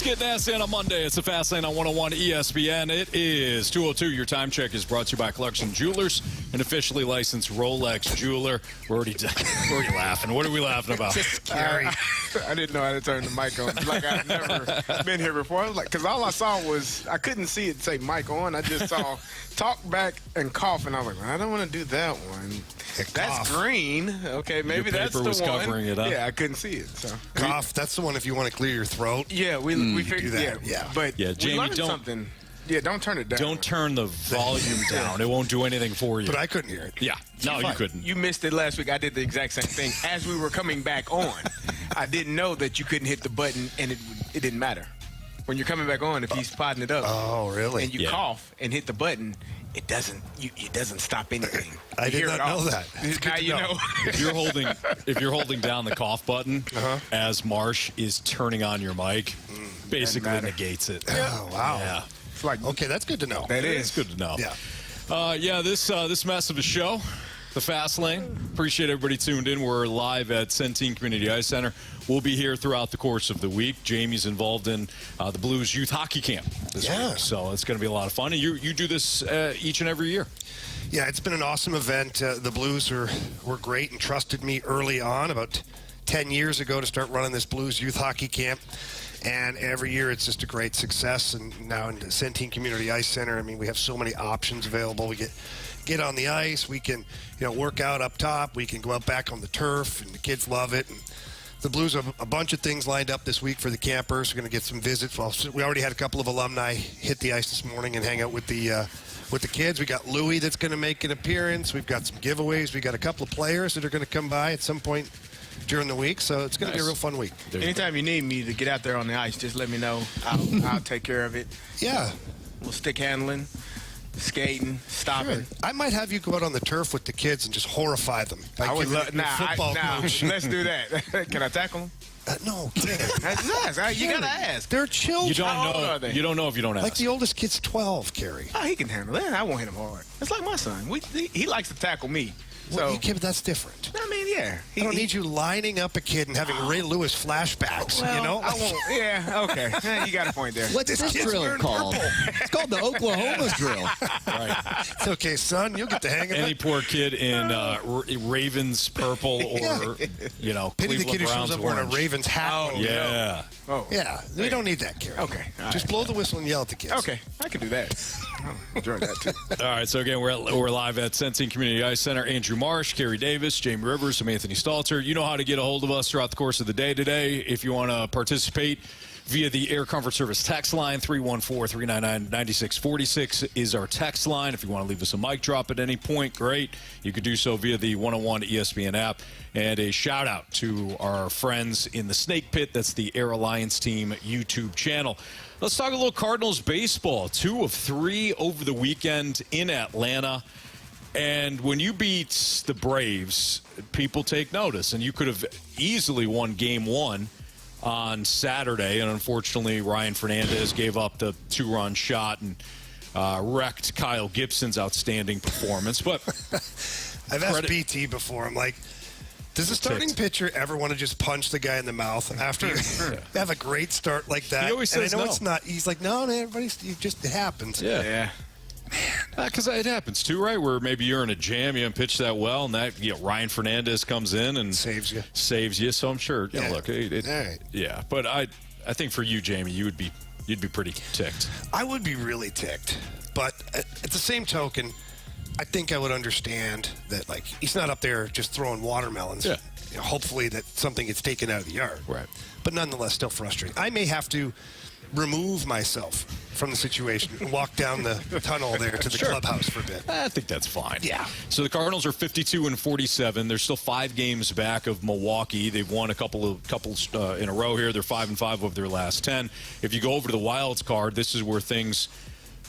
get nasty on a Monday. It's the Fast Lane on 101 ESPN. It is 2:02. Your time check is brought to you by Clarkson Jewelers, an officially licensed Rolex jeweler. We're already laughing. What are we laughing about? Just Carey. I didn't know how to turn the mic on. Like I've never been here before. I was like, because all I saw was I couldn't see it say mic on. I just saw talk back and cough, and I was like, I don't want to do that one. That's green. Okay, maybe that's the was one. Covering it up. Yeah, I couldn't see it. So Cough. That's the one if you want to clear your throat. yeah, we figured that. Yeah, Yeah. but Yeah, Jamie, we learned don't- something. Yeah, don't turn it down. Don't turn the volume down. It won't do anything for you. But I couldn't hear it. Yeah. No, you couldn't. You missed it last week. I did the exact same thing. As we were coming back on, I didn't know that you couldn't hit the button and it didn't matter. When you're coming back on, if he's potting it up Oh, really? and you cough and hit the button, it doesn't stop anything. I You did hear not it all. know that. It's good Now to you know. know. If you're holding down the cough button as Marsh is turning on your mic, basically matter. negates it. Oh, wow. Yeah. It's like, Okay, that's good to know. that It's is. good to know. Yeah. This mess of a show, the Fast Lane. Appreciate everybody tuned in. We're live at Centene Community Ice Center. We'll be here throughout the course of the week. Jamie's involved in the Blues Youth Hockey Camp this week, so it's going to be a lot of fun. And you do this each and every year. Yeah, it's been an awesome event. The Blues were great and trusted me early on, about 10 years ago, to start running this Blues Youth Hockey Camp. And every year it's just a great success. And now in the Centene Community Ice Center, I mean, we have so many options available. We get on the ice. We can, work out up top. We can go out back on the turf, and the kids love it. And the Blues have a bunch of things lined up this week for the campers. We're going to get some visits. Well, we already had a couple of alumni hit the ice this morning and hang out with the kids. We got Louie that's going to make an appearance. We've got some giveaways. We got a couple of players that are going to come by at some point during the week, so it's going to be a real fun week. Anytime you need me to get out there on the ice, just let me know. I'll take care of it. Yeah. We'll stick handling, skating, stopping. Sure. I might have you go out on the turf with the kids and just horrify them. Like I would you're love. your football coach. Let's do that. Can I tackle them? No, can't. Just ask. You gotta ask. They're children. You don't How old know. are they? You don't know if you don't ask. Like the oldest kid's 12, Carey. Oh, he can handle it. I won't hit him hard. It's like my son. He likes to tackle me. Well, So but that's different. I mean, yeah. I don't need you lining up a kid and having Ray Lewis flashbacks, Well, I won't. Yeah. Okay. You got a point there. What's this kid's drill wearing called? purple. It's called the Oklahoma drill. Right. It's okay, son. You'll get the hang of Any it. poor kid in Ravens purple or, Pity the Cleveland kid who shows Browns up wearing a orange. Ravens hat. Oh, Yeah. Oh. Yeah, we don't need that, Carey. Okay. All Just right. blow the whistle and yell at the kids. Okay. I can do that. I'll enjoy that too. All right, so again, we're live at Centene Community Ice Center. Andrew Marsh, Carey Davis, Jamie Rivers, and Anthony Stalter. You know how to get a hold of us throughout the course of the day today. If you want to participate via the Air Comfort Service text line, 314-399-9646 is our text line. If you want to leave us a mic drop at any point, great. You could do so via the 101 ESPN app. And a shout-out to our friends in the Snake Pit. That's the Air Alliance Team YouTube channel. Let's talk a little Cardinals baseball. 2 of 3 over the weekend in Atlanta. And when you beat the Braves, people take notice. And you could have easily won Game 1 on Saturday. And unfortunately, Ryan Fernandez gave up the 2-run shot and wrecked Kyle Gibson's outstanding performance. But I've asked BT before. I'm like, does a starting pitcher ever want to just punch the guy in the mouth after you have a great start like that? He always and says I know no. it's not. He's like, no, it happens. Yeah. Because it happens too, right? Where maybe you're in a jam, you haven't pitched that well, and that Ryan Fernandez comes in and Saves you. So I'm sure. Yeah. Look, All right. yeah. But I think for you, Jamie, you'd be pretty ticked. I would be really ticked, but at the same token, I think I would understand that, like, he's not up there just throwing watermelons. Yeah. Hopefully that something gets taken out of the yard. Right. But nonetheless, still frustrating. I may have to remove myself from the situation and walk down the tunnel there to the clubhouse for a bit. I think that's fine. Yeah. So the Cardinals are 52-47. They're still 5 games back of Milwaukee. They've won a couple in a row here. They're 5-5 of their last 10. If you go over to the Wilds card, this is where things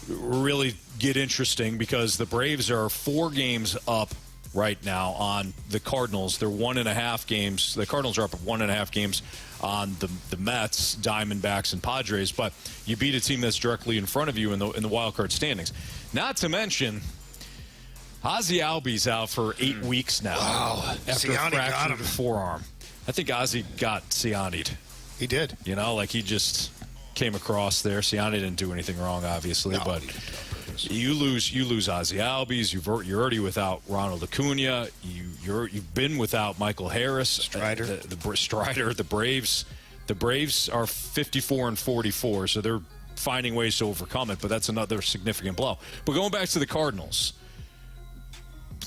really get interesting because the Braves are 4 games up right now on the Cardinals. They're 1.5 games. The Cardinals are up 1.5 games on the Mets, Diamondbacks, and Padres. But you beat a team that's directly in front of you in the wild card standings. Not to mention, Ozzie Albies out for 8 weeks now. Wow. After Siani a got fractured him. forearm. I think Ozzie got Siani'd. He did. You know, like he just came across there. Siani didn't do anything wrong, obviously, but you lose Ozzie Albies. You're already without Ronald Acuna. You've been without Michael Harris. Strider. Strider. The Braves. The Braves are 54-44, so they're finding ways to overcome it. But that's another significant blow. But going back to the Cardinals,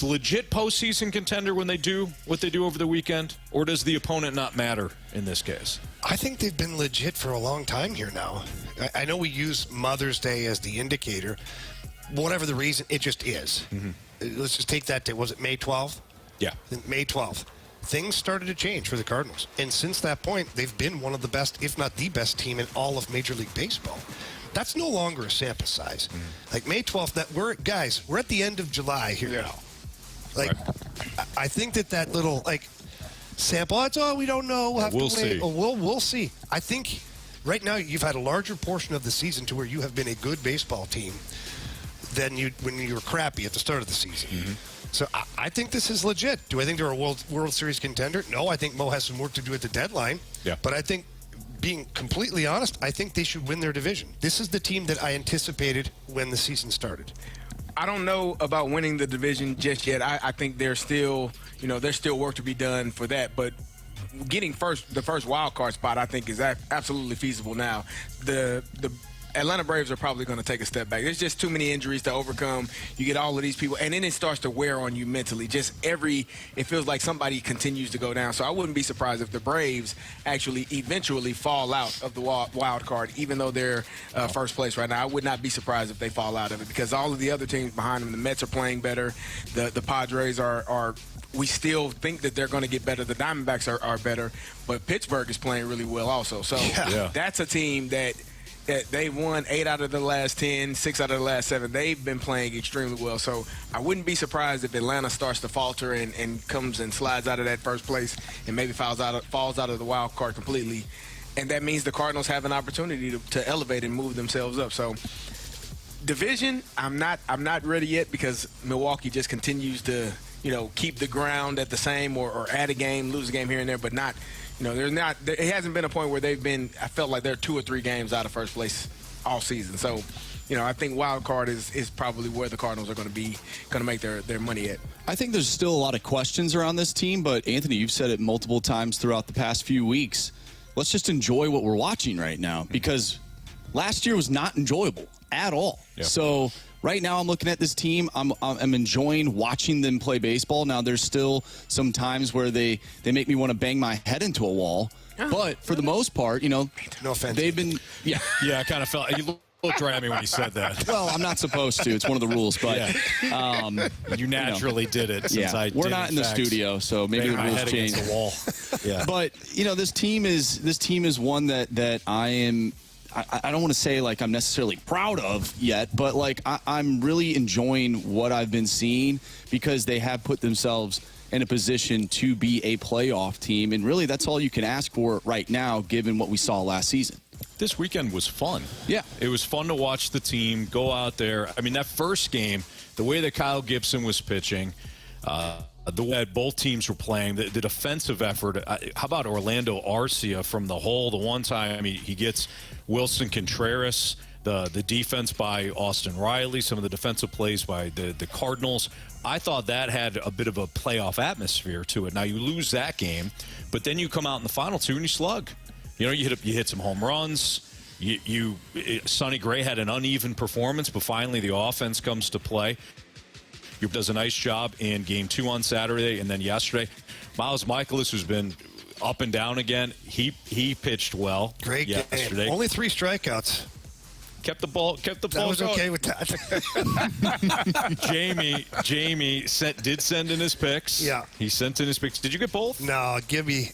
legit postseason contender when they do what they do over the weekend, or does the opponent not matter in this case? I think they've been legit for a long time here now. I know we use Mother's Day as the indicator. Whatever the reason, it just is. Let's just take that day. Was it May 12th? Yeah. May 12th. Things started to change for the Cardinals. And since that point, they've been one of the best, if not the best team in all of Major League Baseball. That's no longer a sample size. Like May 12th, we're at the end of July here now. Like, I think that little, sample, we don't know. We'll have to wait. See. We'll see. I think right now you've had a larger portion of the season to where you have been a good baseball team than when you were crappy at the start of the season. So I think this is legit. Do I think they're a World Series contender? No, I think Mo has some work to do at the deadline. Yeah. But I think, being completely honest, I think they should win their division. This is the team that I anticipated when the season started. I don't know about winning the division just yet. I think there's still work to be done for that. But getting the first wild card spot, I think, is absolutely feasible now. The Atlanta Braves are probably going to take a step back. There's just too many injuries to overcome. You get all of these people, and then it starts to wear on you mentally. It feels like somebody continues to go down. So I wouldn't be surprised if the Braves actually eventually fall out of the wild card, even though they're first place right now. I would not be surprised if they fall out of it because all of the other teams behind them, the Mets are playing better. The Padres are we still think that they're going to get better. The Diamondbacks are better, but Pittsburgh is playing really well also. So that's a team that they've won 8 out of the last 10, 6 out of the last 7. They've been playing extremely well. So I wouldn't be surprised if Atlanta starts to falter and comes and slides out of that first place and maybe falls out of the wild card completely. And that means the Cardinals have an opportunity to elevate and move themselves up. So division, I'm not ready yet because Milwaukee just continues to keep the ground at the same or add a game, lose a game here and there, but not. It hasn't been a point where I felt like they're 2 or 3 games out of first place all season. So, I think wild card is probably where the Cardinals are going to make their money at. I think there's still a lot of questions around this team, but Anthony, you've said it multiple times throughout the past few weeks. Let's just enjoy what we're watching right now because last year was not enjoyable at all. Yeah. So right now I'm looking at this team. I'm enjoying watching them play baseball. Now there's still some times where they make me want to bang my head into a wall. But for the most part, no offense. They've been yeah, I kind of felt you looked right at me when you said that. Well, I'm not supposed to. It's one of the rules, but you naturally did it. Since we're not in the studio, so maybe the rules change. The wall. Yeah. But this team is one that I am. I don't want to say like I'm necessarily proud of yet, but like I'm really enjoying what I've been seeing because they have put themselves in a position to be a playoff team, and really that's all you can ask for right now given what we saw last season. This weekend was fun. Yeah. It was fun to watch the team go out there. I mean, that first game, the way that Kyle Gibson was pitching, the way that both teams were playing, the defensive effort. How about Orlando Arcia from the hole? The one time he gets Wilson Contreras, the defense by Austin Riley, some of the defensive plays by the Cardinals. I thought that had a bit of a playoff atmosphere to it. Now, you lose that game, but then you come out in the final 2 and you slug. You hit some home runs. Sonny Gray had an uneven performance, but finally the offense comes to play. He does a nice job in Game 2 on Saturday, and then yesterday, Miles Michaelis, who's been up and down again, he pitched well. Great yesterday. Only 3 strikeouts. Kept the ball. I was okay with that. Jamie did send in his picks. Yeah, he sent in his picks. Did you get both? No, Gibby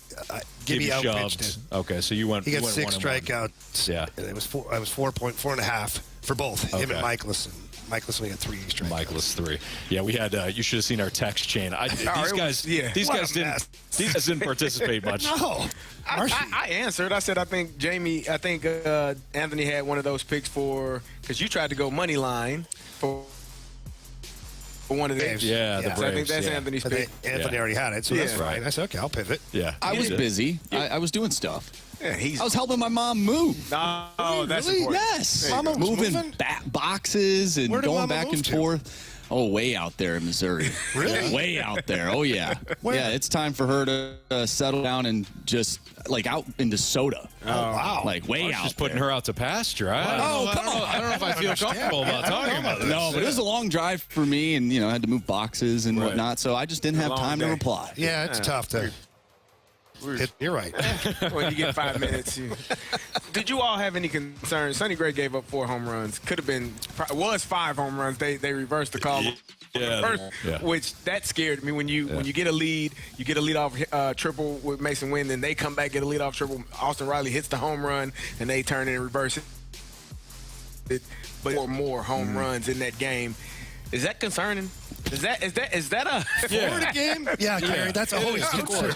outpitched it. Okay, so you went. He got 6 strikeouts. Yeah, and I was 4.5 for both him and Michaelis. Michaelis only had 3 strikeouts. Michaelis 3. Yeah, we had. You should have seen our text chain. These guys didn't participate much. No. I answered. I said I think Anthony had one of those picks because you tried to go money line for one of these. Yeah, the Braves. So I think that's Anthony's pick. Anthony already had it, so that's right. I said, okay, I'll pivot. Yeah, I was busy. I was doing stuff. Yeah, I was helping my mom move. No, that's Really? important. Yes. There you Mama go. was Moving boxes and Where did going Mama back move and to? forth. Oh, way out there in Missouri. Really? Way out there. Oh, yeah. Where? Yeah, it's time for her to settle down and just, like, out into soda. Oh, wow. Like, way out Just putting there. her out to pasture. Oh, come on. I don't know if I feel comfortable about talking about this. No, but it was a long drive for me, and, I had to move boxes and Right. whatnot, so I just didn't have Long time to day. reply. Yeah, it's tough to. You're right. When you get 5 minutes. Did you all have any concerns? Sonny Gray gave up 4 home runs. Could have been, was 5 home runs. They reversed the call. Yeah, First, yeah. which that scared me when you get a lead, you get a leadoff triple with Mason Wynn, then they come back, get a leadoff triple. Austin Riley hits the home run, and they turn it and reverse it. But 4 more home runs in that game. Is that concerning? Is that a Florida game? Yeah, Carey, that's always is. concern.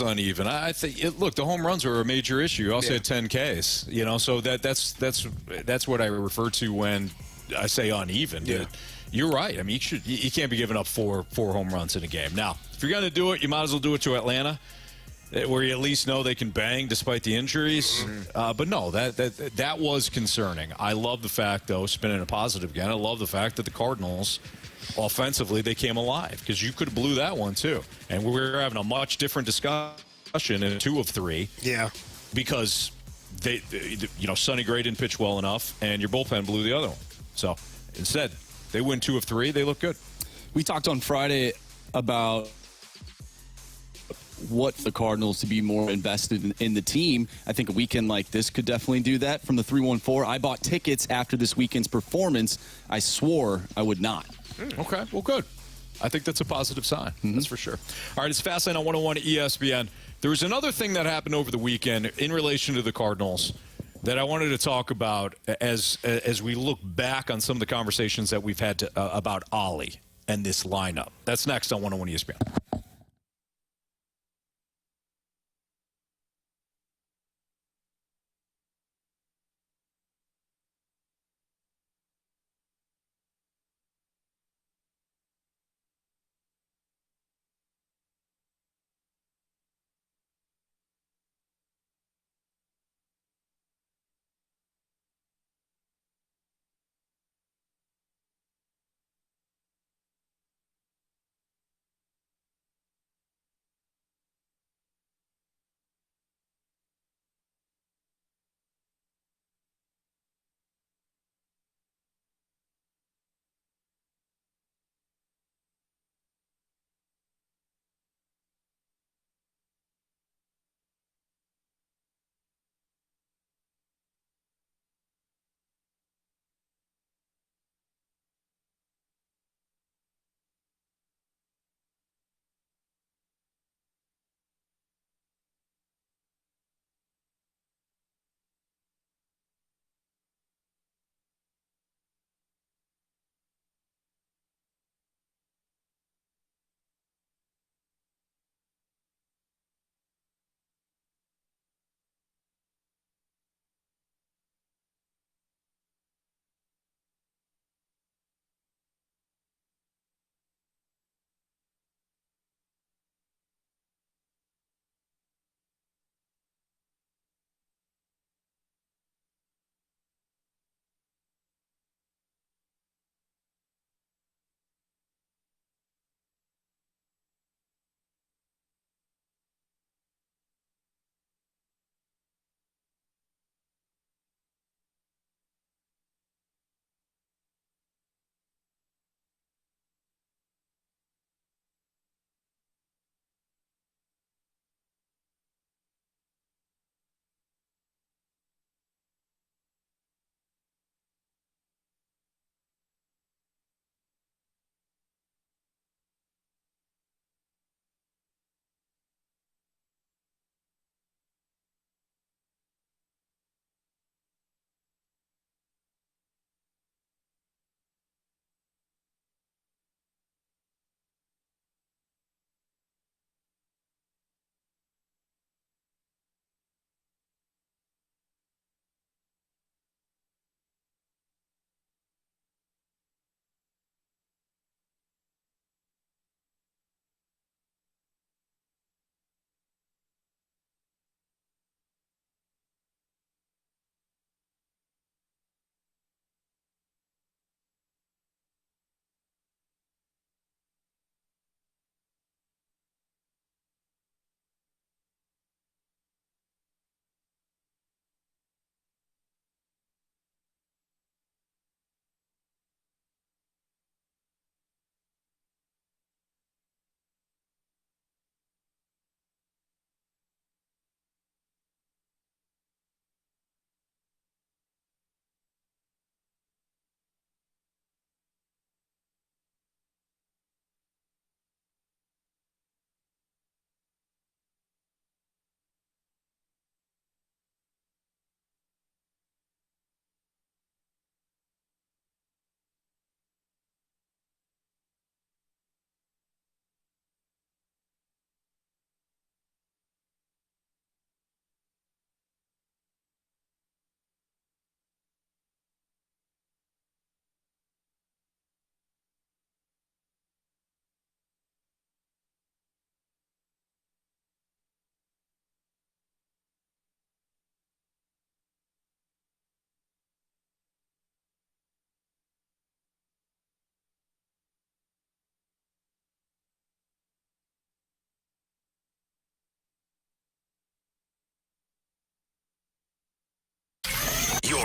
Uneven. I think. Look, the home runs are a major issue. You also had 10 Ks. So that's what I refer to when I say uneven. Yeah. You're right. I mean, you can't be giving up four home runs in a game. Now, if you're going to do it, you might as well do it to Atlanta, where you at least know they can bang despite the injuries. But no, that was concerning. I love the fact, though, spinning a positive again. I love the fact that the Cardinals, offensively, they came alive, because you could have blew that one too. And we were having a much different discussion in 2 of 3. Yeah. Because they Sonny Gray didn't pitch well enough, and your bullpen blew the other one. So instead, they win 2 of 3. They look good. We talked on Friday about what the Cardinals to be more invested in the team. I think a weekend like this could definitely do that. From the 314, I bought tickets after this weekend's performance. I swore I would not. Okay, well, good. I think that's a positive sign. That's for sure. All right, it's Fastlane on 101 ESPN. There was another thing that happened over the weekend in relation to the Cardinals that I wanted to talk about as we look back on some of the conversations that we've had about Oli and this lineup. That's next on 101 ESPN.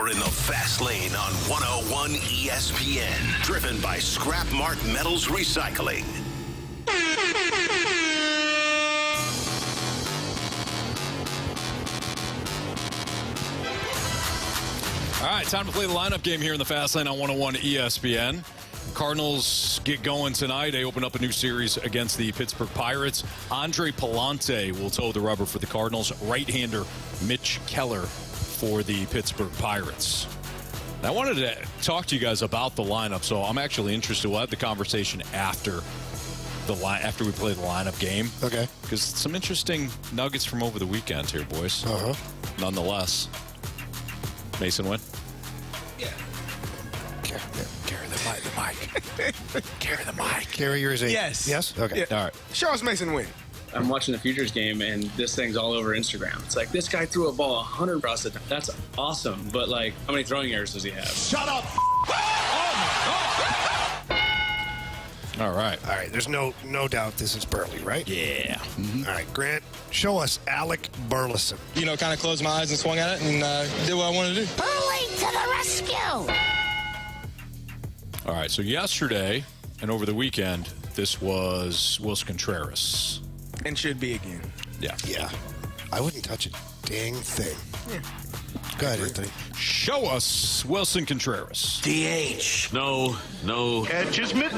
You're in the fast lane on 101 ESPN. Driven by Scrap Mart Metals Recycling. All right, time to play the lineup game here in the fast lane on 101 ESPN. Cardinals get going tonight. They open up a new series against the Pittsburgh Pirates. Andre Palante will toe the rubber for the Cardinals. Right-hander Mitch Keller for the Pittsburgh Pirates. Now, I wanted to talk to you guys about the lineup, so I'm actually interested. We'll have the conversation after we play the lineup game. Okay. Because some interesting nuggets from over the weekend here, boys. Uh-huh. Nonetheless. Mason win? Yeah. Carry the mic. Carry the mic. Carey, yours is 8. Yes. Yes? Okay. Yeah. All right. Show us Mason win. I'm watching the Futures game, and this thing's all over Instagram. It's like, this guy threw a ball 100 across the time. That's awesome. But, like, how many throwing errors does he have? Shut up! All right. All right. There's no doubt this is Burley, right? Yeah. All right, Grant, show us Alec Burleson. You know, kind of closed my eyes and swung at it and did what I wanted to do. Burley to the rescue! All right. So yesterday and over the weekend, this was Wilson Contreras. And should be again. Yeah. Yeah. I wouldn't touch a dang thing. Yeah. Go ahead, Anthony. Show us Wilson Contreras. DH. No. Catches mid.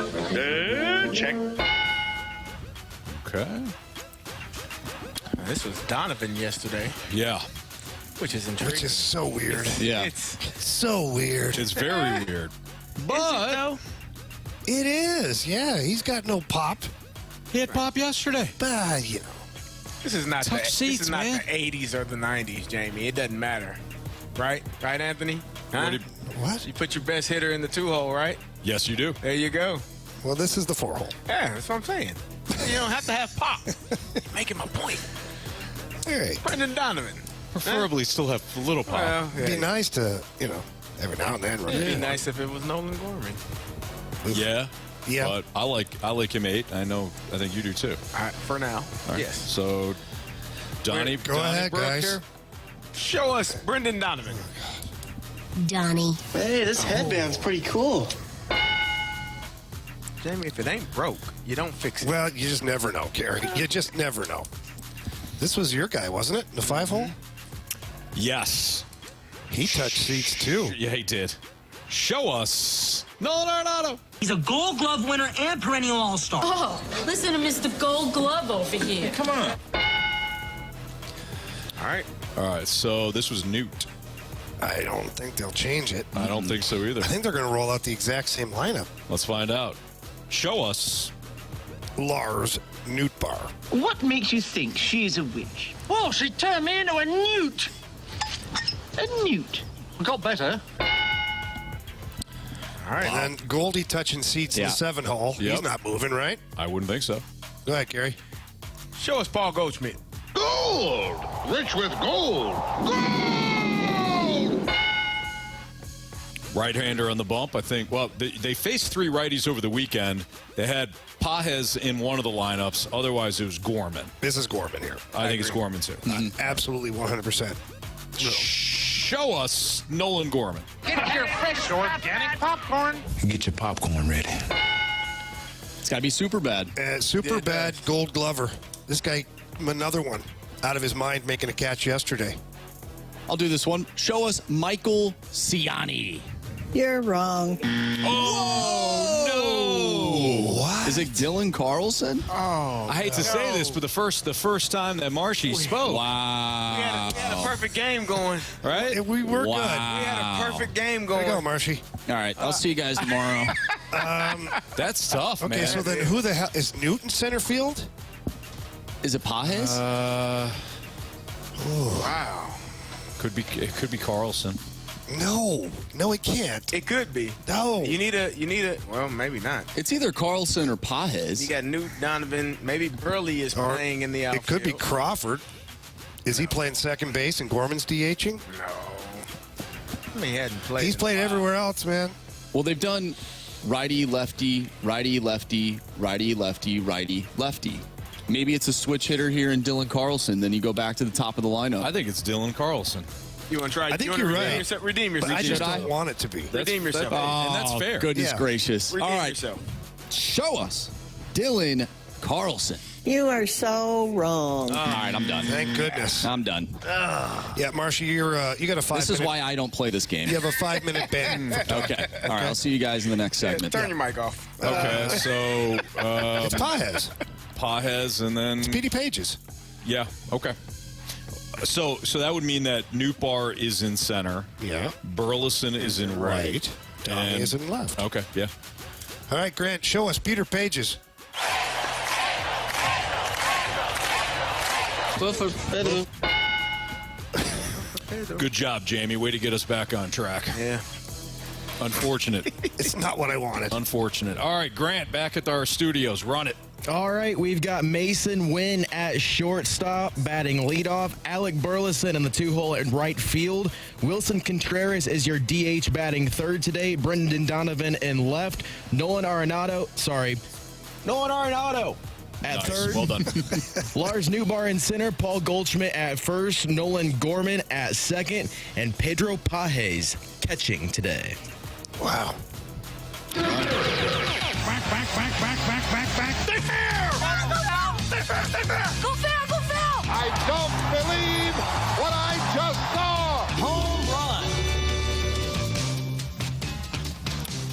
Check. Okay. This was Donovan yesterday, Yeah. which is intriguing. Which is so weird. Yeah. It's So weird. It's very weird. But It is. Yeah, he's got no pop. he had pop yesterday. But, you know. This is not Tough this seats, is not man. the 80s or the 90s, Jamie. It doesn't matter. Right, Anthony? Huh? What did- What? You put your best hitter in the 2-hole, right? Yes, you do. There you go. Well, this is the 4-hole. Yeah, that's what I'm saying. You don't have to have pop. Making my point. All right. Brendan Donovan. Preferably still have a little pop. Well, It'd be yeah. nice to, every now and then. Run It'd be it. nice if it was Nolan Gorman. Yeah. Yeah. But I like him 8. I think you do too. All right, for now. All right. Yes. So Donnie, Go ahead, Brooke guys. here. Show us Brendan Donovan. Donnie. Hey, this headband's pretty cool. Jamie, if it ain't broke, you don't fix it. Well, you just never know, Carey. You just never know. This was your guy, wasn't it? The 5-hole? Yes. He touched seats, too. Yeah, he did. Show us Nolan Arenado. He's a Gold Glove winner and perennial All-Star. Oh, listen to Mr. Gold Glove over here. Come on. All right. All right. So this was Newt. I don't think they'll change it. I don't think so either. I think they're going to roll out the exact same lineup. Let's find out. Show us. Lars Nootbaar. What makes you think she's a witch? Well, she turned me into a newt. A newt. Got better. All right. And then Goldie touching seats in Yeah. the 7-hole. Yep. He's not moving, right? I wouldn't think so. Go ahead, Carey. Show us Paul Goldschmidt. Gold. Rich with gold. Gold. Right-hander on the bump, I think. Well, they faced 3 righties over the weekend. They had Pages in one of the lineups. Otherwise, it was Gorman. This is Gorman here. I think it's Gorman, too. Absolutely 100%. Show us Nolan Gorman. Get your fresh organic popcorn. Get your popcorn ready. It's got to be super bad. Super bad Gold Glover. This guy, another one, out of his mind making a catch yesterday. I'll do this one. Show us Michael Ciani. You're wrong. Oh, no. What? Is it Dylan Carlson? Oh, I hate to say this, but the first time that Marshy spoke, Wow. we had a perfect game going. right? Yeah, we were Wow. good. We had a perfect game There going. you go, Marshy. All right. I'll see you guys tomorrow. That's tough, Okay, man. so then who the hell is Newton center field? Is it Pages? Wow. it could be Carlson. No, it can't. It could be. No. You need a. Well, maybe not. It's either Carlson or Pages. You got Newt Donovan. Maybe Burley is Or playing in the outfield. It could be Crawford. Is he playing second base and Gorman's DHing? No. I mean, he hadn't played. He's played everywhere else, man. Well, they've done righty, lefty, righty, lefty, righty, lefty, righty, lefty. Maybe it's a switch hitter here in Dylan Carlson. Then you go back to the top of the lineup. I think it's Dylan Carlson. You want to try? I think you you're redeem right. Yourself, redeem yourself. But I just Should I? don't want it to be. Redeem yourself. and that's fair. Goodness gracious. Redeem All right, yourself. show us Dylan Carlson. You are so wrong. All right, I'm done. Thank goodness. I'm done. Yeah, Marcia, you got a 5 This is why I don't play this game. You have a 5-minute ban. Okay. All right, I'll see you guys in the next segment. Turn your mic off. Okay, so It's Pajes. Pajes and then Petey Pages. yeah, okay. So that would mean that Newtbar is in center. Yeah. Burleson is in right. Donnie and- is in left. Okay, yeah. All right, Grant, show us Peter Pages. Good job, Jamie. Way to get us back on track. Yeah. Unfortunate. It's not what I wanted. Unfortunate. All right, Grant, back at our studios. Run it. All right, we've got Mason Wynn at shortstop, batting leadoff. Alec Burleson in the 2-hole at right field. Wilson Contreras is your DH batting third today. Brendan Donovan in left. Nolan Arenado at Nice. third. Well done. Lars Newbar in center. Paul Goldschmidt at first. Nolan Gorman at second. And Pedro Pajes catching today. Wow. Back. Stay fair! Stay fair! Go foul! I don't believe what I just saw. Home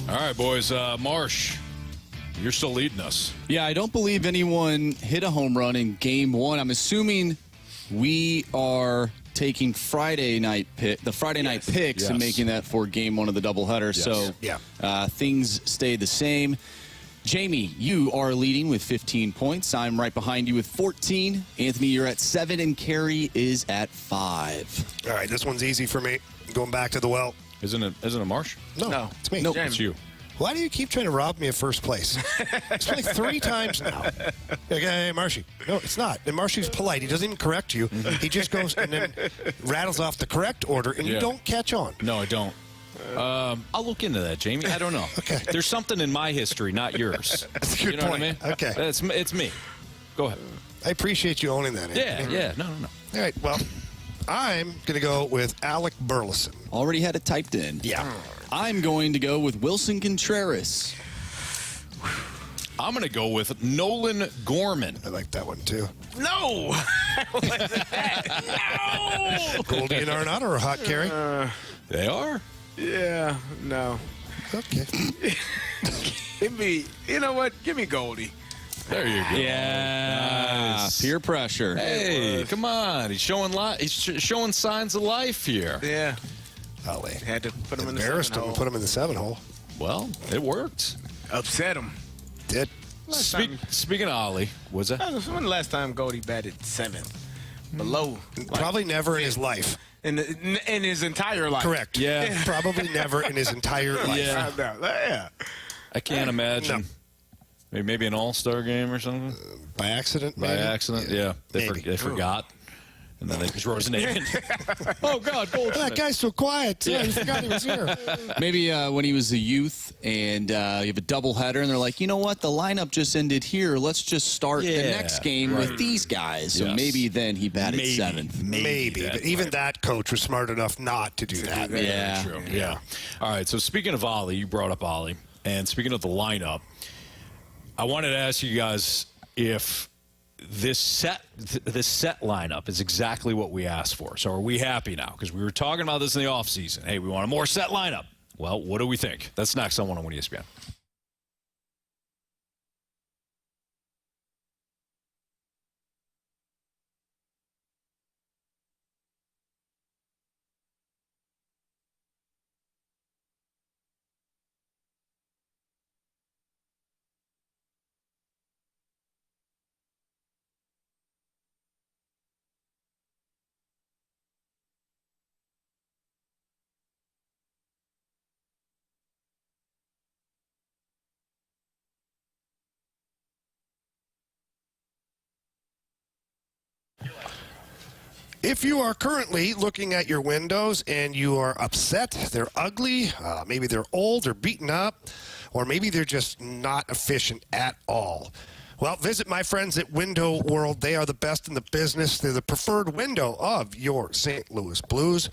run. All right, boys. Marsh, you're still leading us. Yeah, I don't believe anyone hit a home run in game one. I'm assuming we are taking the Friday night picks and making that for game one of the doubleheader. Yes. So things stay the same. Jamie, you are leading with 15 points. I'm right behind you with 14. Anthony, you're at 7, and Carey is at 5. All right, this one's easy for me. Going back to the well. Isn't it Marsh? No, it's me. Nope. It's you. Why do you keep trying to rob me of first place? It's like 3 times now. Like, hey, Marshy. No, it's not. And Marshy's polite. He doesn't even correct you. He just goes and then rattles off the correct order, and you don't catch on. No, I don't. I'll look into that, Jamie. I don't know. Okay. There's something in my history, not yours. That's a good you know point. What I mean? Okay. It's me. Go ahead. I appreciate you owning that. Anthony. Yeah. No. All right, well, I'm going to go with Alec Burleson. Already had it typed in. Yeah. I'm going to go with Wilson Contreras. I'm going to go with Nolan Gorman. I like that one, too. No! No! Goldie and Arenado are hot, Carey. They are. Yeah, no. Okay. Give me, you know what? Give me Goldie. There you go. Yeah. Nice. Peer pressure. Hey, come on. He's showing signs of life here. Yeah. Oh, wait. Had to put him in the Embarrassed him 7 and hole. put him in the 7-hole. Well, it worked. Upset him. Did. Speaking of Oli, was that? When the last time Goldie batted 7th? Below. Probably never in his life. In his entire life. Correct. Yeah. Probably never in his entire life. Yeah. Yeah. I can't imagine. Maybe an all-star game or something? By accident, By maybe? accident, yeah. They forgot. And then they just wrote his name in. Oh, God, Goldschmidt. That guy's so quiet. Yeah. I forgot he was here. Maybe when he was a youth and you have a doubleheader and they're like, you know what, the lineup just ended here. Let's just start the next game with these guys. So maybe then he batted 7th. Maybe. But even that coach was smart enough not to do that. Yeah. True. Yeah. All right, so speaking of Oli, you brought up Oli. And speaking of the lineup, I wanted to ask you guys if this set lineup is exactly what we asked for. So are we happy now? Because we were talking about this in the offseason. Hey, we want a more set lineup. Well, what do we think? That's next on 101 ESPN. If you are currently looking at your windows and you are upset, they're ugly, maybe they're old or beaten up, or maybe they're just not efficient at all. Well, visit my friends at Window World. They are the best in the business. They're the preferred window of your St. Louis Blues.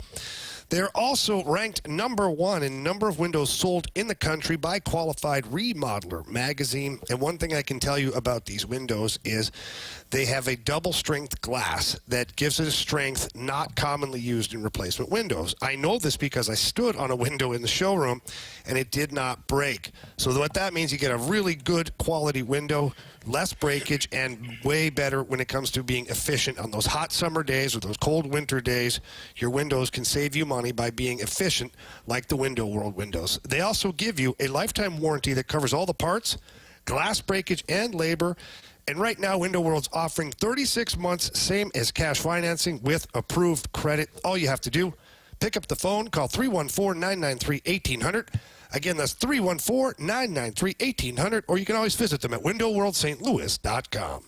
They're also ranked number 1 in number of windows sold in the country by Qualified Remodeler magazine. And one thing I can tell you about these windows is they have a double-strength glass that gives it a strength not commonly used in replacement windows. I know this because I stood on a window in the showroom, and it did not break. So what that means, you get a really good quality window, less breakage, and way better when it comes to being efficient on those hot summer days or those cold winter days. Your windows can save you money by being efficient like the Window World windows. They also give you a lifetime warranty that covers all the parts, glass breakage, and labor. And right now, Window World's offering 36 months, same as cash financing with approved credit. All you have to do, pick up the phone, call 314-993-1800. Again, that's 314-993-1800, or you can always visit them at windowworldstlouis.com.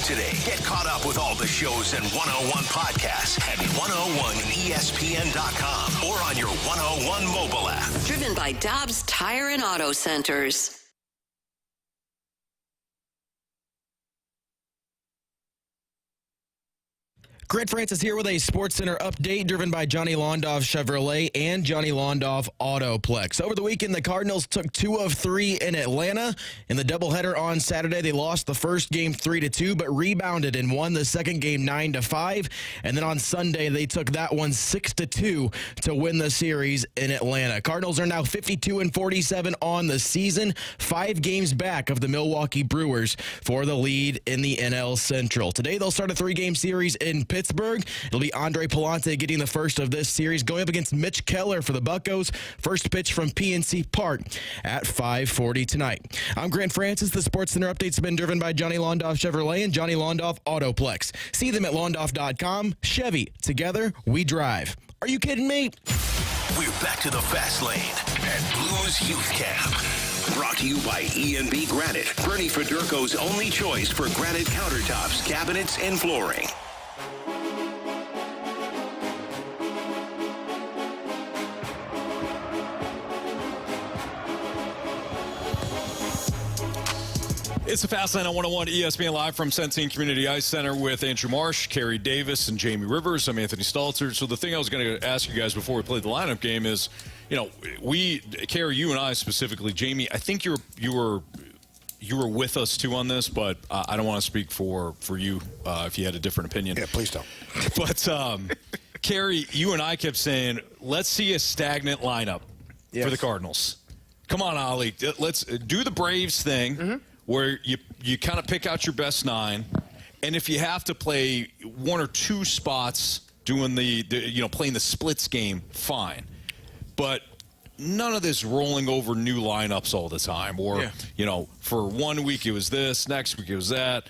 Today, get caught up with all the shows and 101 podcasts at 101ESPN.com or on your 101 mobile app. Driven by Dobbs Tire and Auto Centers. Grant Francis here with a SportsCenter update driven by Johnny Londoff Chevrolet and Johnny Londoff Autoplex. Over the weekend, the Cardinals took 2 of 3 in Atlanta. In the doubleheader on Saturday, they lost the first game 3-2, but rebounded and won the second game 9-5. And then on Sunday, they took that one 6-2 to win the series in Atlanta. Cardinals are now 52-47 on the season, 5 games back of the Milwaukee Brewers for the lead in the NL Central. Today, they'll start a 3-game series in Pittsburgh. It'll be Andre Palante getting the first of this series, going up against Mitch Keller for the Buccos. First pitch from PNC Park at 5:40 tonight. I'm Grant Francis. The SportsCenter update's been driven by Johnny Londoff Chevrolet and Johnny Londoff Autoplex. See them at londoff.com. Chevy, together we drive. Are you kidding me? We're back to the fast lane at Blues Youth Camp. Brought to you by E&B Granite, Bernie Federko's only choice for granite countertops, cabinets, and flooring. It's the Fast Lane on 101 ESPN Live from Centene Community Ice Center with Andrew Marsh, Carey Davis, and Jamie Rivers. I'm Anthony Stalter. So the thing I was going to ask you guys before we played the lineup game is, Carey, you and I specifically, Jamie, I think you were with us too on this, but I don't want to speak for you if you had a different opinion. Yeah, please don't. But Carey, you and I kept saying, let's see a stagnant lineup for the Cardinals. Come on, Oli, let's do the Braves thing. Where you kind of pick out your best 9, and if you have to play 1 or 2 spots doing playing the splits game, fine. But none of this rolling over new lineups all the time, or for 1 week it was this, next week it was that.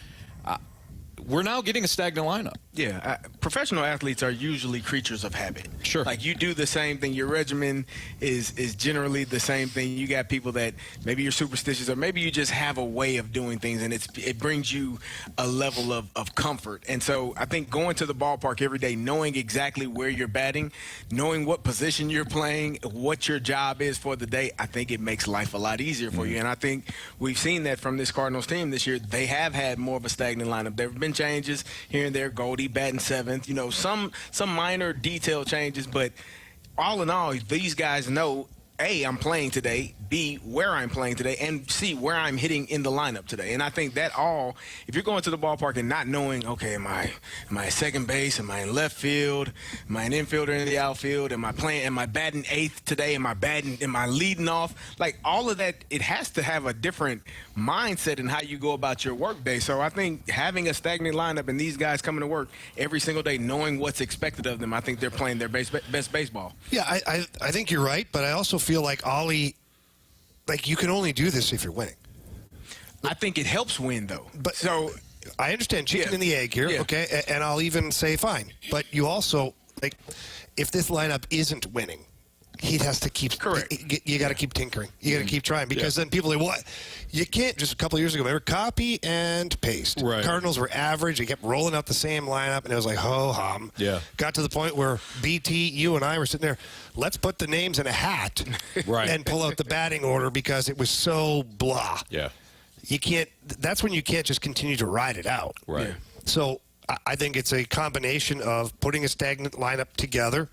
We're now getting a stagnant lineup. Yeah, professional athletes are usually creatures of habit. Sure. Like, you do the same thing. Your regimen is generally the same thing. You got people that maybe you're superstitious, or maybe you just have a way of doing things, and it brings you a level of comfort. And so I think going to the ballpark every day, knowing exactly where you're batting, knowing what position you're playing, what your job is for the day, I think it makes life a lot easier for you. And I think we've seen that from this Cardinals team this year. They have had more of a stagnant lineup. There have been changes here and there. Goldie batting 7th, some minor detail changes, but all in all, these guys know, A, I'm playing today, B, where I'm playing today, and C, where I'm hitting in the lineup today. And I think that all, if you're going to the ballpark and not knowing, okay, am I at second base? Am I in left field? Am I an infielder in the outfield? Am I batting 8th today? Am I leading off? Like, all of that, it has to have a different mindset in how you go about your work day. So I think having a stagnant lineup and these guys coming to work every single day, knowing what's expected of them, I think they're playing their best baseball. Yeah, I think you're right, but I also feel like Oli, you can only do this if you're winning. I think it helps win, though. But so I understand chicken and the egg here, okay? And I'll even say fine. But you also, if this lineup isn't winning, he has to keep. Correct. You got to keep tinkering. You got to keep trying, because then people say, "What? You can't." Just a couple of years ago, remember, copy and paste. Right. Cardinals were average. They kept rolling out the same lineup, and it was like ho hum. Yeah. Got to the point where BT, you and I were sitting there. Let's put the names in a hat, and pull out the batting order, because it was so blah. Yeah. You can't. That's when you can't just continue to ride it out. Right. Yeah. So I think it's a combination of putting a stagnant lineup together,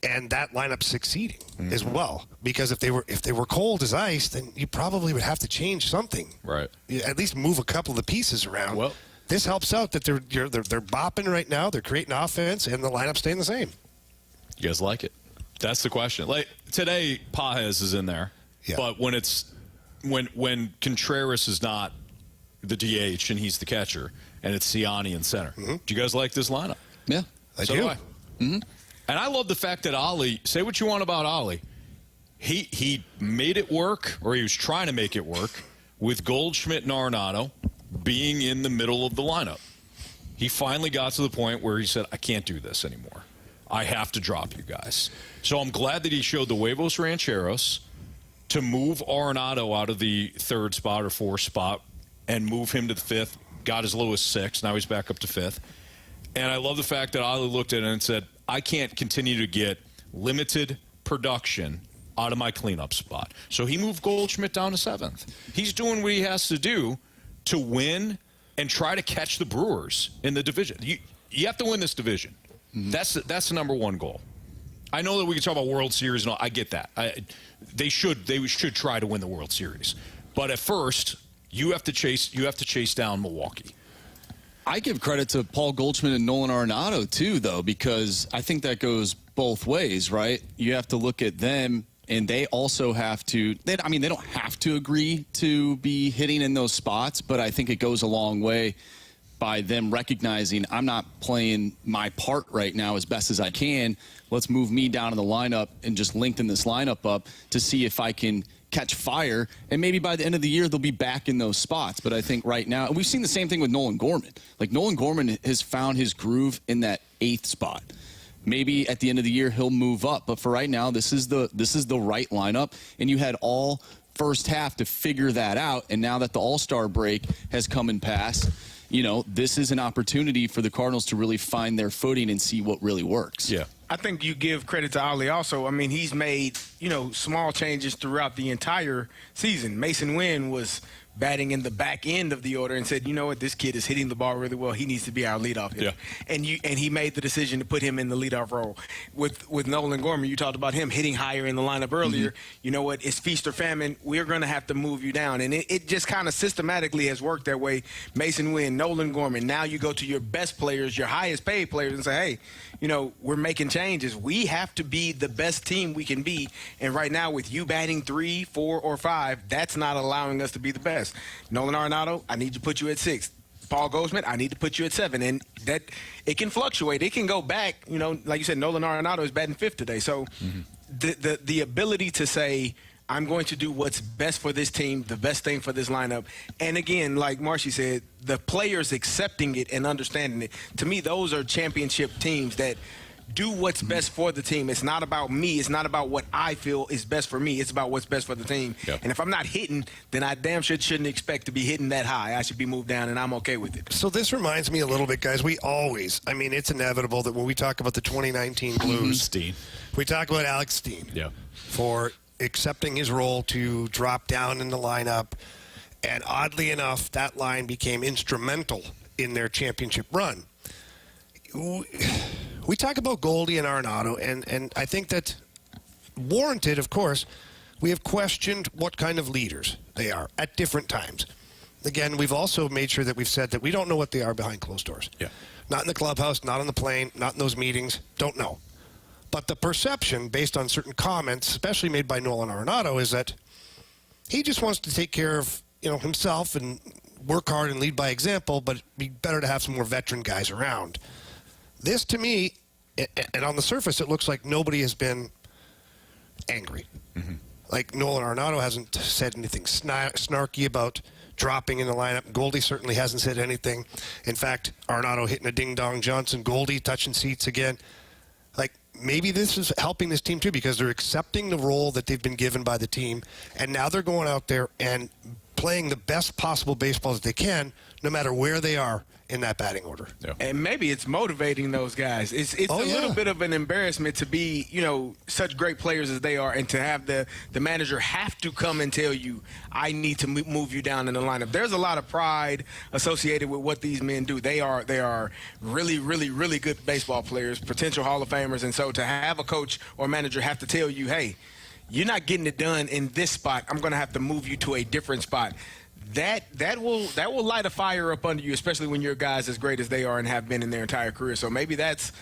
and that lineup succeeding as well. Because if they were cold as ice, then you probably would have to change something. Right. At least move a couple of the pieces around. Well, this helps out that they're bopping right now. They're creating offense, and the lineup's staying the same. You guys like it? That's the question. Like today, Pages is in there, but when Contreras is not the DH and he's the catcher, and it's Siani in center. Do you guys like this lineup? Yeah, I do. And I love the fact that Oli, say what you want about Oli, he made it work, or he was trying to make it work, with Goldschmidt and Arenado being in the middle of the lineup. He finally got to the point where he said, I can't do this anymore. I have to drop you guys. So I'm glad that he showed the huevos rancheros to move Arenado out of the 3rd spot or 4th spot and move him to the 5th. Got as low as 6th. Now he's back up to 5th. And I love the fact that Oli looked at it and said, I can't continue to get limited production out of my cleanup spot. So he moved Goldschmidt down to 7th. He's doing what he has to do to win and try to catch the Brewers in the division. You have to win this division. That's the number one goal. I know that we can talk about World Series and all. I get that. They should try to win the World Series. But at first, you have to chase down Milwaukee. I give credit to Paul Goldschmidt and Nolan Arenado, too, though, because I think that goes both ways, right? You have to look at them, and they also have to – they don't have to agree to be hitting in those spots, but I think it goes a long way by them recognizing I'm not playing my part right now as best as I can. Let's move me down in the lineup and just lengthen this lineup up to see if I can – catch fire, and maybe by the end of the year they'll be back in those spots. But I think right now, and we've seen the same thing with Nolan Gorman. Like, Nolan Gorman has found his groove in that 8th spot. Maybe at the end of the year he'll move up, but for right now, this is the right lineup, and you had all first half to figure that out. And now that the All-Star break has come and passed, this is an opportunity for the Cardinals to really find their footing and see what really works. Yeah. I think you give credit to Oli also. I mean, he's made, small changes throughout the entire season. Mason Wynn was batting in the back end of the order and said, you know what, this kid is hitting the ball really well. He needs to be our leadoff hitter. Yeah. And he made the decision to put him in the leadoff role. With Nolan Gorman, you talked about him hitting higher in the lineup earlier. You know what, it's feast or famine. We're going to have to move you down. And it just kind of systematically has worked that way. Mason Wynn, Nolan Gorman. Now you go to your best players, your highest paid players, and say, hey, we're making changes. We have to be the best team we can be. And right now, with you batting 3, 4, or 5, that's not allowing us to be the best. Nolan Arenado, I need to put you at 6. Paul Goldschmidt, I need to put you at 7. And that it can fluctuate. It can go back. Like you said, Nolan Arenado is batting 5th today. So the ability to say, I'm going to do what's best for this team, the best thing for this lineup. And again, like Marcy said, the players accepting it and understanding it. To me, those are championship teams that do what's best for the team. It's not about me. It's not about what I feel is best for me. It's about what's best for the team. Yep. And if I'm not hitting, then I damn sure shouldn't expect to be hitting that high. I should be moved down, and I'm okay with it. So this reminds me a little bit, guys. It's inevitable that when we talk about the 2019 Blues, we talk about Alex Steen for accepting his role to drop down in the lineup. And oddly enough, that line became instrumental in their championship run. We talk about Goldie and Arenado, and I think that warranted, of course. We have questioned what kind of leaders they are at different times. Again, we've also made sure that we've said that we don't know what they are behind closed doors. Yeah. Not in the clubhouse, not on the plane, not in those meetings. Don't know. But the perception, based on certain comments, especially made by Nolan Arenado, is that he just wants to take care of himself and work hard and lead by example, but it'd be better to have some more veteran guys around. This, to me, and on the surface, it looks like nobody has been angry. Like Nolan Arenado hasn't said anything snarky about dropping in the lineup. Goldie certainly hasn't said anything. In fact, Arenado hitting a ding-dong Johnson. Goldie touching seats again. Like, maybe this is helping this team, too, because they're accepting the role that they've been given by the team, and now they're going out there and playing the best possible baseball that they can, no matter where they are in that batting order. Yeah. And maybe it's motivating those guys. It's a little bit of an embarrassment to be, such great players as they are, and to have the manager have to come and tell you, I need to move you down in the lineup. There's a lot of pride associated with what these men do. They are really, really, really good baseball players, potential Hall of Famers, and so to have a coach or manager have to tell you, hey, you're not getting it done in this spot. I'm going to have to move you to a different spot. That will light a fire up under you, especially when you're guys as great as they are and have been in their entire career. So maybe that's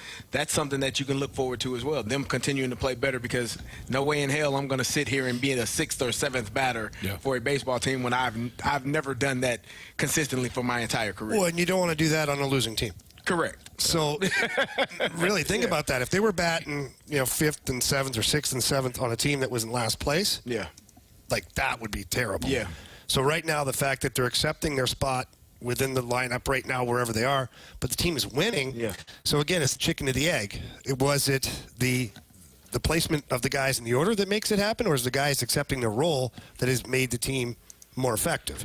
something that you can look forward to as well. Them continuing to play better, because no way in hell I'm going to sit here and be a 6th or 7th batter for a baseball team when I've never done that consistently for my entire career. Well, and you don't want to do that on a losing team. Correct. So, really think about that. If they were batting, 5th and 7th or 6th and 7th on a team that was in last place, like that would be terrible. Yeah. So right now, the fact that they're accepting their spot within the lineup right now, wherever they are, but the team is winning. Yeah. So again, it's the chicken or the egg. Was it the placement of the guys in the order that makes it happen, or is the guys accepting their role that has made the team more effective?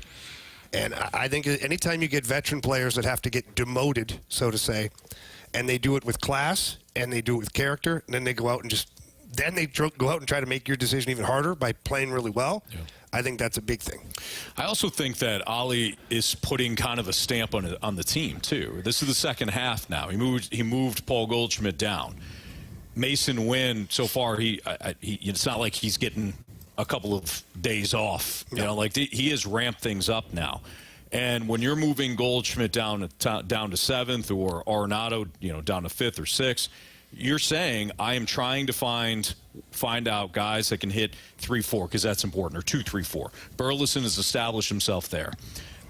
And I think anytime you get veteran players that have to get demoted, so to say, and they do it with class and they do it with character, and then they go out and go out and try to make your decision even harder by playing really well. Yeah. I think that's a big thing. I also think that Oli is putting kind of a stamp on the team too. This is the second half now. He moved Paul Goldschmidt down. Mason Wynn, so far it's not like he's getting a couple of days off. He has ramped things up now. And when you're moving Goldschmidt down to 7th, or Arenado, down to 5th or 6th, you're saying I am trying to find out guys that can hit 3-4, because that's important, or 2-3-4. Burleson has established himself there.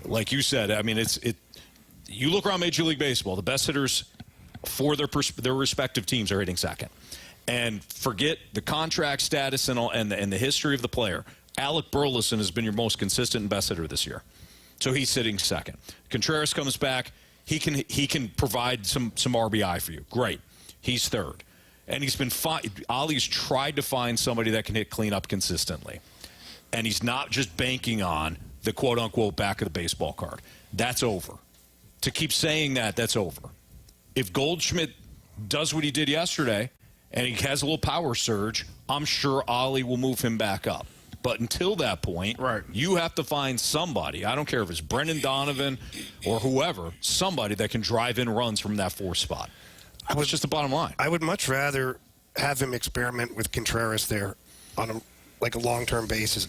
Like you said, I mean, you look around Major League Baseball, the best hitters for their respective teams are hitting second. And forget the contract status and the history of the player. Alec Burleson has been your most consistent and best hitter this year. So he's sitting second. Contreras comes back. He can provide some RBI for you. Great. He's third. And he's been Oli's tried to find somebody that can hit cleanup consistently. And he's not just banking on the quote-unquote back of the baseball card. That's over. To keep saying that's over. If Goldschmidt does what he did yesterday and he has a little power surge, I'm sure Oli will move him back up. But until that point, you have to find somebody, I don't care if it's Brendan Donovan or whoever, somebody that can drive in runs from that 4th spot. That's just the bottom line. I would much rather have him experiment with Contreras there on a long-term basis.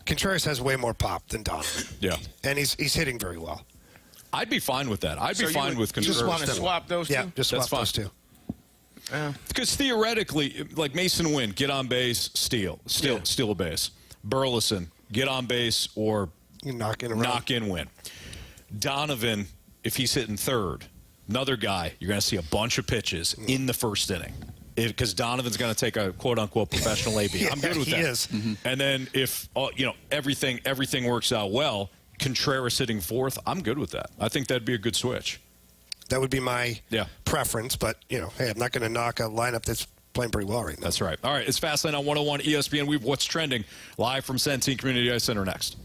Contreras has way more pop than Donovan. Yeah. And he's hitting very well. I'd be fine with that. I'd be fine with Contreras. You just want to swap those two? Yeah, just swap those two. Because theoretically, like Mason Wynn, get on base, steal a base. Burleson, get on base or knock in win. Donovan, if he's hitting 3rd, another guy, you're going to see a bunch of pitches in the 1st inning. Because Donovan's going to take a quote-unquote professional AB. I'm good with that. He is. Mm-hmm. And then if everything works out well, Contreras hitting 4th, I'm good with that. I think that'd be a good switch. That would be my preference, but, hey, I'm not going to knock a lineup that's playing pretty well right now. That's right. All right, it's Fastlane on 101 ESPN. We have What's Trending live from Centene Community Ice Center next.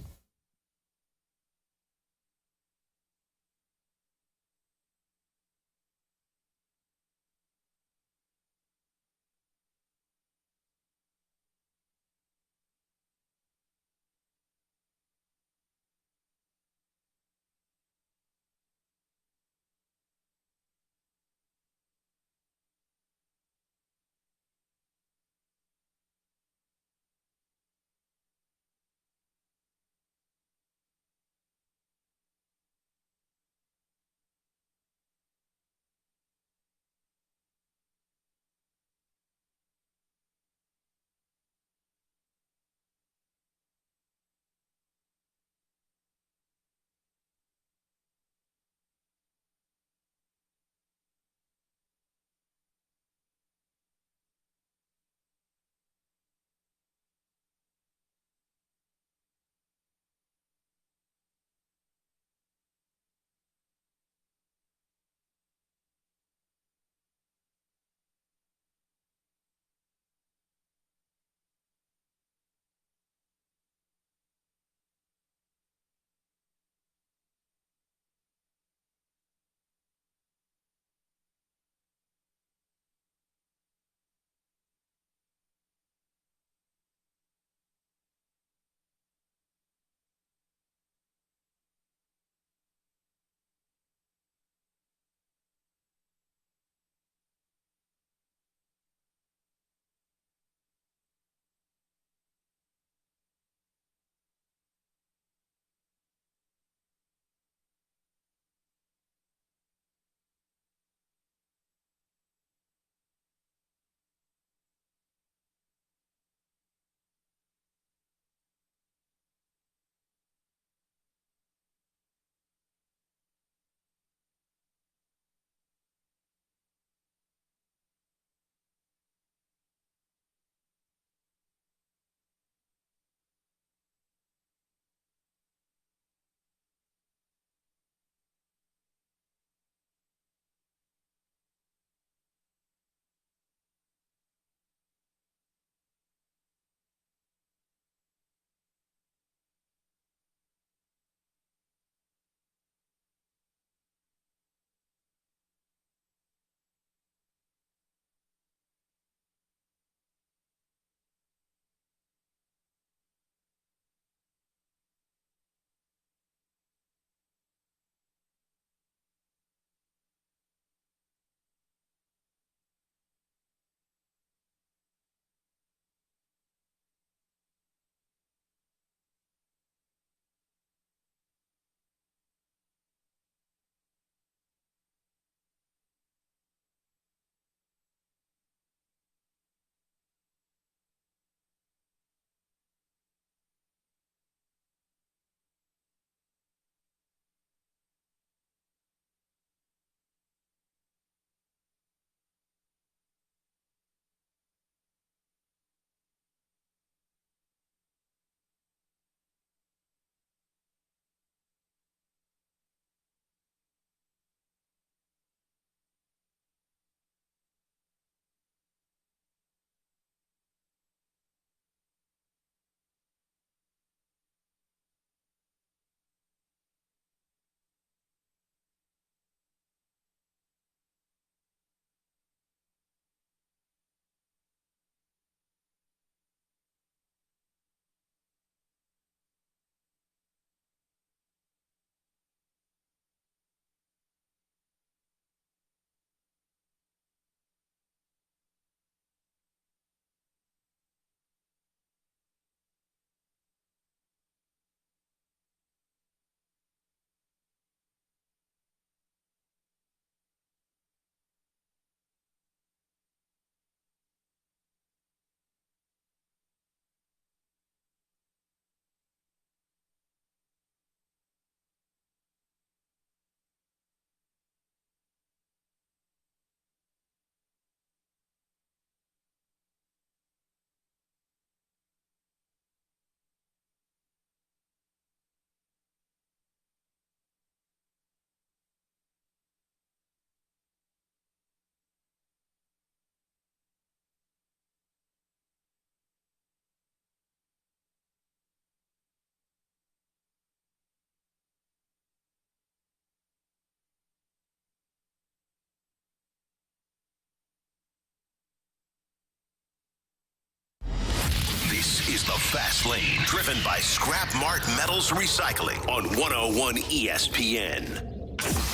Fast Lane, driven by Scrap Mart Metals Recycling on 101 ESPN.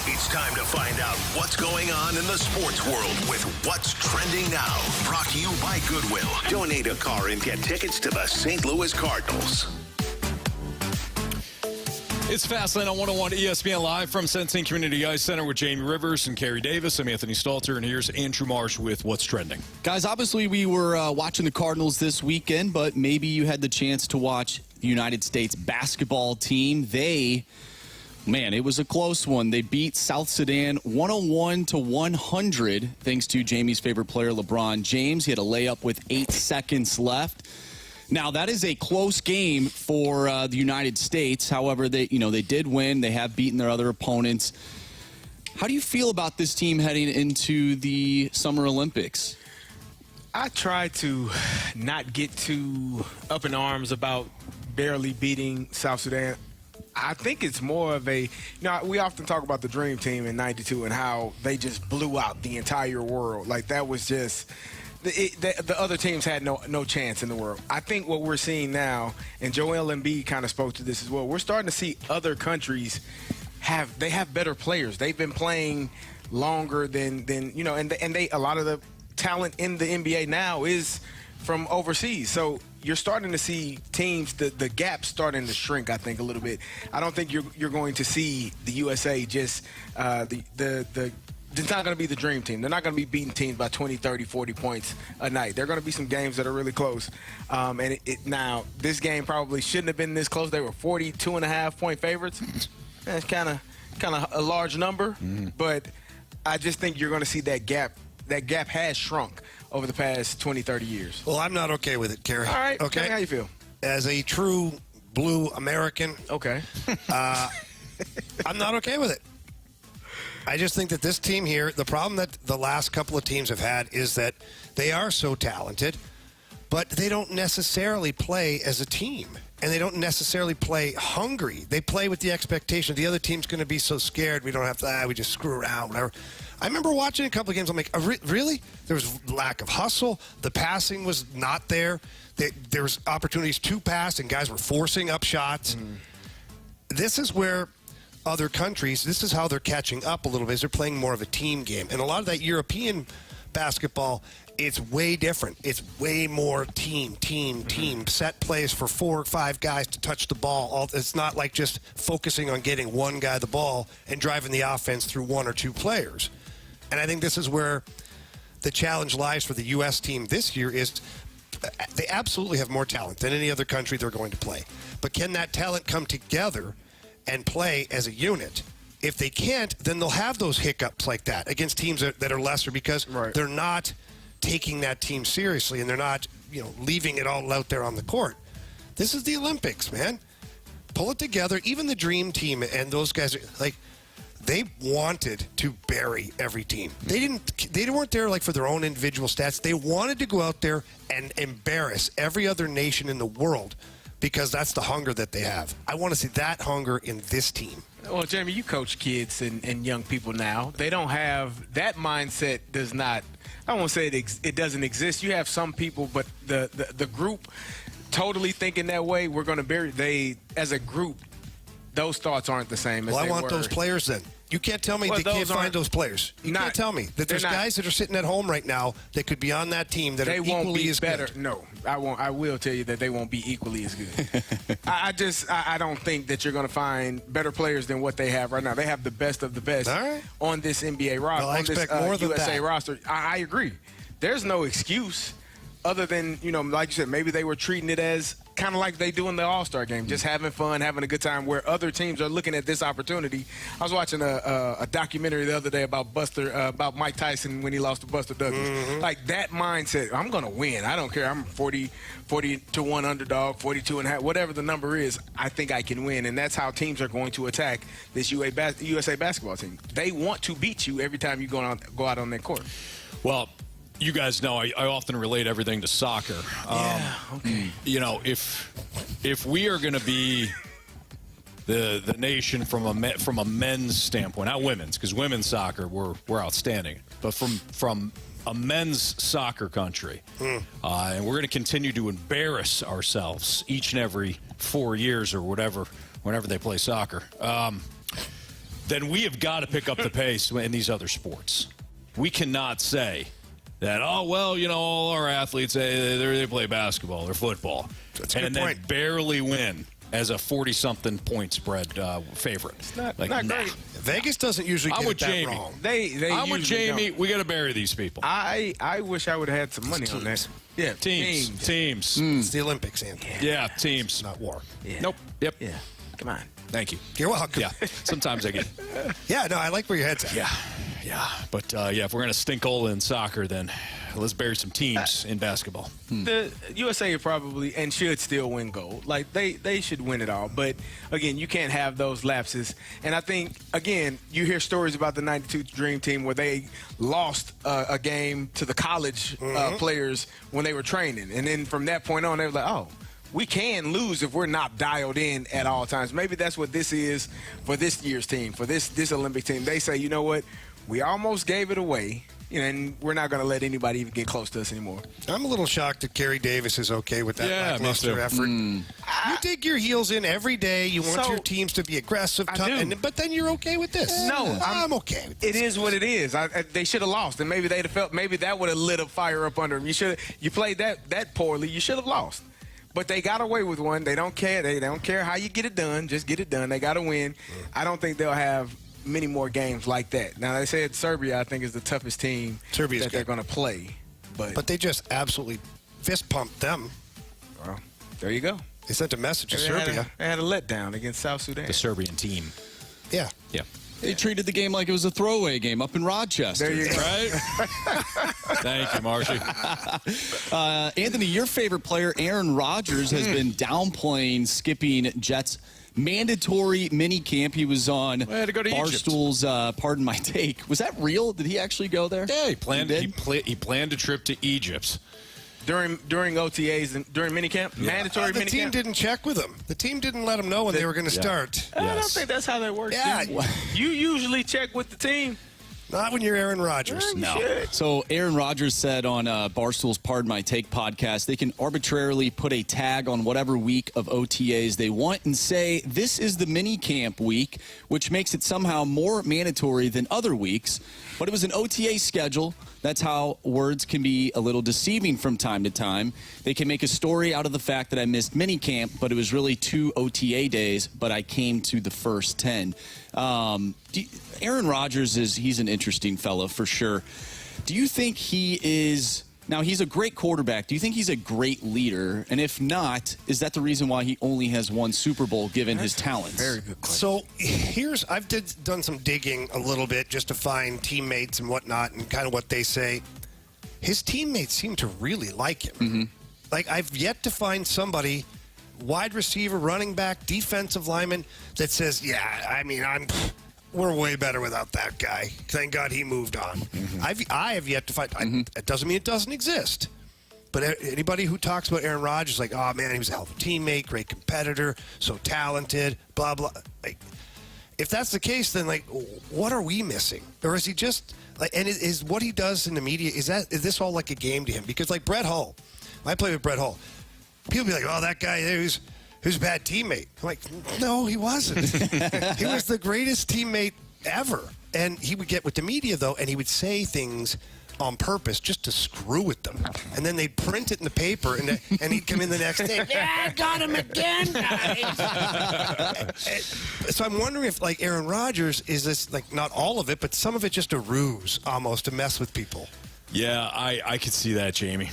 It's time to find out what's going on in the sports world with What's Trending Now. Brought to you by Goodwill. Donate a car and get tickets to the St. Louis Cardinals. It's Fastlane on 101 ESPN Live from Sensing Community Ice Center with Jamie Rivers and Carey Davis. I'm Anthony Stalter, and here's Andrew Marsh with What's Trending. Guys, obviously we were watching the Cardinals this weekend, but maybe you had the chance to watch the United States basketball team. Man, it was a close one. They beat South Sudan 101-100, thanks to Jamie's favorite player, LeBron James. He had a layup with 8 seconds left. Now, that is a close game for the United States. However, they did win. They have beaten their other opponents. How do you feel about this team heading into the Summer Olympics? I try to not get too up in arms about barely beating South Sudan. I think it's more of a, we often talk about the Dream Team in '92 and how they just blew out the entire world. Like, that was just, the other teams had no chance in the world. I think what we're seeing now, and Joel Embiid kind of spoke to this as well, we're starting to see other countries have better players. They've been playing longer than and a lot of the talent in the NBA now is from overseas. So you're starting to see teams, the gap starting to shrink, I think, a little bit. I don't think you're going to see the USA just it's not going to be the Dream Team. They're not going to be beating teams by 20, 30, 40 points a night. They're going to be some games that are really close. Now, this game probably shouldn't have been this close. They were 42.5-point favorites. That's kind of a large number, but I just think you're going to see that gap. That gap has shrunk over the past 20, 30 years. Well, I'm not okay with it, Carey. All right. Okay. How you feel? As a true blue American, okay, I'm not okay with it. I just think that this team here, the problem that the last couple of teams have had is that they are so talented, but they don't necessarily play as a team. And they don't necessarily play hungry. They play with the expectation the other team's going to be so scared we don't have to, we just screw around, whatever. I remember watching a couple of games, I'm like, really? There was lack of hustle. The passing was not there. There was opportunities to pass, and guys were forcing up shots. This is where other countries, this is how they're catching up a little bit, is they're playing more of a team game. And a lot of that European basketball, it's way different. It's way more team. Set plays for 4 or 5 guys to touch the ball. It's not like just focusing on getting one guy the ball and driving the offense through 1 or 2 players. And I think this is where the challenge lies for the U.S. team this year is they absolutely have more talent than any other country they're going to play. But can that talent come together and play as a unit? If they can't, then they'll have those hiccups like that against teams that are lesser because they're not taking that team seriously and they're not, leaving it all out there on the court. This is the Olympics, man. Pull it together. Even the Dream Team and those guys, they wanted to bury every team. They weren't there for their own individual stats. They wanted to go out there and embarrass every other nation in the world because that's the hunger that they have. I want to see that hunger in this team. Well, Jamie, you coach kids and young people now. They don't have that mindset. Does not. I won't say it doesn't exist. You have some people, but the group totally thinking that way. We're going to bury. They as a group, those thoughts aren't the same as well, they I want were. those players then. You can't tell me they can't find those players. You can't tell me that there's guys that are sitting at home right now that could be on that team that are equally as better. No, I won't. I will tell you that they won't be equally as good. I don't think that you're going to find better players than what they have right now. They have the best of the best on this NBA roster. Well, I expect more than USA that. roster. I agree. There's no excuse other than, like you said, maybe they were treating it as kind of like they do in the All-Star game, just having fun, having a good time, where other teams are looking at this opportunity. I was watching a documentary the other day about about Mike Tyson when he lost to Buster Douglas. Like that mindset, I'm going to win. I don't care. I'm 40-1 underdog, 42.5, whatever the number is, I think I can win. And that's how teams are going to attack this USA basketball team. They want to beat you every time you go out on that court. Well, you guys know I often relate everything to soccer. Okay. If we are going to be the nation from a men's standpoint, not women's, because women's soccer we're outstanding, but from a men's soccer country, and we're going to continue to embarrass ourselves each and every 4 years or whatever, whenever they play soccer, then we have got to pick up the pace in these other sports. We cannot say that, oh, well, you know, all our athletes, they play basketball or football, and then barely win as a 40-something point spread favorite. It's not nah. great. Vegas doesn't usually get that wrong. I'm with Jamie. We got to bury these people. I wish I would have had some money on that. Yeah, teams. It's the Olympics, Anthony. Yeah, teams. It's not war. Yeah. Nope. Yep. Yeah. Come on. Thank you. You're welcome. Yeah. Sometimes I get. Yeah. No, I like where your head's at. Yeah. But if we're gonna stinkola in soccer, then let's bury some teams in basketball. The USA probably and should still win gold. Like they should win it all. But again, you can't have those lapses. And I think again, you hear stories about the '92 Dream Team where they lost a game to the college players when they were training, and then from that point on, they were like, oh, we can lose if we're not dialed in at all times. Maybe that's what this is for this year's team, for this Olympic team. They say, you know what, we almost gave it away, and we're not going to let anybody even get close to us anymore. I'm a little shocked that Carey Davis is okay with that lackluster effort. You dig your heels in every day. You want your teams to be aggressive, tough, but then you're okay with this. No, I'm okay with this. It is what it is. They should have lost, and maybe they'd have felt maybe that would have lit a fire up under them. You played that poorly. You should have lost. But they got away with one. They don't care. They don't care how you get it done. Just get it done. They got to win. I don't think they'll have many more games like that. Now, they said Serbia, I think, is the toughest team that they're going to play. But they just absolutely fist pumped them. Well, there you go. They sent a message to Serbia. They had a letdown against South Sudan. The Serbian team. Yeah. They treated the game like it was a throwaway game up in Rochester. There you go. Right? Thank you, Marshy. Anthony, your favorite player, Aaron Rodgers, has been downplaying skipping Jets' mandatory mini camp. He was on Barstool's Pardon My Take. Was that real? Did he actually go there? Yeah, he planned a trip to Egypt. During OTAs and during minicamp, mandatory minicamp. The team didn't check with him. The team didn't let him know when they were going to start. I don't think that's how that works. Yeah. You usually check with the team. Not when you're Aaron Rodgers. No. So Aaron Rodgers said on Barstool's Pardon My Take podcast, they can arbitrarily put a tag on whatever week of OTAs they want and say this is the mini camp week, which makes it somehow more mandatory than other weeks. But it was an OTA schedule. That's how words can be a little deceiving from time to time. They can make a story out of the fact that I missed minicamp, but it was really 2 OTA days, but I came to the first 10. Aaron Rodgers he's an interesting fellow for sure. Do you think he is... Now, he's a great quarterback. Do you think he's a great leader? And if not, is that the reason why he only has one Super Bowl given his talents? Very good question. So I've done some digging a little bit just to find teammates and whatnot and kind of what they say. His teammates seem to really like him. Mm-hmm. Like, I've yet to find somebody, wide receiver, running back, defensive lineman, that says, yeah, I mean, we're way better without that guy. Thank God he moved on. Mm-hmm. I have yet to find. It doesn't mean it doesn't exist. But anybody who talks about Aaron Rodgers is like, oh, man, he was a hell of a teammate, great competitor, so talented, blah, blah. Like, if that's the case, then, like, what are we missing? Or is he just, like, and is what he does in the media, is this all like a game to him? Because, like, Brett Hull, when I played with Brett Hull, people be like, oh, that guy there, who's a bad teammate. I'm like, no, he wasn't. He was the greatest teammate ever. And he would get with the media, though, and he would say things on purpose just to screw with them. And then they'd print it in the paper, and he'd come in the next day. Yeah, I got him again, guys. So I'm wondering if, like, Aaron Rodgers, is this, like, not all of it, but some of it just a ruse almost to mess with people. Yeah, I could see that, Jamie.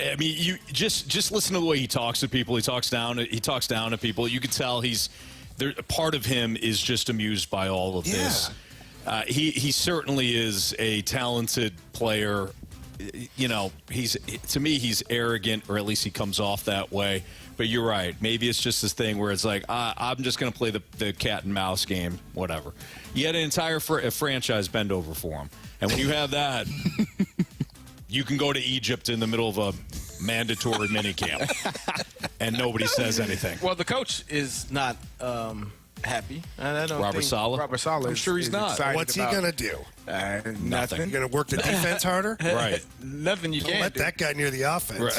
I mean, you just listen to the way he talks to people. He talks down to people. You can tell part of him is just amused by all of this. He certainly is a talented player. You know, to me he's arrogant, or at least he comes off that way. But you're right. Maybe it's just this thing where it's like, I'm just going to play the cat and mouse game, whatever. You had an entire franchise bend over for him, and when you have that. You can go to Egypt in the middle of a mandatory minicamp, and nobody says anything. Well, the coach is not happy. I don't Robert think Saleh? Robert Saleh. I'm sure he's not. What's he going to do? Nothing. You going to work the defense harder? Right. Nothing you Don't can't let do. that guy near the offense.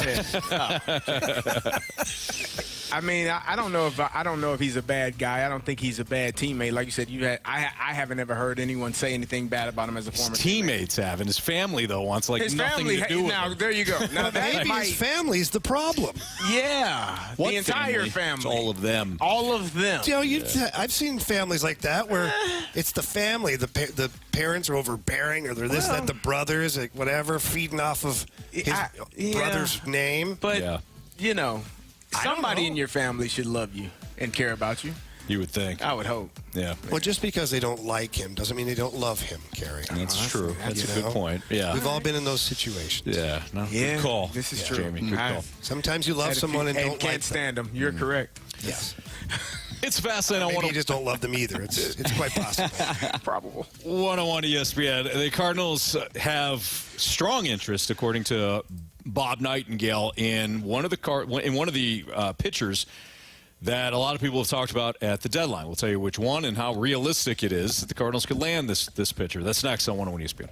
I mean, I don't know if he's a bad guy. I don't think he's a bad teammate. Like you said, I haven't ever heard anyone say anything bad about him as a former His teammates have, and his family though wants His nothing family, to do with now him. there you go. Now that Maybe might, his family's the problem. yeah, What the entire It's family, all of them. all of them. You know, I've seen families like that where it's the family. The parents are overbearing, or they're this, that, the brothers, like whatever, feeding off of his brother's name. But you know, somebody in your family should love you and care about you. You would think. I would hope. Yeah. Well, just because they don't like him doesn't mean they don't love him, Carey. That's true. That's a good point. Yeah. We've all been in those situations. Yeah. No, Yeah, good call. this is true. Jamie, good call. Sometimes you love someone and don't can't like stand them. You're correct. Yes. It's fascinating. Maybe you just don't love them either. It's quite possible. Probable. 101 ESPN. The Cardinals have strong interest, according to Bob Nightingale, in one of the pitchers that a lot of people have talked about at the deadline. We'll tell you which one and how realistic it is that the Cardinals could land this pitcher. That's next on 101 ESPN.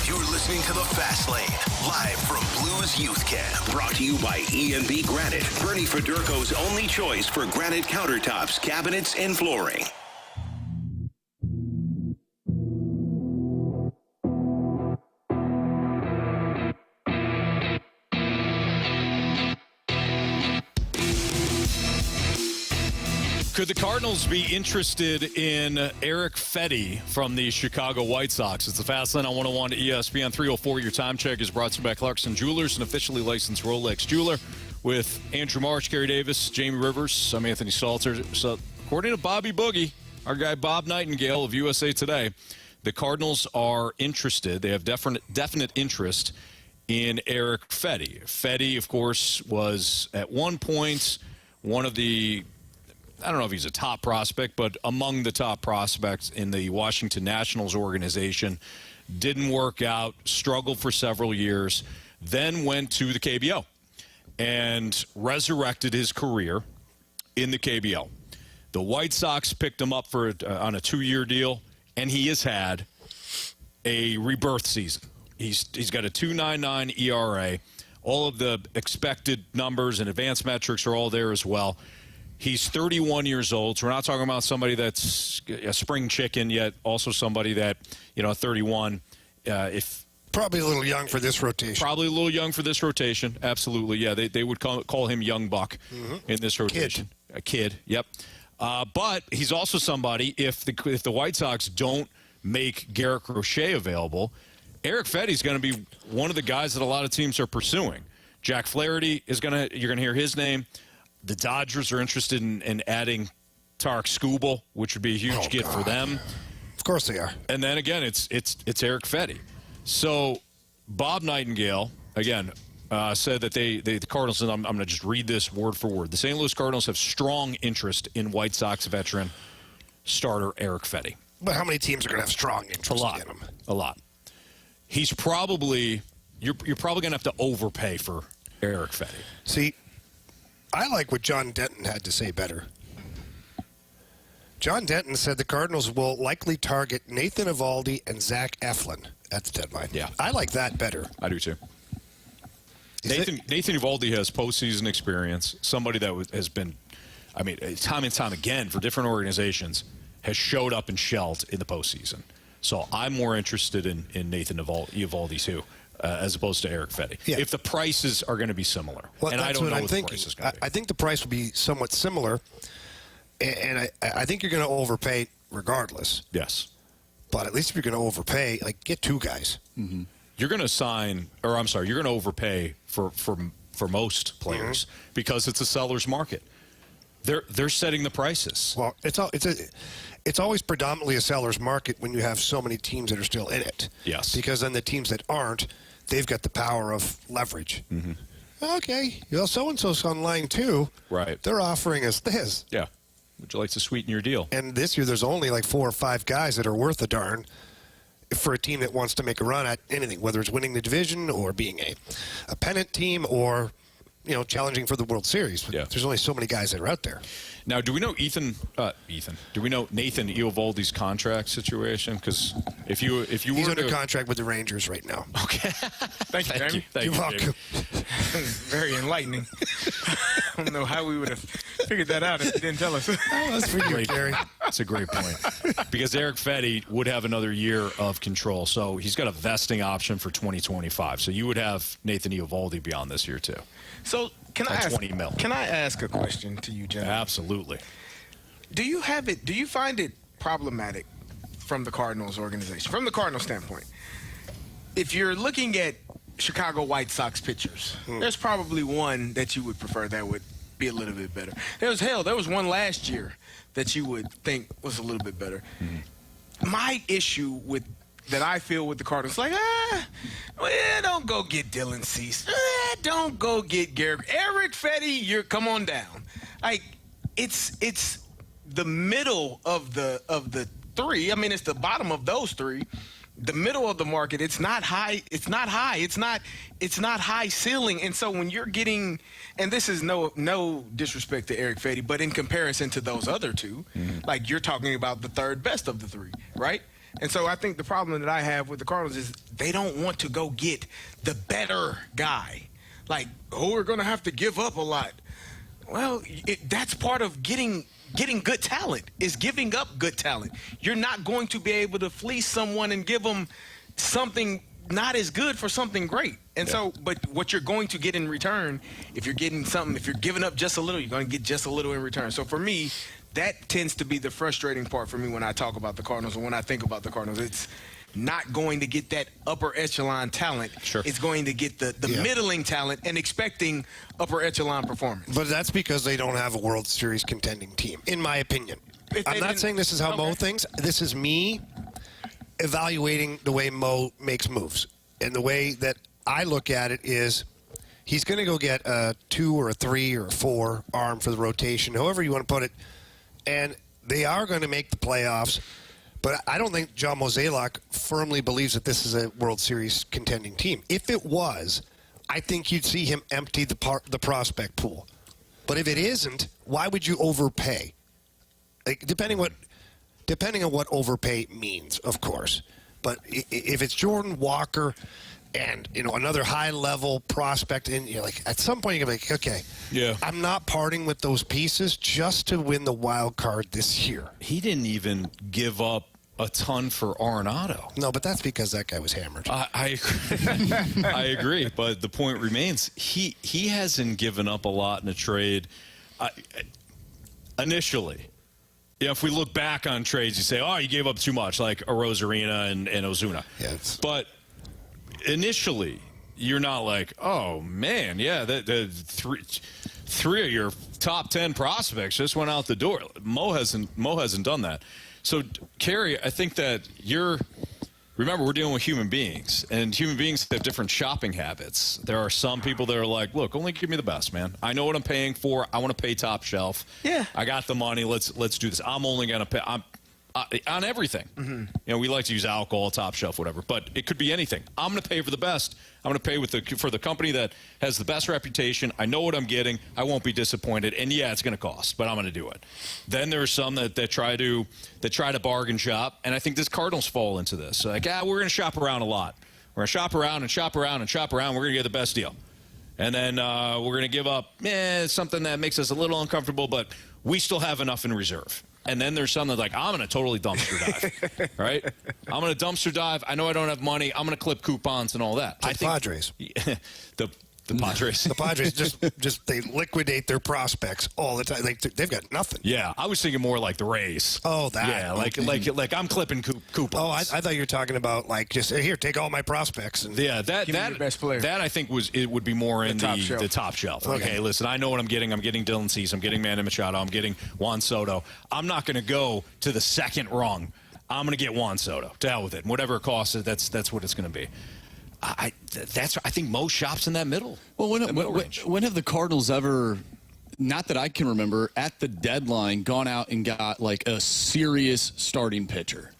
You're listening to The Fast Lane, live from Blues Youth Camp. Brought to you by E&B Granite, Bernie Federico's only choice for granite countertops, cabinets, and flooring. Could the Cardinals be interested in Erick Fedde from the Chicago White Sox? It's the Fast Lane on 101 ESPN 304. Your time check is brought to you by Clarkson Jewelers, an officially licensed Rolex jeweler. With Andrew Marsh, Carey Davis, Jamie Rivers, I'm Anthony Stalter. So, according to Bobby Boogie, our guy Bob Nightingale of USA Today, the Cardinals are interested. They have definite interest in Erick Fedde. Fedde, of course, was at one point one of the, I don't know if he's a top prospect, but among the top prospects in the Washington Nationals organization. Didn't work out, struggled for several years, then went to the KBO and resurrected his career in the KBO. The White Sox picked him up for on a 2-year deal, and he has had a rebirth season. He's got a 2.99 ERA. All of the expected numbers and advanced metrics are all there as well. He's 31 years old, so we're not talking about somebody that's a spring chicken, yet also somebody that, 31, Probably a little young for this rotation. Probably a little young for this rotation, absolutely. Yeah, they would call him Young Buck in this rotation. A kid, yep. But he's also somebody, if the White Sox don't make Garrett Crochet available, Erick Fedde is going to be one of the guys that a lot of teams are pursuing. Jack Flaherty you're going to hear his name. The Dodgers are interested in adding Tarek Skubal, which would be a huge get for them. Of course they are. And then again, it's Erick Fedde. So Bob Nightingale again said that the Cardinals, and I'm going to just read this word for word. The St. Louis Cardinals have strong interest in White Sox veteran starter Erick Fedde. But how many teams are going to have strong interest in him? A lot. He's probably you're probably going to have to overpay for Erick Fedde. See, I like what John Denton had to say better. John Denton said the Cardinals will likely target Nathan Eovaldi and Zach Eflin at the deadline. Yeah. I like that better. I do too. Nathan Eovaldi has postseason experience. Somebody that has been, time and time again for different organizations, has showed up and shelled in the postseason. So I'm more interested in Nathan Eovaldi too, as opposed to Erick Fedde. Yeah. If the prices are going to be similar, well, and that's I don't what know I'm what thinking. the price is going to be. I think the price will be somewhat similar, and I think you're going to overpay regardless. Yes. But at least if you're going to overpay, get two guys. Mm-hmm. You're going to you're going to overpay for most players because it's a seller's market. They're setting the prices. Well, it's always predominantly a seller's market when you have so many teams that are still in it. Yes. Because then the teams that aren't, they've got the power of leverage. Mm-hmm. Okay, so-and-so's online too. Right. They're offering us this. Yeah. Would you like to sweeten your deal? And this year there's only 4 or 5 guys that are worth a darn for a team that wants to make a run at anything, whether it's winning the division or being a pennant team or challenging for the World Series. But there's only so many guys that are out there. Now, do we know do we know Nathan Eovaldi's contract situation? Because if he's under contract with the Rangers right now. Okay. Thank you, Jamie. You're welcome. Very enlightening. I don't know how we would have figured that out if you didn't tell us. That's for you, Carey. That's a great point. Because Erick Fedde would have another year of control. So he's got a vesting option for 2025. So you would have Nathan Eovaldi beyond this year, too. So can I ask a question to you, John? Absolutely. Do you find it problematic from the Cardinals organization, from the Cardinals standpoint? If you're looking at Chicago White Sox pitchers, there's probably one that you would prefer that would be a little bit better. There was one last year that you would think was a little bit better. Mm-hmm. My issue that I feel with the Cardinals, don't go get Dylan Cease. Don't go get Garrett. Erick Fedde, come on down. It's the middle of the three. It's the bottom of those three. The middle of the market, it's not high. It's not high. It's not high ceiling. And so when you're getting, and this is no disrespect to Erick Fedde, but in comparison to those other two, you're talking about the third best of the three, right? And so I think the problem that I have with the Cardinals is they don't want to go get the better guy. We're going to have to give up a lot. Well, that's part of getting good talent, is giving up good talent. You're not going to be able to fleece someone and give them something not as good for something great. And so, but what you're going to get in return, if you're giving up just a little, you're going to get just a little in return. So for me, that tends to be the frustrating part for me when I talk about the Cardinals and when I think about the Cardinals. It's not going to get that upper echelon talent. Sure. It's going to get the middling talent and expecting upper echelon performance. But that's because they don't have a World Series contending team, in my opinion. I'm not saying this is how Mo thinks. This is me evaluating the way Mo makes moves. And the way that I look at it is he's going to go get a 2 or a 3 or a 4 arm for the rotation, however you want to put it. And they are going to make the playoffs. But I don't think John Mozeliak firmly believes that this is a World Series contending team. If it was, I think you'd see him empty the prospect pool. But if it isn't, why would you overpay? Like, depending on what overpay means, of course. But if it's Jordan Walker and another high-level prospect, and at some point you're gonna be like, okay, yeah, I'm not parting with those pieces just to win the wild card this year. He didn't even give up a ton for Arenado. No, but that's because that guy was hammered. I agree, but the point remains, he hasn't given up a lot in a trade initially. If we look back on trades, you say, oh, you gave up too much, like a Rosarina and Ozuna. Yeah, but initially, you're not like, oh, man, yeah, the three of your top 10 prospects just went out the door. Mo hasn't done that. So, Carey, I think that remember, we're dealing with human beings, and human beings have different shopping habits. There are some people that are like, look, only give me the best, man. I know what I'm paying for. I want to pay top shelf. Yeah. I got the money. Let's do this. I'm only going to pay on everything. Mm-hmm. We like to use alcohol, top shelf, whatever, but it could be anything. I'm going to pay for the best. I'm going to pay for the company that has the best reputation. I know what I'm getting. I won't be disappointed. And yeah, it's going to cost, but I'm going to do it. Then there are some that try to bargain shop, and I think this Cardinals fall into this. Like, we're going to shop around a lot. We're going to shop around and shop around and shop around. We're going to get the best deal. And then we're going to give up something that makes us a little uncomfortable, but we still have enough in reserve. And then there's some that's like, I'm going to totally dumpster dive, right? I'm going to dumpster dive. I know I don't have money. I'm going to clip coupons and all that. Padres. The Padres. The Padres just they liquidate their prospects all the time. They've got nothing. Yeah, I was thinking more like the Rays. Oh, that. Yeah, like I'm clipping coupons. Oh, I thought you were talking about just here, take all my prospects. And yeah, that best player. That I think would be more in the top shelf. Okay, listen, I know what I'm getting. I'm getting Dylan Cease. I'm getting Manny Machado. I'm getting Juan Soto. I'm not going to go to the second rung. I'm going to get Juan Soto. To hell with it. And whatever it costs, that's what it's going to be. I think Mo shops in that middle. Well, when have the Cardinals ever, not that I can remember, at the deadline gone out and got like a serious starting pitcher?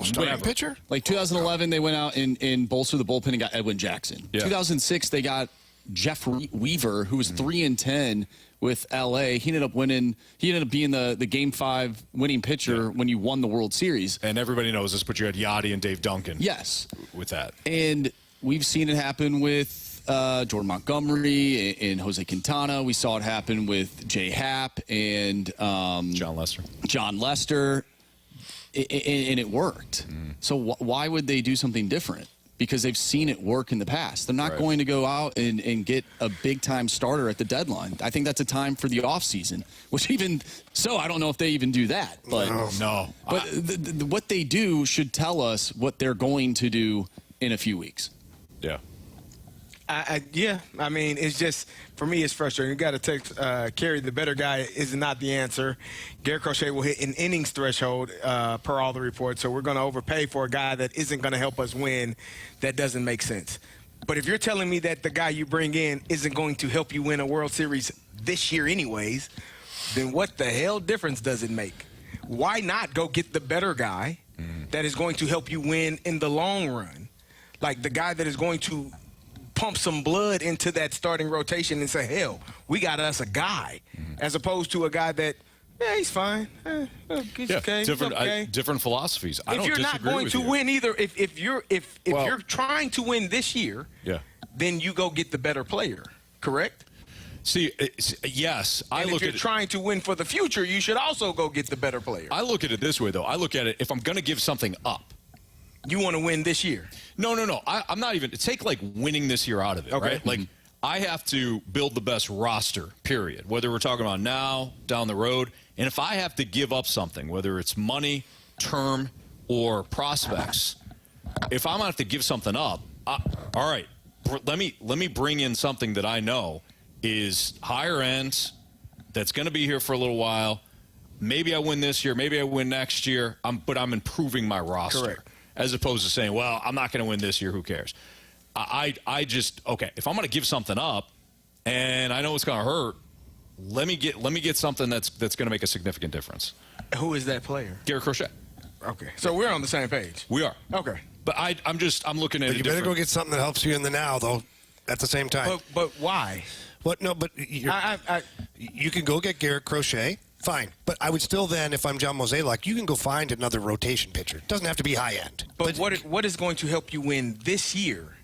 Starting pitcher? Like 2011, they went out and bolstered the bullpen and got Edwin Jackson. Yeah. 2006, they got Jeff Weaver, who was 3-10 with LA. He ended up winning. He ended up being the Game 5 winning pitcher when you won the World Series. And everybody knows this, but you had Yachty and Dave Duncan. Yes, with that. And we've seen it happen with Jordan Montgomery and Jose Quintana. We saw it happen with Jay Happ and John Lester. And it worked. So why would they do something different? Because they've seen it work in the past. They're not going to go out and get a big-time starter at the deadline. I think that's a time for the offseason, which even so, I don't know if they even do that. But no. But what they do should tell us what they're going to do in a few weeks. Yeah. Yeah, I mean, it's just, for me, it's frustrating. You got to text Carey, the better guy is not the answer. Garrett Crochet will hit an innings threshold per all the reports, so we're going to overpay for a guy that isn't going to help us win. That doesn't make sense. But if you're telling me that the guy you bring in isn't going to help you win a World Series this year anyways, then what the hell difference does it make? Why not go get the better guy that is going to help you win in the long run? Like the guy that is going to pump some blood into that starting rotation and say, hell, we got us a guy, as opposed to a guy that, he's fine. He's okay. Different philosophies. I don't disagree with you. If you're not going to win either, if you're trying to win this year, then you go get the better player, correct? See, yes. If you're trying to win for the future, you should also go get the better player. I look at it this way, though. I look at it, if I'm going to give something up, you want to win this year? No. I'm not even. Take like winning this year out of it, right? Like I have to build the best roster, period, whether we're talking about now, down the road. And if I have to give up something, whether it's money, term, or prospects, if I'm going to have to give something up, all right, let me bring in something that I know is higher end, that's going to be here for a little while. Maybe I win this year, maybe I win next year, but I'm improving my roster. Correct. As opposed to saying, well, I'm not going to win this year, who cares? I just, okay, if I'm going to give something up and I know it's going to hurt, let me get something that's going to make a significant difference. Who is that player? Garrett Crochet. Okay, so we're on the same page. We are. Okay. But I'm looking at But it you better go get something that helps you in the now, though, at the same time. But why? What? No, but you can go get Garrett Crochet. Fine. But I would still then, if I'm John Mozeliak, you can go find another rotation pitcher. It doesn't have to be high end. But what is going to help you win this year?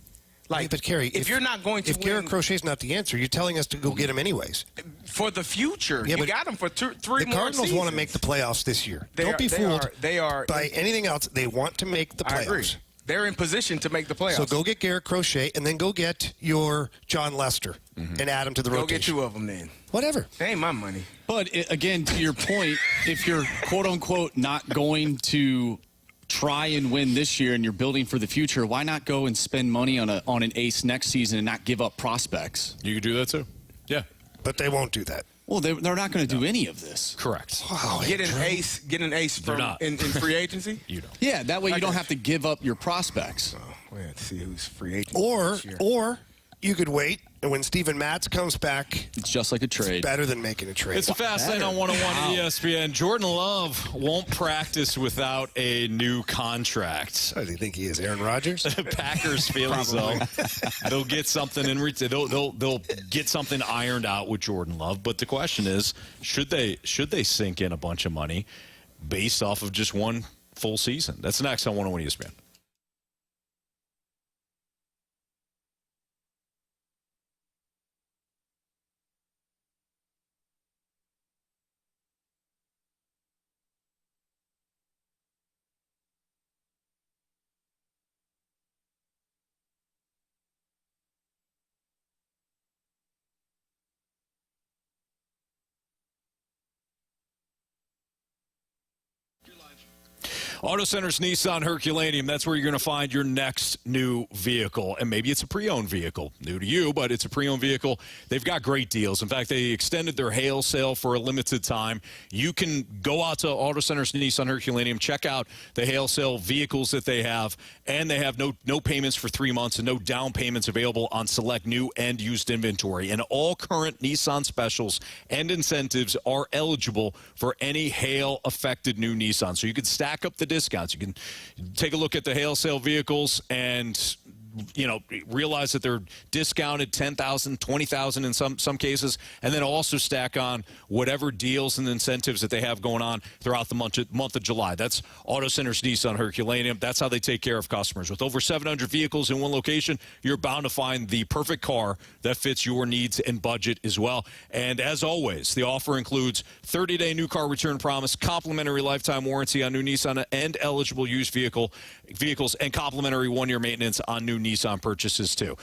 Like, but Carey, if you're not going to if win, Garrett Crochet's not the answer, you're telling us to go get him anyways. For the future. Yeah, you got him for 3 more The Cardinals want to seasons. make the playoffs this year. Don't be they fooled are by anything else. They want to make the playoffs. I agree. They're in position to make the playoffs. So go get Garrett Crochet and then go get your John Lester and add him to the Go rotation. get 2 of them then. Whatever. That ain't my money. But again, to your point, if you're quote-unquote not going to try and win this year and you're building for the future, why not go and spend money on an ace next season and not give up prospects? You could do that too. Yeah. But they won't do that. Well, they're not going to do any of this. Correct. Wow, Get an ace from in free agency? You don't. Yeah, that way you don't have to give up your prospects. We'll have to see who's free agent. Or you could wait, and when Steven Matz comes back, it's just like a trade. It's better than making a trade. It's a fast lane on 101 ESPN. Jordan Love won't practice without a new contract. What do you think he is, Aaron Rodgers? Packers feel as though they'll get something they'll get something ironed out with Jordan Love. But the question is, should they sink in a bunch of money based off of just one full season? That's next on 101 ESPN. Auto Center's Nissan Herculaneum, that's where you're going to find your next new vehicle. And maybe it's a pre-owned vehicle. New to you, but it's a pre-owned vehicle. They've got great deals. In fact, they extended their hail sale for a limited time. You can go out to Auto Center's Nissan Herculaneum, check out the hail sale vehicles that they have, and they have no payments for 3 months and no down payments available on select new and used inventory. And all current Nissan specials and incentives are eligible for any hail-affected new Nissan. So you can stack up the discounts. You can take a look at the hail sale vehicles and realize that they're discounted $10,000, $20,000 in some cases, and then also stack on whatever deals and incentives that they have going on throughout the month of July. That's Auto Center's Nissan Herculaneum. That's how they take care of customers. With over 700 vehicles in one location, you're bound to find the perfect car that fits your needs and budget as well. And as always, the offer includes 30-day new car return promise, complimentary lifetime warranty on new Nissan and eligible used vehicles, and complimentary one-year maintenance on new Nissan purchases too.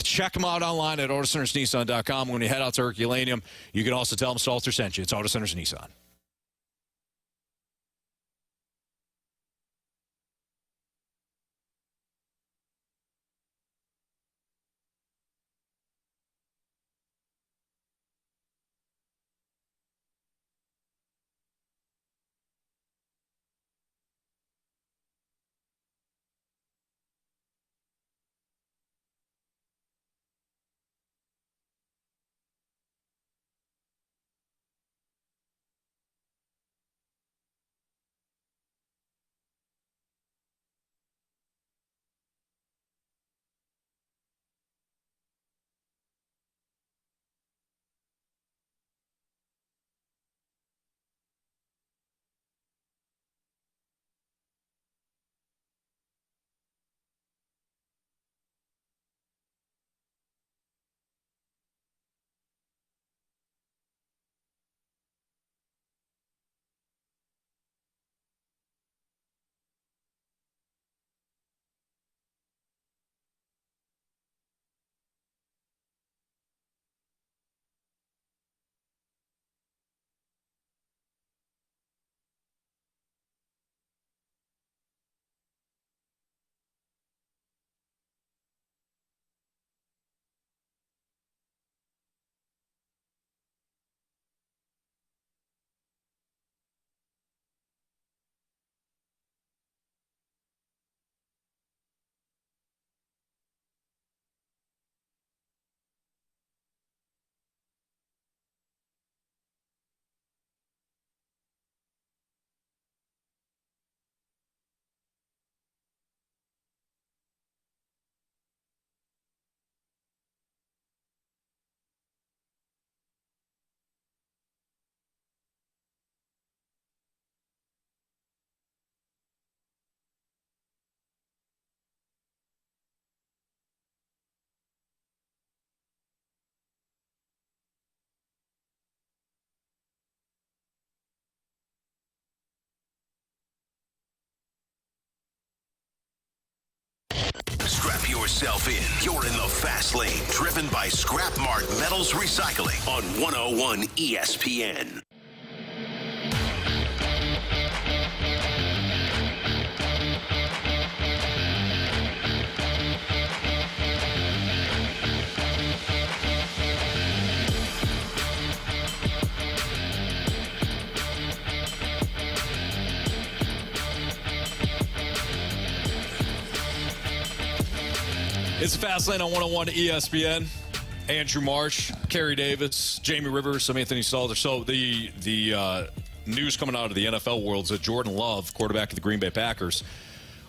Check them out online at AutoCentersNissan.com. When you head out to Herculaneum, you can also tell them Stalter sent you. It's Auto Centers Nissan. yourself in. You're in the fast lane, driven by Scrap Mart Metals Recycling on 101 ESPN. It's Fast Lane on 101 ESPN. Andrew Marsh, Carey Davis, Jamie Rivers, I'm Anthony Stalter. So the news coming out of the NFL world is that Jordan Love, quarterback of the Green Bay Packers,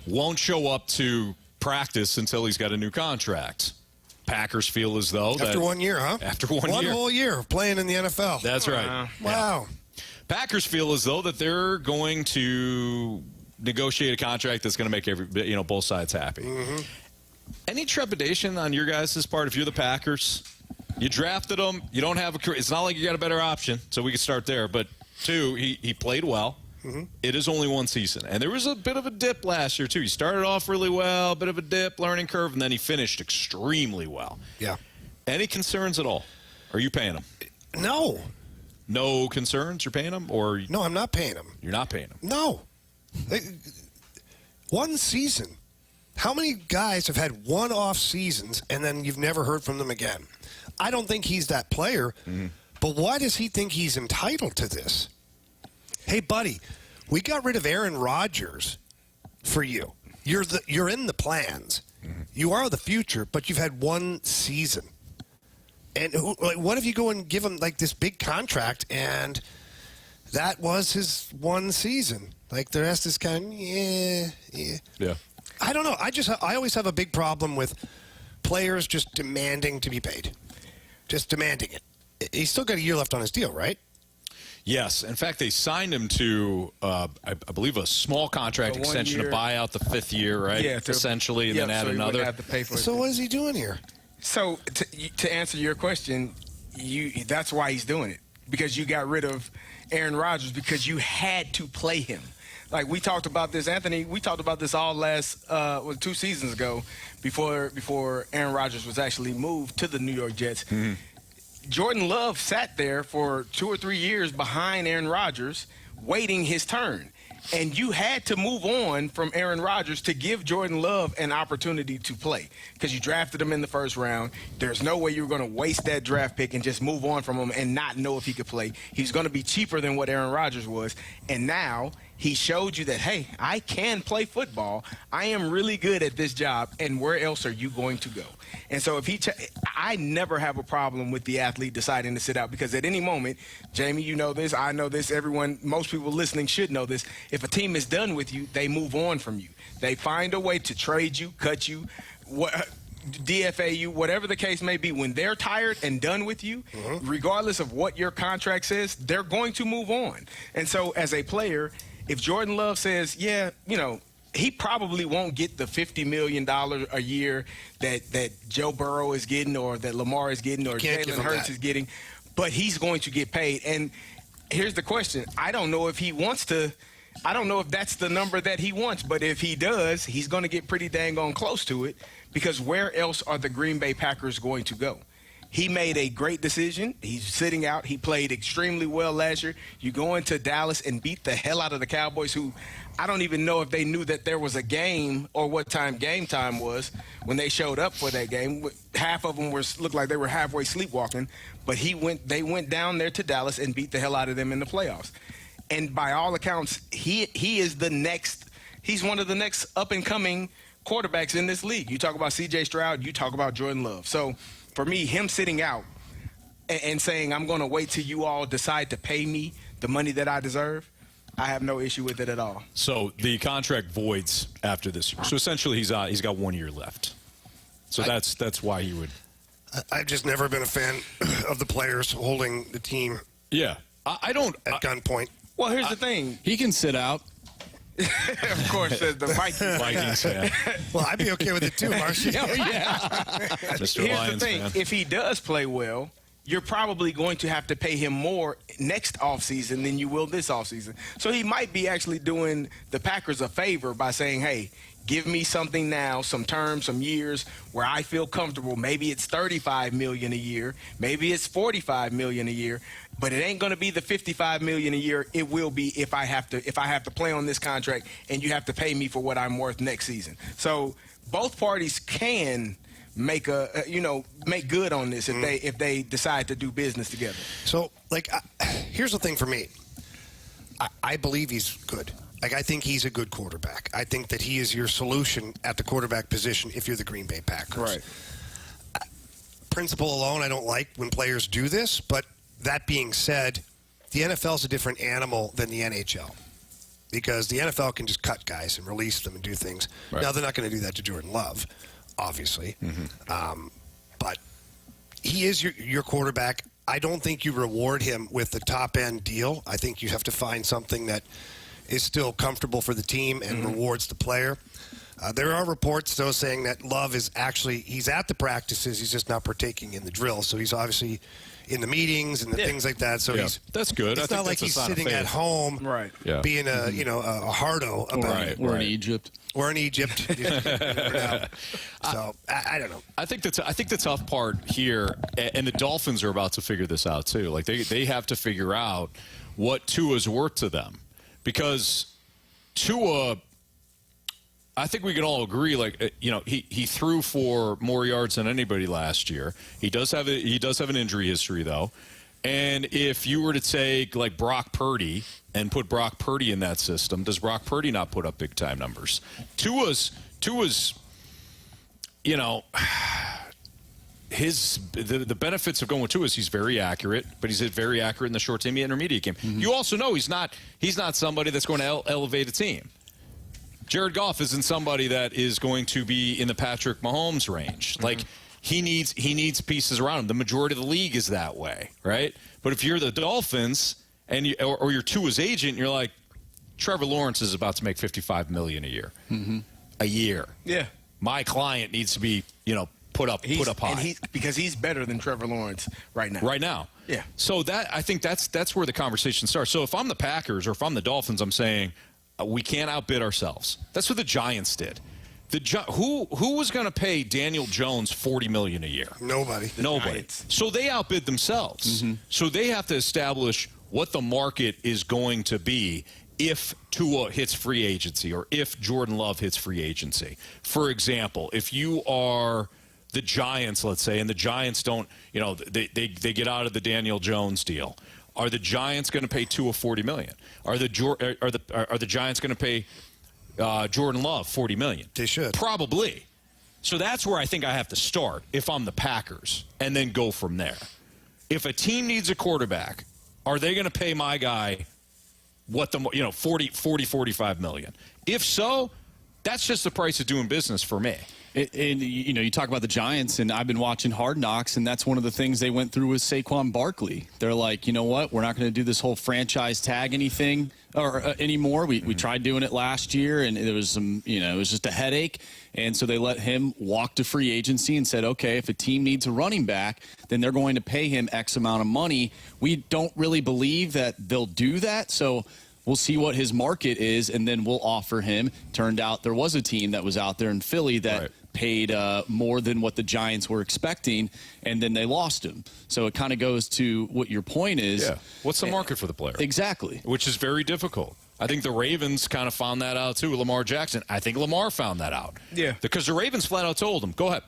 won't show up to practice until he's got a new contract. Packers feel as though after 1 year, huh? After one year. One whole year of playing in the NFL. That's right. Wow. Yeah. Packers feel as though that they're going to negotiate a contract that's going to make both sides happy. Mm-hmm. Any trepidation on your guys' part if you're the Packers? You drafted him. You don't have a career. It's not like you got a better option, so we can start there. But, two, he played well. Mm-hmm. It is only one season. And there was a bit of a dip last year, too. He started off really well, a bit of a dip, learning curve, and then he finished extremely well. Yeah. Any concerns at all? Are you paying him? No. No concerns? You're paying him? Or no, I'm not paying him. You're not paying him? No. One season. How many guys have had one-off seasons and then you've never heard from them again? I don't think he's that player, but why does he think he's entitled to this? Hey, buddy, we got rid of Aaron Rodgers for you. You're in the plans. You are the future, but you've had one season. And what if you go and give him like this big contract and that was his one season? Like the rest is kind of, yeah. I don't know. I always have a big problem with players just demanding to be paid. Just demanding it. He's still got a year left on his deal, right? Yes. In fact, they signed him to, I believe, a small contract extension to buy out the fifth year, right? Yeah. Essentially, and then add another. Have to pay for it. So what is he doing here? So to answer your question, that's why he's doing it. Because you got rid of Aaron Rodgers because you had to play him. Like we talked about this, Anthony. We talked about this all last 2 seasons ago, before Aaron Rodgers was actually moved to the New York Jets. Mm-hmm. Jordan Love sat there for 2 or 3 years behind Aaron Rodgers, waiting his turn, and you had to move on from Aaron Rodgers to give Jordan Love an opportunity to play because you drafted him in the first round. There's no way you were going to waste that draft pick and just move on from him and not know if he could play. He's going to be cheaper than what Aaron Rodgers was, and now he showed you that, hey, I can play football. I am really good at this job, and where else are you going to go? And so if I never have a problem with the athlete deciding to sit out because at any moment, Jamie, you know this, I know this, everyone, most people listening should know this. If a team is done with you, they move on from you. They find a way to trade you, cut you, DFA you, whatever the case may be. When they're tired and done with you, regardless of what your contract says, they're going to move on. And so as a player, if Jordan Love says, yeah, he probably won't get the $50 million a year that Joe Burrow is getting or that Lamar is getting or Jalen Hurts is getting, but he's going to get paid. And here's the question. I don't know if he wants to – I don't know if that's the number that he wants, but if he does, he's going to get pretty dang on close to it because where else are the Green Bay Packers going to go? He made a great decision. He's sitting out. He played extremely well last year. You go into Dallas and beat the hell out of the Cowboys, who I don't even know if they knew that there was a game or what time game time was when they showed up for that game. Half of them looked like they were halfway sleepwalking, but they went down there to Dallas and beat the hell out of them in the playoffs. And by all accounts, he is he's one of the next up-and-coming quarterbacks in this league. You talk about C.J. Stroud, you talk about Jordan Love. So for me, him sitting out and saying, I'm going to wait till you all decide to pay me the money that I deserve, I have no issue with it at all. So the contract voids after this year. So essentially he's got 1 year left. So that's why he would. I've just never been a fan of the players holding the team. Yeah. I don't. At gunpoint. Well, here's the thing. He can sit out. Of course, says the Vikings fan. Well, I'd be okay with it too, Marcy. Oh, yeah. Mr. Here's Lions the thing. fan. If he does play well, you're probably going to have to pay him more next offseason than you will this offseason. So he might be actually doing the Packers a favor by saying, hey, Give me something now, some terms, some years where I feel comfortable. Maybe it's $35 million a year. Maybe it's $45 million a year. But it ain't going to be the $55 million a year. It will be if I have to play on this contract and you have to pay me for what I'm worth next season. So both parties can make good on this if they decide to do business together. So, here's the thing for me. I believe he's good. I think he's a good quarterback. I think that he is your solution at the quarterback position if you're the Green Bay Packers. Right. Principle alone, I don't like when players do this, but that being said, the NFL is a different animal than the NHL because the NFL can just cut guys and release them and do things. Right. Now, they're not going to do that to Jordan Love, obviously. Mm-hmm. But he is your quarterback. I don't think you reward him with the top-end deal. I think you have to find something that is still comfortable for the team and rewards the player. There are reports, though, saying that Love is he's at the practices, he's just not partaking in the drill. So he's obviously in the meetings and the things like that. So that's good. It's not like he's sitting at home being a hardo about it. We're in Egypt. We're in Egypt. So I don't know. I think the tough part here, and the Dolphins are about to figure this out too. Like they have to figure out what Tua's worth to them. Because Tua, I think we can all agree, he threw for more yards than anybody last year. He does have an injury history, though. And if you were to take, Brock Purdy and put Brock Purdy in that system, does Brock Purdy not put up big-time numbers? Tua's the benefits of going with Tua is he's very accurate, but he's very accurate in the short game, the intermediate game. Mm-hmm. You also know he's not somebody that's going to elevate a team. Jared Goff isn't somebody that is going to be in the Patrick Mahomes range. Mm-hmm. He needs pieces around him. The majority of the league is that way, right? But if you're the Dolphins and or you're Tua's agent, you're like, Trevor Lawrence is about to make $55 million a year. Yeah, my client needs to be put up high. And because he's better than Trevor Lawrence right now. Right now. Yeah. So I think that's where the conversation starts. So if I'm the Packers or if I'm the Dolphins, I'm saying we can't outbid ourselves. That's what the Giants did. Who was going to pay Daniel Jones $40 million a year? Nobody. Giants. So they outbid themselves. Mm-hmm. So they have to establish what the market is going to be if Tua hits free agency or if Jordan Love hits free agency. For example, if you are the Giants, let's say, and the Giants don't, they get out of the Daniel Jones deal. Are the Giants going to pay Tua $40 million? Are the Giants going to pay Jordan Love $40 million? They should. Probably. So that's where I think I have to start if I'm the Packers and then go from there. If a team needs a quarterback, are they going to pay my guy $45 million? If so, that's just the price of doing business for me. And you talk about the Giants, and I've been watching Hard Knocks, and that's one of the things they went through with Saquon Barkley. They're like, you know what? We're not going to do this whole franchise tag anymore. We tried doing it last year, and there was it was just a headache. And so they let him walk to free agency and said, okay, if a team needs a running back, then they're going to pay him X amount of money. We don't really believe that they'll do that, so we'll see what his market is, and then we'll offer him. Turned out there was a team that was out there in Philly that paid more than what the Giants were expecting, and then they lost him. So it kind of goes to what your point is. Yeah. What's the market for the player? Exactly. Which is very difficult. I think the Ravens kind of found that out, too, Lamar Jackson. I think Lamar found that out. Yeah. Because the Ravens flat out told him, go ahead.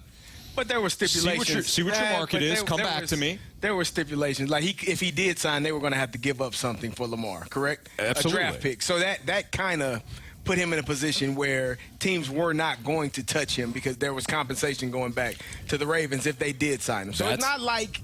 But there were stipulations. See what your market is. Come back to me. There were stipulations. If he did sign, they were going to have to give up something for Lamar, correct? Absolutely. A draft pick. So that kind of put him in a position where teams were not going to touch him because there was compensation going back to the Ravens if they did sign him. So it's not like,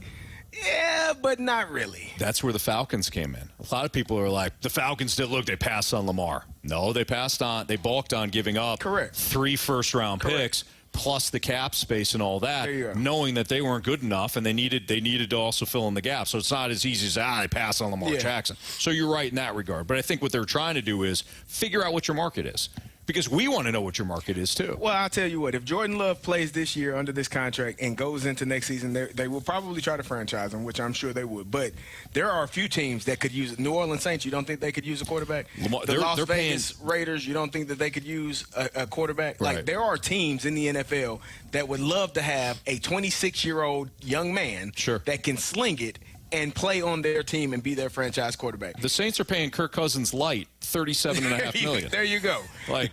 but not really. That's where the Falcons came in. A lot of people are like, the Falcons they passed on Lamar. No, they balked on giving up 3 first-round picks plus the cap space and all that, knowing that they weren't good enough and they needed to also fill in the gap. So it's not as easy as, they pass on Lamar Jackson. So you're right in that regard. But I think what they're trying to do is figure out what your market is. Because we want to know what your market is, too. Well, I'll tell you what. If Jordan Love plays this year under this contract and goes into next season, they will probably try to franchise him, which I'm sure they would. But there are a few teams that could use it. New Orleans Saints, you don't think they could use a quarterback? The Las Vegas Raiders, you don't think that they could use a quarterback? Right. Like, there are teams in the NFL that would love to have a 26-year-old young man that can sling it and play on their team and be their franchise quarterback. The Saints are paying Kirk Cousins light $37.5 million. There you go. Like,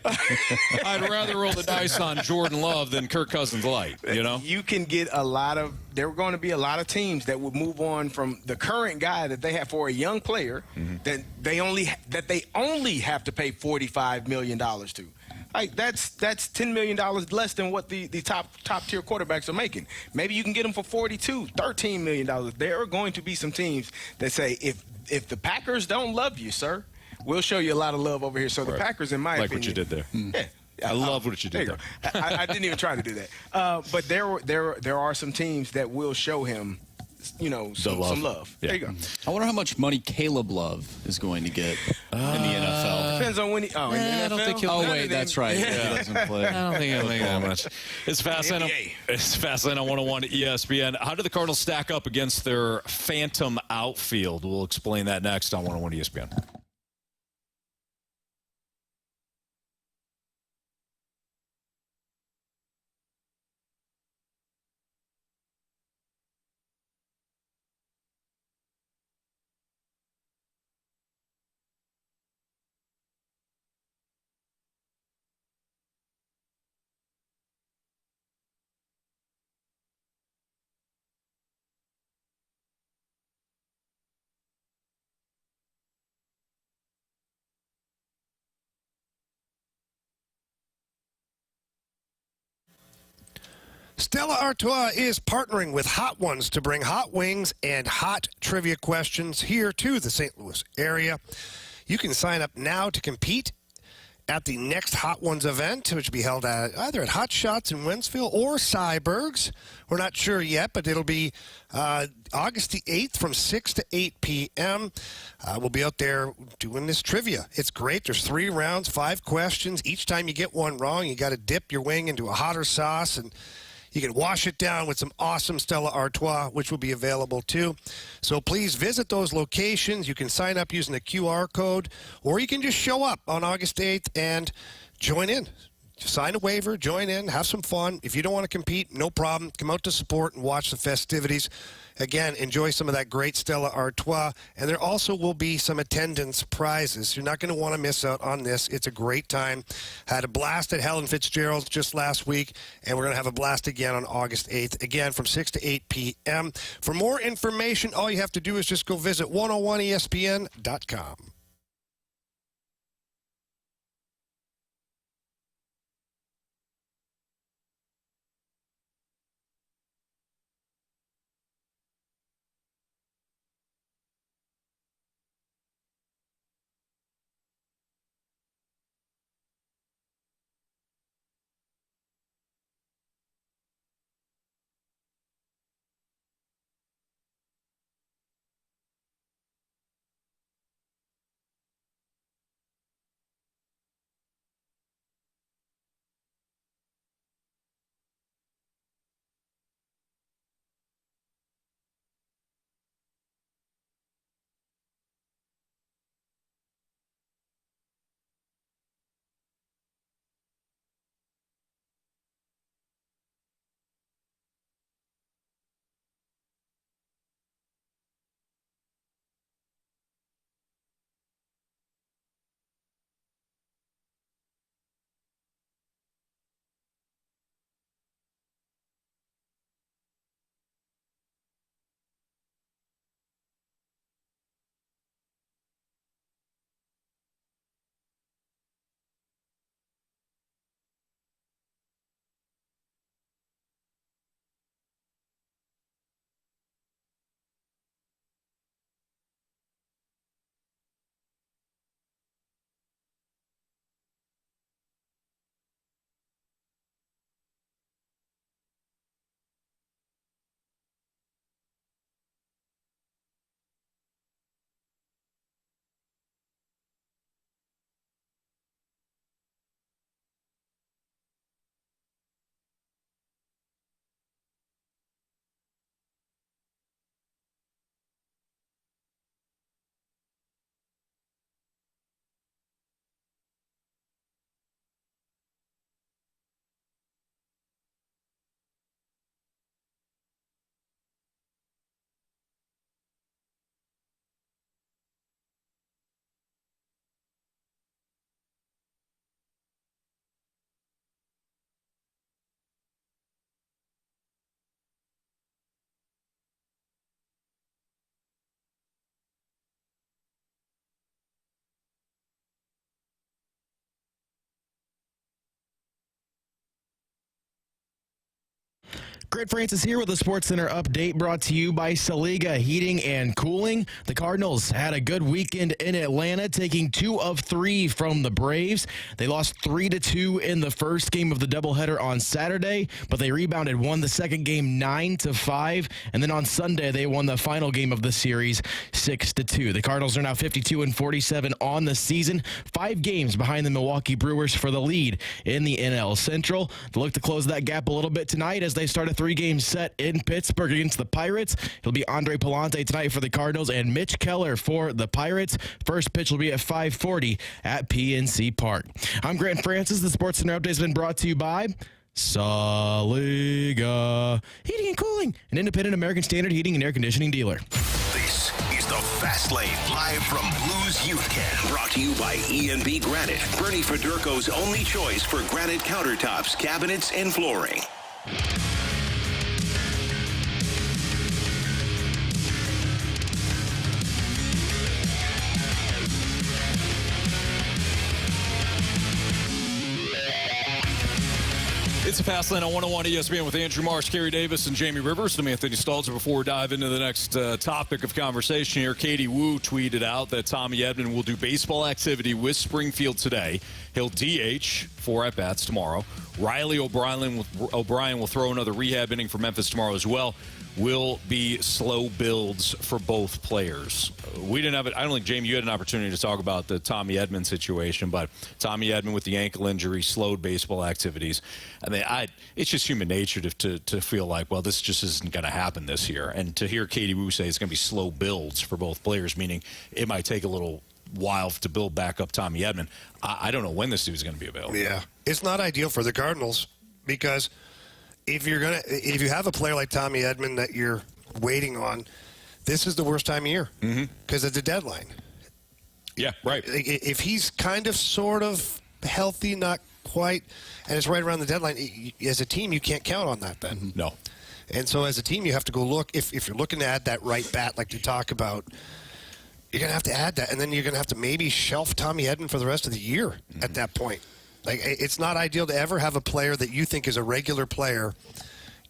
I'd rather roll the dice on Jordan Love than Kirk Cousins light, you know? You can get there are going to be a lot of teams that would move on from the current guy that they have for a young player that they only have to pay $45 million to. Like, that's $10 million less than what the top tier quarterbacks are making. Maybe you can get them for $13 million. There are going to be some teams that say, if the Packers don't love you, sir, we'll show you a lot of love over here. So the Packers, in my opinion, what you did there. Yeah. I love what you did there. I didn't even try to do that. But there are some teams that will show him, some love. Yeah. There you go. I wonder how much money Caleb Love is going to get in the NFL. Depends on when he. Oh, in the NFL? I don't think he'll. Oh wait, that's right. He doesn't play. I don't think he'll make that much. It's Fastlane. It's Fastlane on 101 ESPN. How do the Cardinals stack up against their phantom outfield? We'll explain that next on 101 ESPN. Stella Artois is partnering with Hot Ones to bring hot wings and hot trivia questions here to the St. Louis area. You can sign up now to compete at the next Hot Ones event, which will be held either at Hot Shots in Wentzville or Cyberg's. We're not sure yet, but it'll be August the 8th from 6 to 8 p.m. We'll be out there doing this trivia. It's great. There's 3 rounds, 5 questions. Each time you get one wrong, you got to dip your wing into a hotter sauce, and you can wash it down with some awesome Stella Artois, which will be available too. So please visit those locations. You can sign up using the QR code, or you can just show up on August 8th and join in. Sign a waiver, join in, have some fun. If you don't want to compete, no problem. Come out to support and watch the festivities. Again, enjoy some of that great Stella Artois. And there also will be some attendance prizes. You're not going to want to miss out on this. It's a great time. Had a blast at Helen Fitzgerald's just last week, and we're going to have a blast again on August 8th, again from 6 to 8 p.m. For more information, all you have to do is just go visit 101ESPN.com. Grant Francis here with a SportsCenter update brought to you by Saliga Heating and Cooling. The Cardinals had a good weekend in Atlanta, taking 2 of 3 from the Braves. They lost 3-2 in the first game of the doubleheader on Saturday, but they rebounded, won the second game 9-5, and then on Sunday they won the final game of the series 6-2. The Cardinals are now 52-47 on the season, 5 games behind the Milwaukee Brewers for the lead in the NL Central. They look to close that gap a little bit tonight as they start a 3-game set in Pittsburgh against the Pirates. It'll be Andre Palante tonight for the Cardinals and Mitch Keller for the Pirates. First pitch will be at 5:40 at PNC Park. I'm Grant Francis. The SportsCenter update has been brought to you by Saliga Heating and Cooling, an independent American Standard heating and air conditioning dealer. This is the Fast Lane, live from Blues Youth Camp. Brought to you by E&B Granite, Bernie Federico's only choice for granite countertops, cabinets, and flooring. It's a Fast Lane on 101 ESPN with Andrew Marsh, Carey Davis, and Jamie Rivers. I'm Anthony Stalter. Before we dive into the next topic of conversation here, Katie Woo tweeted out that Tommy Edman will do baseball activity with Springfield today. He'll DH 4 at-bats tomorrow. Riley O'Brien will throw another rehab inning for Memphis tomorrow as well. Will be slow builds for both players. We didn't have it. I don't think, Jamie, you had an opportunity to talk about the Tommy Edman situation, but Tommy Edman with the ankle injury slowed baseball activities. I mean, it's just human nature to feel like, well, this just isn't going to happen this year. And to hear Katie Woo say it's going to be slow builds for both players, meaning it might take a little while to build back up Tommy Edman. I don't know when this dude's going to be available. Yeah, it's not ideal for the Cardinals because if you have a player like Tommy Edman that you're waiting on, this is the worst time of year because it's a deadline. Yeah, right. If he's kind of sort of healthy, not quite, and it's right around the deadline, as a team, you can't count on that then. No. And so as a team, you have to go look. If you're looking to add that right bat like you talk about, you're going to have to add that, and then you're going to have to maybe shelf Tommy Edman for the rest of the year at that point. Like, it's not ideal to ever have a player that you think is a regular player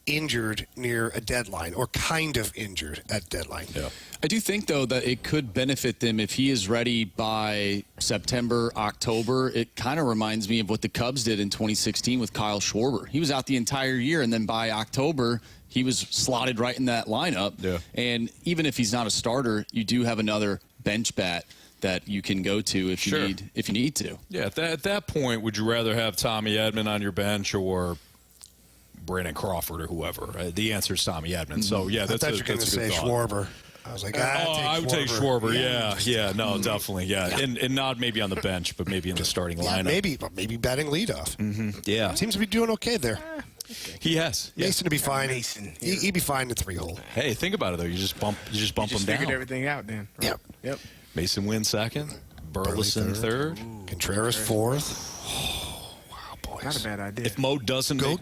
injured near a deadline or kind of injured at deadline. Yeah. I do think, though, that it could benefit them if he is ready by September, October. It kind of reminds me of what the Cubs did in 2016 with Kyle Schwarber. He was out the entire year, and then by October, he was slotted right in that lineup. Yeah. And even if he's not a starter, you do have another bench bat that you can go to if you need to. Yeah, at that point, would you rather have Tommy Edman on your bench or Brandon Crawford or whoever? The answer is Tommy Edman. So yeah, that's I thought you were going to say Schwarber. I was like, I would take Schwarber. Yeah, no, definitely, yeah. And not maybe on the bench, but maybe in the starting lineup. Maybe batting leadoff. Yeah, seems to be doing okay there. He has. Mason to be fine. He'd be fine in 3-hole. Hey, think about it though. You just bump him down. Figured everything out then. Right? Yep. Mason wins second. Burleson third. Contreras fourth. Oh, wow, boys. Not a bad idea. If Mo doesn't make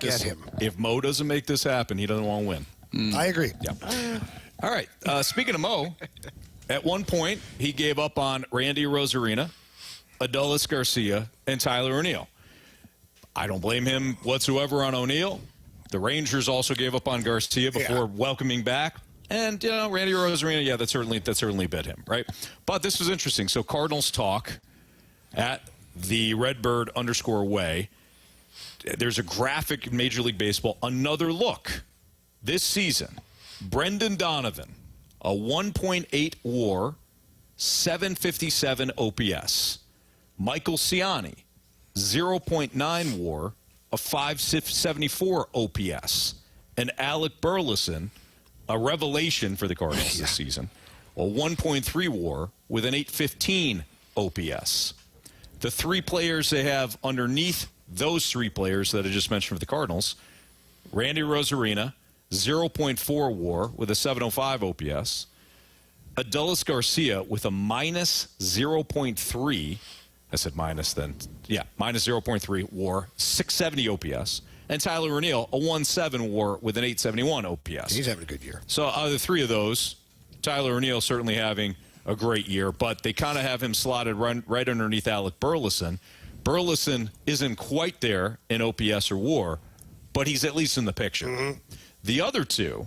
this happen, he doesn't want to win. I agree. Yeah. All right. Speaking of Mo, at one point he gave up on Randy Rosarina, Adolis Garcia, and Tyler O'Neill. I don't blame him whatsoever on O'Neill. The Rangers also gave up on Garcia before welcoming back. And, Randy Rosarina, that certainly bit him, right? But this was interesting. So Cardinals talk at the Redbird _way. There's a graphic in Major League Baseball. Another look this season. Brendan Donovan, a 1.8 WAR, 757 OPS. Michael Ciani, 0.9 WAR, a 574 OPS. And Alec Burleson, a revelation for the Cardinals this season, a 1.3 WAR with an 815 OPS. The 3 players they have underneath those 3 players that I just mentioned for the Cardinals, Randy Rosarina, 0.4 WAR with a 705 OPS. Adolis Garcia with a minus 0.3. I said minus then. Yeah, minus 0.3 WAR, 670 OPS. And Tyler O'Neill, a 1.7 WAR with an 871 OPS. He's having a good year. So out of the 3 of those, Tyler O'Neill certainly having a great year, but they kind of have him slotted right underneath Alec Burleson. Burleson isn't quite there in OPS or WAR, but he's at least in the picture. The other two,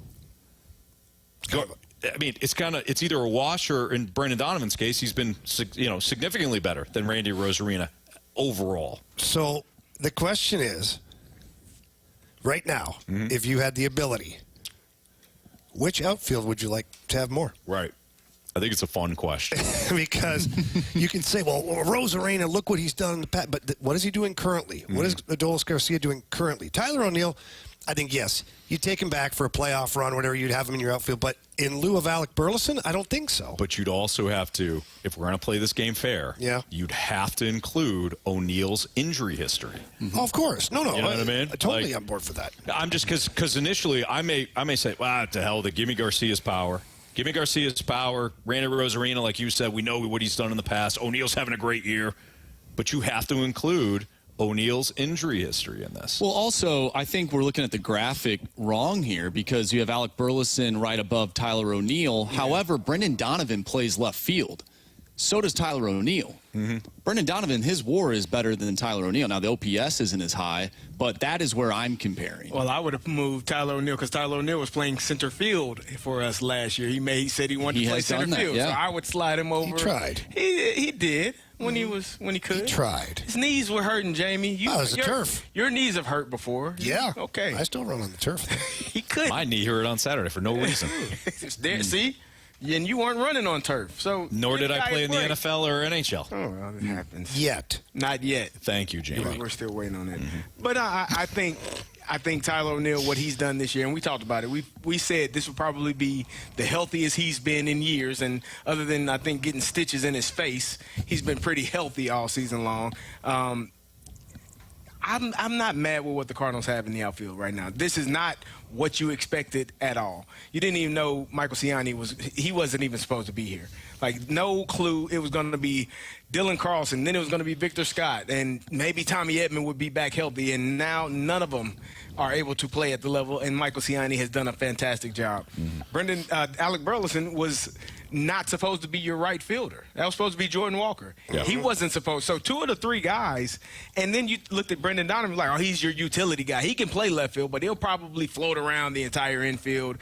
I mean, it's either a wash or, in Brendan Donovan's case, he's been significantly better than Randy Rosarina overall. So the question is, right now, if you had the ability, which outfield would you like to have more? Right. I think it's a fun question. Because you can say, well, Rosarina, look what he's done in the past. But what is he doing currently? What is Adolis Garcia doing currently? Tyler O'Neill, I think, yes, you'd take him back for a playoff run, whatever, you'd have him in your outfield. But in lieu of Alec Burleson, I don't think so. But you'd also have to, if we're going to play this game fair, you'd have to include O'Neill's injury history. Oh, of course. No. You know what I mean? Totally on board for that. I'm just because initially I may say, well, to hell with it. Give me Garcia's power. Give me Garcia's power. Randy Rosarina, like you said, we know what he's done in the past. O'Neill's having a great year. But you have to include O'Neill's injury history in this. Well, also, I think we're looking at the graphic wrong here because you have Alec Burleson right above Tyler O'Neill. Yeah. However, Brendan Donovan plays left field. So does Tyler O'Neill. Brendan Donovan, his WAR is better than Tyler O'Neill. Now, the OPS isn't as high, but that is where I'm comparing. Well, I would have moved Tyler O'Neill because Tyler O'Neill was playing center field for us last year. He said he wanted to play center field, so I would slide him over. He tried. He did when he could. He tried. His knees were hurting, Jamie. It was the turf. Your knees have hurt before. Yeah. Okay. I still run on the turf. He could. My knee hurt on Saturday for no reason. See? And you weren't running on turf. So nor did I play in the NFL or NHL. Oh, well, it happens. Yet. Not yet. Thank you, Jamie. We're still waiting on that. But I think Tyler O'Neill, what he's done this year, and we talked about it, we said this would probably be the healthiest he's been in years. And other than, I think, getting stitches in his face, he's been pretty healthy all season long. I'm not mad with what the Cardinals have in the outfield right now. This is not what you expected at all. You didn't even know Michael Ciani wasn't even supposed to be here. Like, no clue it was going to be Dylan Carlson, then it was going to be Victor Scott, and maybe Tommy Edman would be back healthy, and now none of them are able to play at the level, and Michael Ciani has done a fantastic job. Alec Burleson was not supposed to be your right fielder. That was supposed to be Jordan Walker. Yeah. He wasn't supposed. So two of the three guys, and then you looked at Brendan Donovan like, oh, he's your utility guy. He can play left field, but he'll probably float around the entire infield,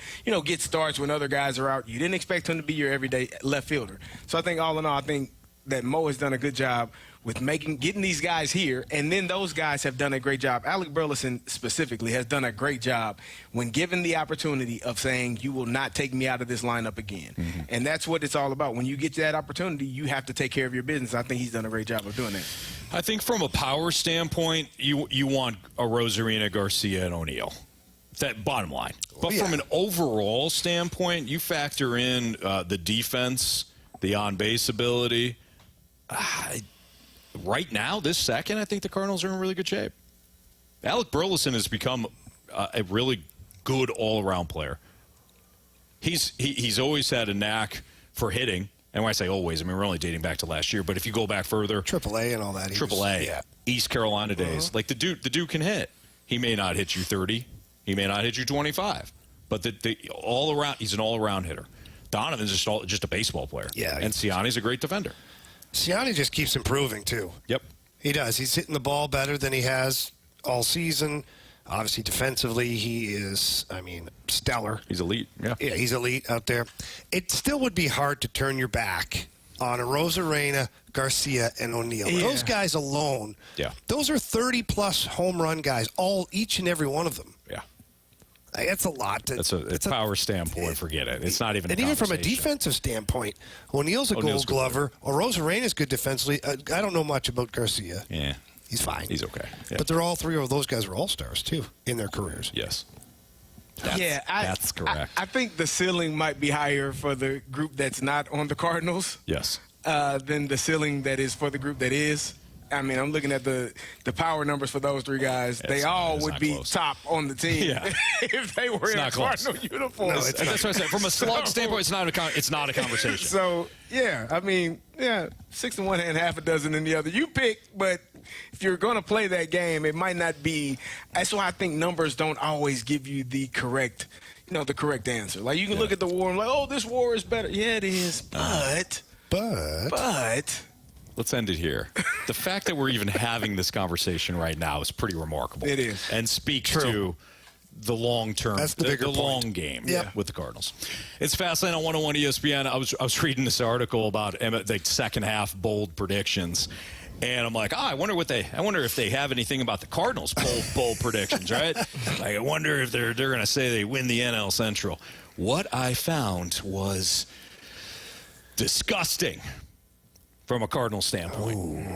get starts when other guys are out. You didn't expect him to be your everyday left fielder. So I think all in all, I think that Mo has done a good job with getting these guys here, and then those guys have done a great job. Alec Burleson specifically has done a great job when given the opportunity of saying, you will not take me out of this lineup again. And that's what it's all about. When you get that opportunity, you have to take care of your business. I think he's done a great job of doing that. I think from a power standpoint, you want a Rosarina, Garcia, and O'Neill. That bottom line. But from an overall standpoint, you factor in the defense, the on-base ability. Right now, this second, I think the Cardinals are in really good shape. Alec Burleson has become a really good all-around player. He's always had a knack for hitting. And when I say always, I mean, we're only dating back to last year. But if you go back further. AAA and all that. AAA. East Carolina days. Like, the dude can hit. He may not hit you 30. He may not hit you 25. But he's an all-around hitter. Donovan's just a baseball player. Yeah. And Ciani's a great defender. Ciani just keeps improving, too. Yep. He does. He's hitting the ball better than he has all season. Obviously, defensively, he is, stellar. He's elite. Yeah, he's elite out there. It still would be hard to turn your back on a Rosarina, Garcia, and O'Neill. Yeah. Those guys alone, those are 30-plus home run guys, each and every one of them. Yeah. That's a lot. It's a power standpoint. Forget it. It's not even. And even from a defensive standpoint, O'Neill's a Gold Glover. Rosarina's good defensively. I don't know much about Garcia. Yeah, he's fine. He's okay. Yeah. But they're all three of those guys were all-stars too in their careers. Yes. That's correct. I think the ceiling might be higher for the group that's not on the Cardinals. Yes. Than the ceiling that is for the group that is. I mean, I'm looking at the power numbers for those three guys. They all would be top on the team if they were in a Cardinal uniform. No, that's what I said. From a slug standpoint, it's not a conversation. So, 6 in one hand, half a dozen in the other. You pick, but if you're going to play that game, it might not be. That's why I think numbers don't always give you the correct answer. Like, you can look at the WAR and like, oh, this WAR is better. Yeah, it is, but. Let's end it here. The fact that we're even having this conversation right now is pretty remarkable. It is. And speaks to the long term, That's the bigger long game Yep. with the Cardinals. It's Fastlane on 101 ESPN. I was reading this article about the second half bold predictions. And I'm like, I wonder if they have anything about the Cardinals bold predictions, right? Like, I wonder if they're going to say they win the NL Central. What I found was disgusting from a Cardinal standpoint.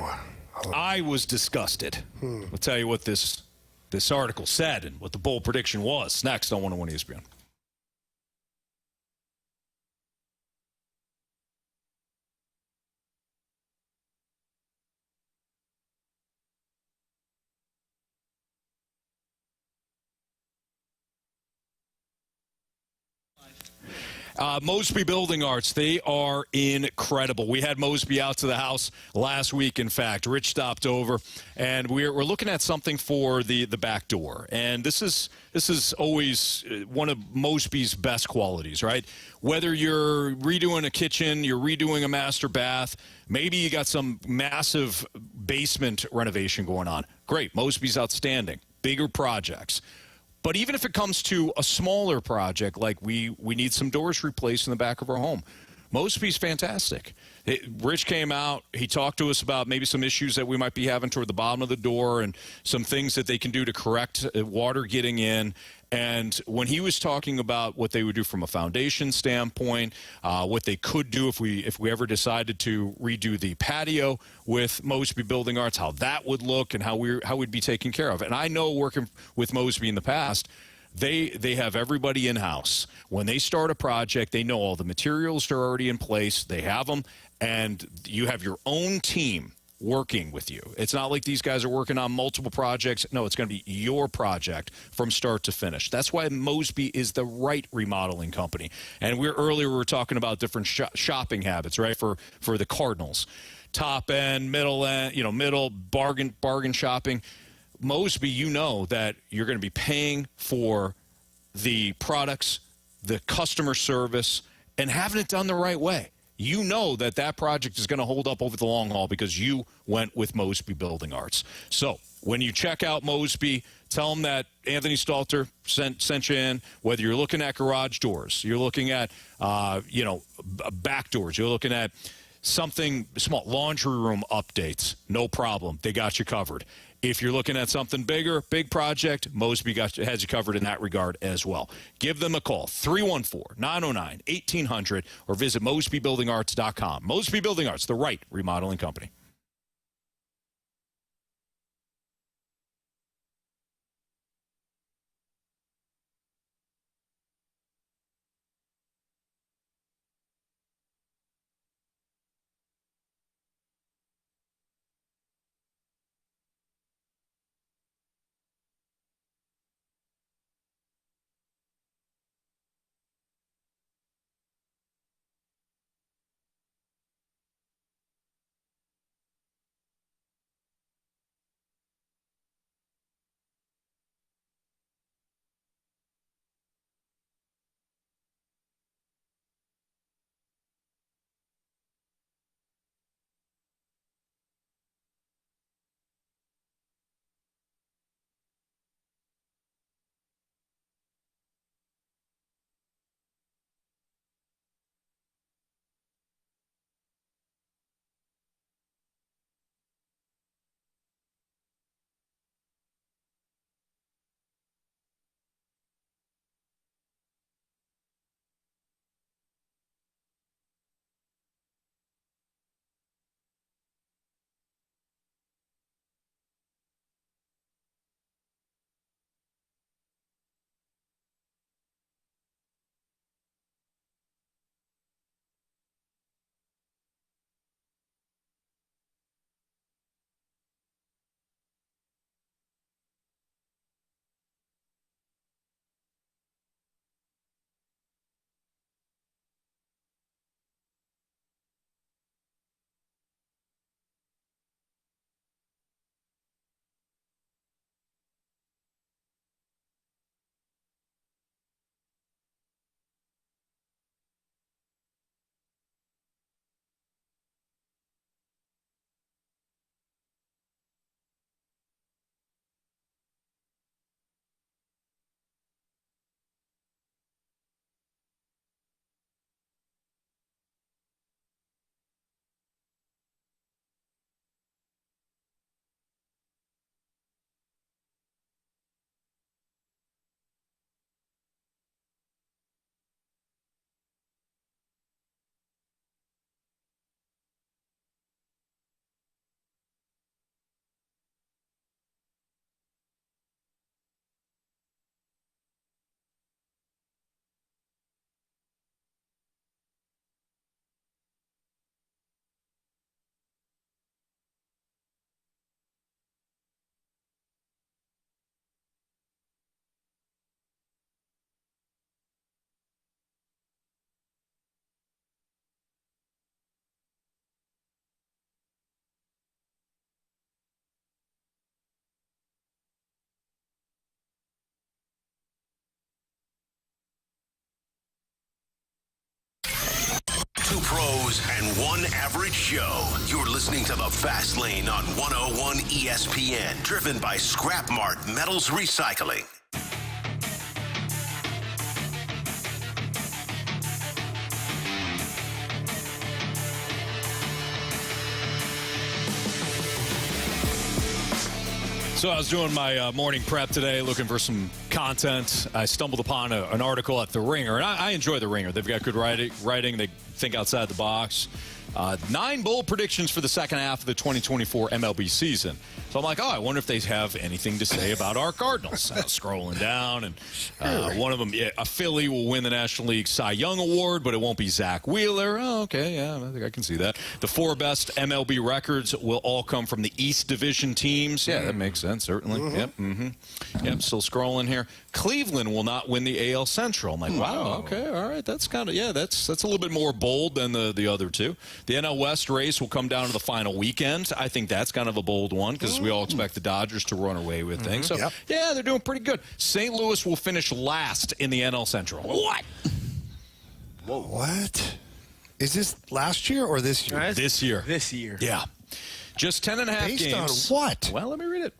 I was disgusted. I'll tell you what this article said and what the bold prediction was next on 101 ESPN. Mosby Building Arts, they are incredible. We had Mosby out to the house last week, in fact. Rich stopped over, and we're looking at something for the back door. And this is always one of Mosby's best qualities, right? Whether you're redoing a kitchen, you're redoing a master bath, maybe you got some massive basement renovation going on. Great, Mosby's outstanding. Bigger projects. But even if it comes to a smaller project, like we need some doors replaced in the back of our home, Mosby's fantastic. Rich came out. He talked to us about maybe some issues that we might be having toward the bottom of the door and some things that they can do to correct water getting in. And when he was talking about what they would do from a foundation standpoint, what they could do if we ever decided to redo the patio with Mosby Building Arts, how that would look and how we'd be taken care of. And I know, working with Mosby in the past, they have everybody in-house. When they start a project, they know all the materials are already in place. They have them, and you have your own team working with you. It's not like these guys are working on multiple projects. No, it's going to be your project from start to finish. That's why Mosby is the right remodeling company. And we were talking about different shopping habits, right, for the Cardinals. Top end, middle end, middle, bargain shopping. Mosby, you know that you're going to be paying for the products, the customer service, and having it done the right way. You know that project is going to hold up over the long haul because you went with Mosby Building Arts. So when you check out Mosby, tell them that Anthony Stalter sent you in. Whether you're looking at garage doors, you're looking at back doors, you're looking at something small, laundry room updates, no problem. They got you covered. If you're looking at something bigger, big project, Mosby has you covered in that regard as well. Give them a call, 314-909-1800, or visit mosbybuildingarts.com. Mosby Building Arts, the right remodeling company. pros and one average show. You're listening to The Fast Lane on 101 ESPN, driven by Scrap Mart Metals Recycling. So I was doing my morning prep today, looking for some content. I stumbled upon an article at The Ringer, and I enjoy The Ringer. They've got good writing. They think outside the box. 9 bold predictions for the second half of the 2024 MLB season. So I'm like, I wonder if they have anything to say about our Cardinals. I was scrolling down, and one of them, a Philly will win the National League Cy Young Award, but it won't be Zach Wheeler. Oh, okay, yeah, I think I can see that. The 4 best MLB records will all come from the East Division teams. Yeah, that makes sense, certainly. Yep, still scrolling here. Cleveland will not win the AL Central. I'm like, wow, okay, all right, that's kind of, that's a little bit more bold than the other two. The NL West race will come down to the final weekend. I think that's kind of a bold one because we all expect the Dodgers to run away with things. So, yeah, they're doing pretty good. St. Louis will finish last in the NL Central. What? Whoa. What? Is this last year or this year? This year. This year. Yeah. Just 10.5 games. Based on what? Well, let me read it.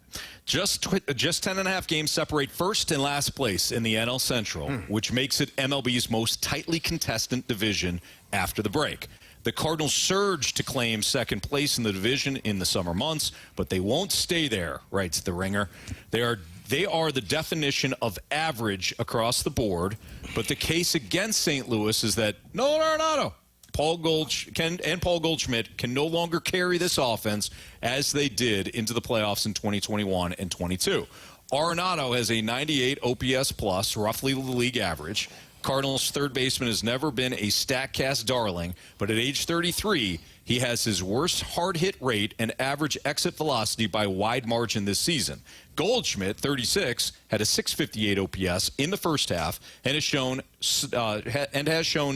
Just 10.5 games separate first and last place in the NL Central, which makes it MLB's most tightly contested division after the break. The Cardinals surged to claim second place in the division in the summer months, but they won't stay there, writes The Ringer. They are the definition of average across the board, but the case against St. Louis is that Nolan Arenado, Paul Goldschmidt can no longer carry this offense as they did into the playoffs in 2021 and 22. Arenado has a 98 OPS plus, roughly the league average. Cardinals' third baseman has never been a StatCast darling, but at age 33, he has his worst hard hit rate and average exit velocity by a wide margin this season. Goldschmidt, 36, had a 658 OPS in the first half and has shown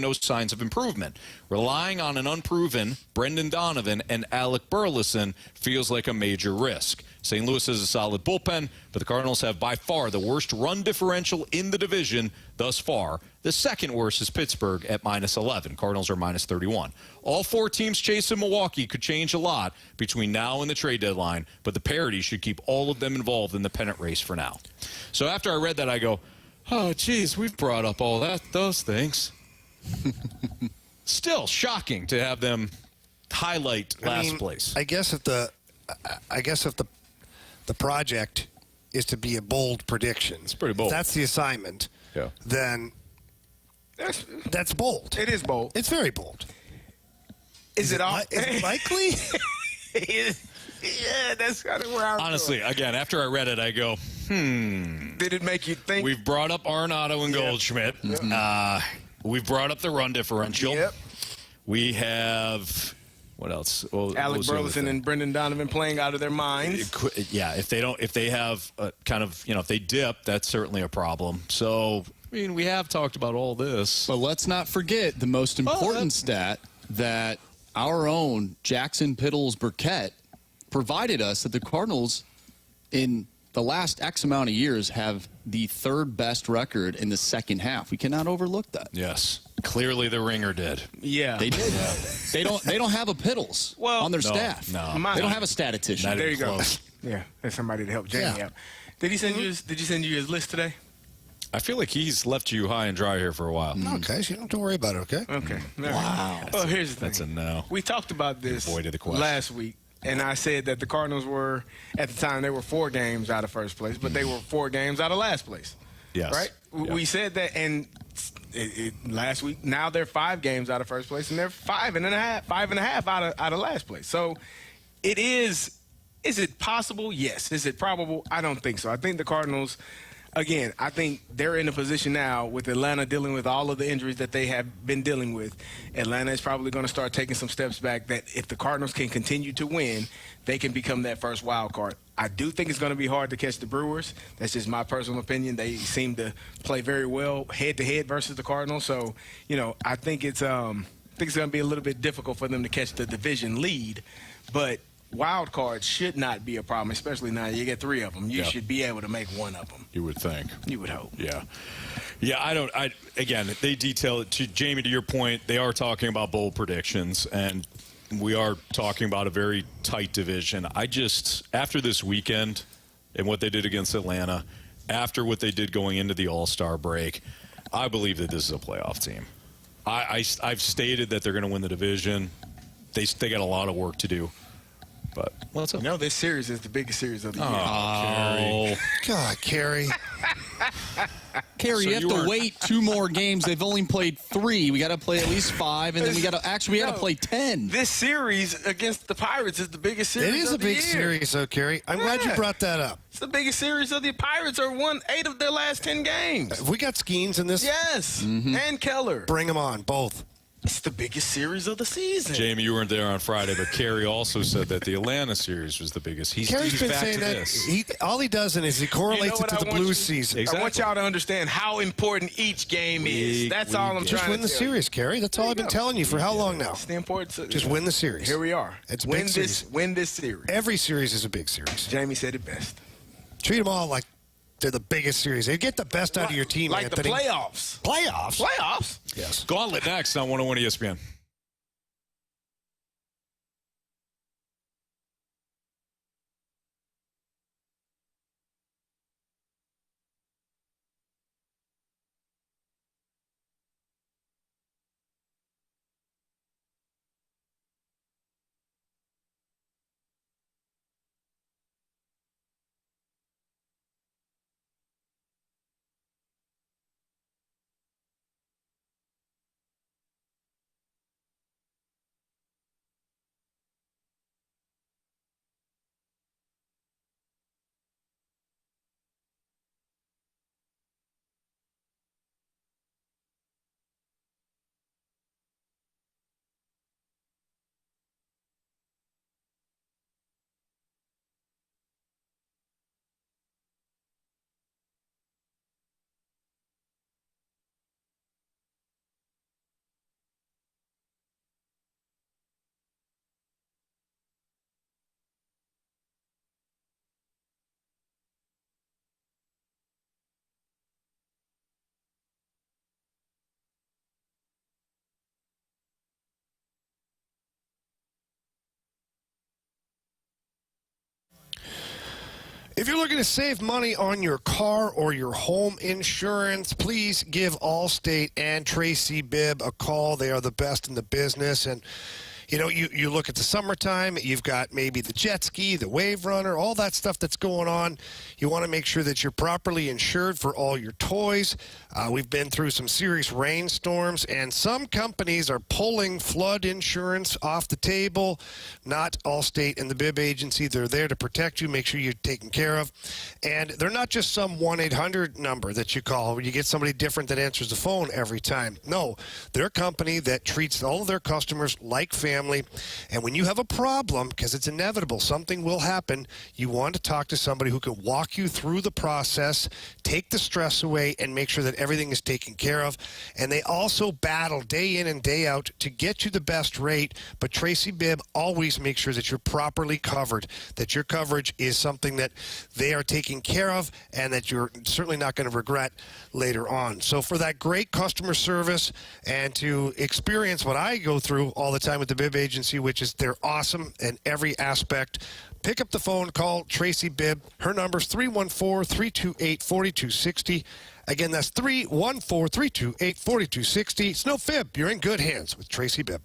no signs of improvement. Relying on an unproven Brendan Donovan and Alec Burleson feels like a major risk. St. Louis has a solid bullpen, but the Cardinals have by far the worst run differential in the division thus far. The second worst is Pittsburgh at -11. Cardinals are -31. All 4 teams chasing Milwaukee could change a lot between now and the trade deadline, but the parity should keep all of them involved in the pennant race for now. So after I read that, I go, oh, geez, we've brought up all those things. Still shocking to have them highlight last place. I guess if the project is to be a bold prediction, it's pretty bold. If that's the assignment. Yeah. Then that's bold. It is bold. It's very bold. Is it likely? Yeah, that's kind of where I'm honestly, again, after I read it, I go, Did it make you think? We've brought up Arenado and Goldschmidt. We've brought up the run differential. Yep. We have, what else? Well, Alec Burleson and Brendan Donovan playing out of their minds. Yeah, if they have if they dip, that's certainly a problem. So, I mean, we have talked about all this. But let's not forget the most important stat that our own Jackson Pittles Burkett provided us, that the Cardinals in the last X amount of years have the 3rd best record in the second half. We cannot overlook that. Yes. Clearly the Ringer did. Yeah. They did. They don't have a Pittles on their staff. No. They don't have a statistician. There you go. Yeah, there's somebody to help Jamie out. Did he send you his list today? I feel like he's left you high and dry here for a while. Okay, so you don't have to worry about it, okay? Okay. Wow. Well, here's the thing. That's a no. We talked about this Avoided the question. last week, and I said that the Cardinals were, at the time, they were 4 games out of first place, but they were 4 games out of last place. Yes. Right? Yep. We said that, and last week, now they're 5 games out of first place, and they're 5.5 out of last place. So it is it possible? Yes. Is it probable? I don't think so. I think the Cardinals, again, I think they're in a position now with Atlanta dealing with all of the injuries that they have been dealing with. Atlanta is probably going to start taking some steps back that if the Cardinals can continue to win, they can become that first wild card. I do think it's going to be hard to catch the Brewers. That's just my personal opinion. They seem to play very well head-to-head versus the Cardinals. So, I think it's going to be a little bit difficult for them to catch the division lead. But wild cards should not be a problem, especially now you get 3 of them. You should be able to make one of them. You would think. You would hope. Yeah. Yeah, again, they detail it. Jamie, to your point, they are talking about bold predictions, and we are talking about a very tight division. After this weekend and what they did against Atlanta, after what they did going into the All-Star break, I believe that this is a playoff team. I've stated that they're going to win the division. They got a lot of work to do. But what's up? No, this series is the biggest series of the year. Oh, God, Carey. Carey, So you have to wait 2 more games. They've only played 3. We got to play at least 5, and then we got to play 10. This series against the Pirates is the biggest series. It is a big series, though, Carey. I'm glad you brought that up. It's the biggest series of the Pirates. Are won 8 of their last 10 games. We got Skeens in this. Yes, and Keller. Bring them on, both. It's the biggest series of the season. Jamie, you weren't there on Friday, but Carey also said that the Atlanta series was the biggest. Carey's been back saying to that. this. All he does is he correlates it to the Blues season. I want y'all to understand how important each game is. That's all I'm trying to Just win the series, Carey. That's all I've been telling you for how long now? It's the importance. Just win the series. Here we are. It's a win big series. Win this series. Every series is a big series. Jamie said it best. Treat them all like they're the biggest series. They get the best out of your team, like Anthony. the playoffs. Playoffs? Playoffs? Yes. Gauntlet next on 101 ESPN. If you're looking to save money on your car or your home insurance, please give Allstate and Tracy Bibb a call. They are the best in the business. And, you know, you look at the summertime, you've got maybe the jet ski, the wave runner, all that stuff that's going on. You want to make sure that you're properly insured for all your toys. We've been through some serious rainstorms, and some companies are pulling flood insurance off the table. Not Allstate and the Bibb Agency. They're there to protect you, make sure you're taken care of. And they're not just some 1-800 number that you call where you get somebody different that answers the phone every time. No, they're a company that treats all of their customers like family. And when you have a problem, because it's inevitable, something will happen, you want to talk to somebody who can walk you through the process, take the stress away, and make sure that everything is taken care of. And they also battle day in and day out to get you the best rate. But Tracy Bibb always makes sure that you're properly covered, that your coverage is something that they are taking care of and that you're certainly not going to regret later on. So for that great customer service and to experience what I go through all the time with the Bibb Agency, which is they're awesome in every aspect, pick up the phone, call Tracy Bibb. Her number's 314-328-4260. Again, that's 314-328-4260. It's no fib. You're in good hands with Tracy Bibb.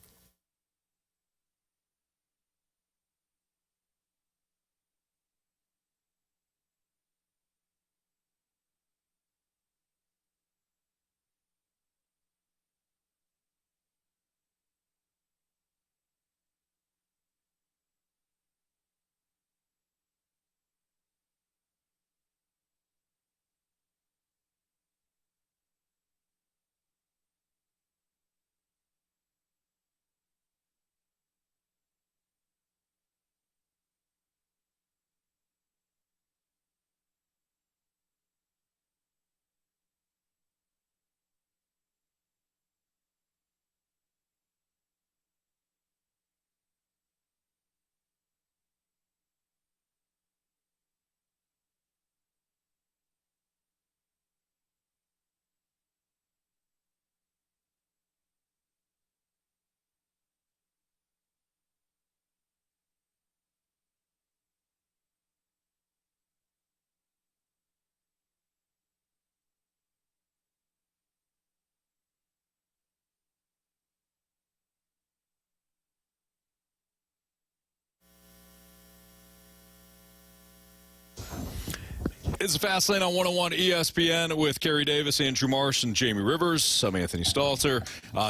It's Fast Lane on 101 ESPN with Carey Davis, Andrew Marsh, and Jamie Rivers. I'm Anthony Stalter.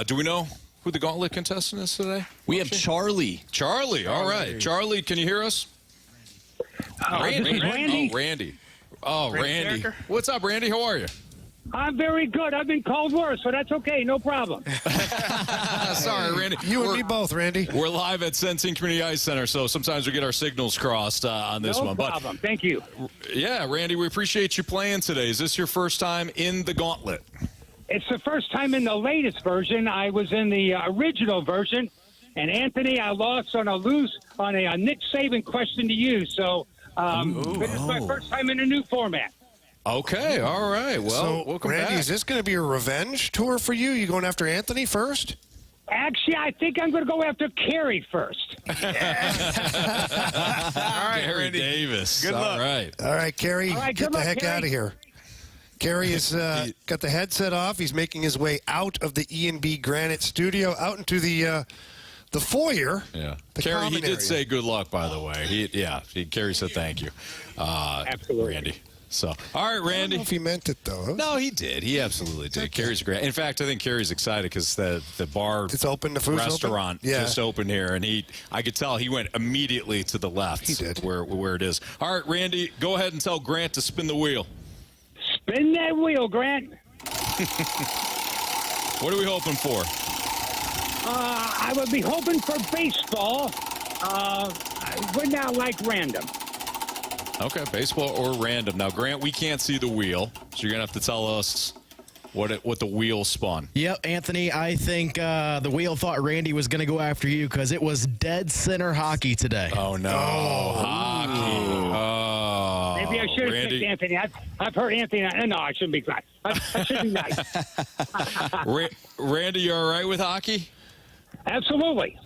Do we know who the Gauntlet contestant is today? We have Charlie. Charlie, all right. Charlie, can you hear us? Randy. Oh, Randy. Oh, Randy. What's up, Randy? How are you? I'm very good. I've been called worse, so that's okay. No problem. Sorry, Randy. You and me both, Randy. We're live at Sensing Community Ice Center, so sometimes we get our signals crossed on this one. No problem. Thank you. Yeah, Randy, we appreciate you playing today. Is this your first time in the Gauntlet? It's the first time in the latest version. I was in the original version, and Anthony, I lost on a Nick Saban question to you. So this is my first time in a new format. Okay, all right. Well, so, welcome Randy, back. is this going to be a revenge tour for you? You going after Anthony first? Actually, I think I'm going to go after Carey first. All right, Carey Davis. Good luck. All right, Carey, get the heck Carey. out of here. Carey has got the headset off. He's making his way out of the E&B Granite studio, out into the foyer. Yeah. The Carey, he common did area. say good luck, by the way. Carey said thank you. Absolutely. Randy. So, all right, Randy. I don't know if he meant it, though. No, he did. He absolutely did. Carey's great. In fact, I think Carey's excited because the bar It's open, the food's restaurant open? Yeah. just opened here, and I could tell he went immediately to the left. He did. Where it is. All right, Randy, go ahead and tell Grant to spin the wheel. Spin that wheel, Grant. What are we hoping for? I would be hoping for baseball. I would not like random. Okay, baseball or random. Now, Grant, we can't see the wheel, so you're going to have to tell us what the wheel spun. Yep, Anthony, I think the wheel thought Randy was going to go after you because it was dead center hockey today. Oh, no. Hockey. Oh, Maybe I should have Randy. picked Anthony. I've heard Anthony. No, I shouldn't be nice. I should be nice. Randy, you all right with hockey? Absolutely.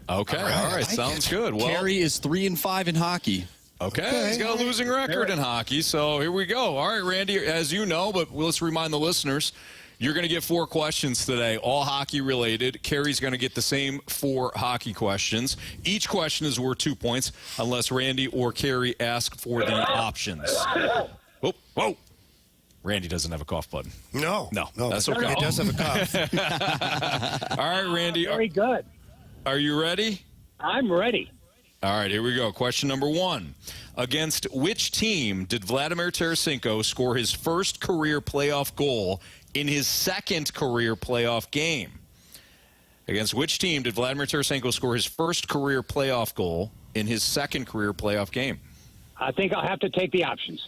Okay, all right. Sounds good. Well, Carey is 3-5 in hockey. Okay, he's got a losing record in hockey, so here we go. All right, Randy, as you know, but let's remind the listeners, you're going to get 4 questions today, all hockey related. Carey's going to get the same 4 hockey questions. Each question is worth 2 points unless Randy or Carey ask for the options. Oh, whoa. Randy doesn't have a cough button. No, that's okay. He does have a cough. All right, Randy. Very good. Are you ready? I'm ready. All right, here we go. Question number 1. Against which team did Vladimir Tarasenko score his first career playoff goal in his second career playoff game? Against which team did Vladimir Tarasenko score his first career playoff goal in his second career playoff game? I think I'll have to take the options.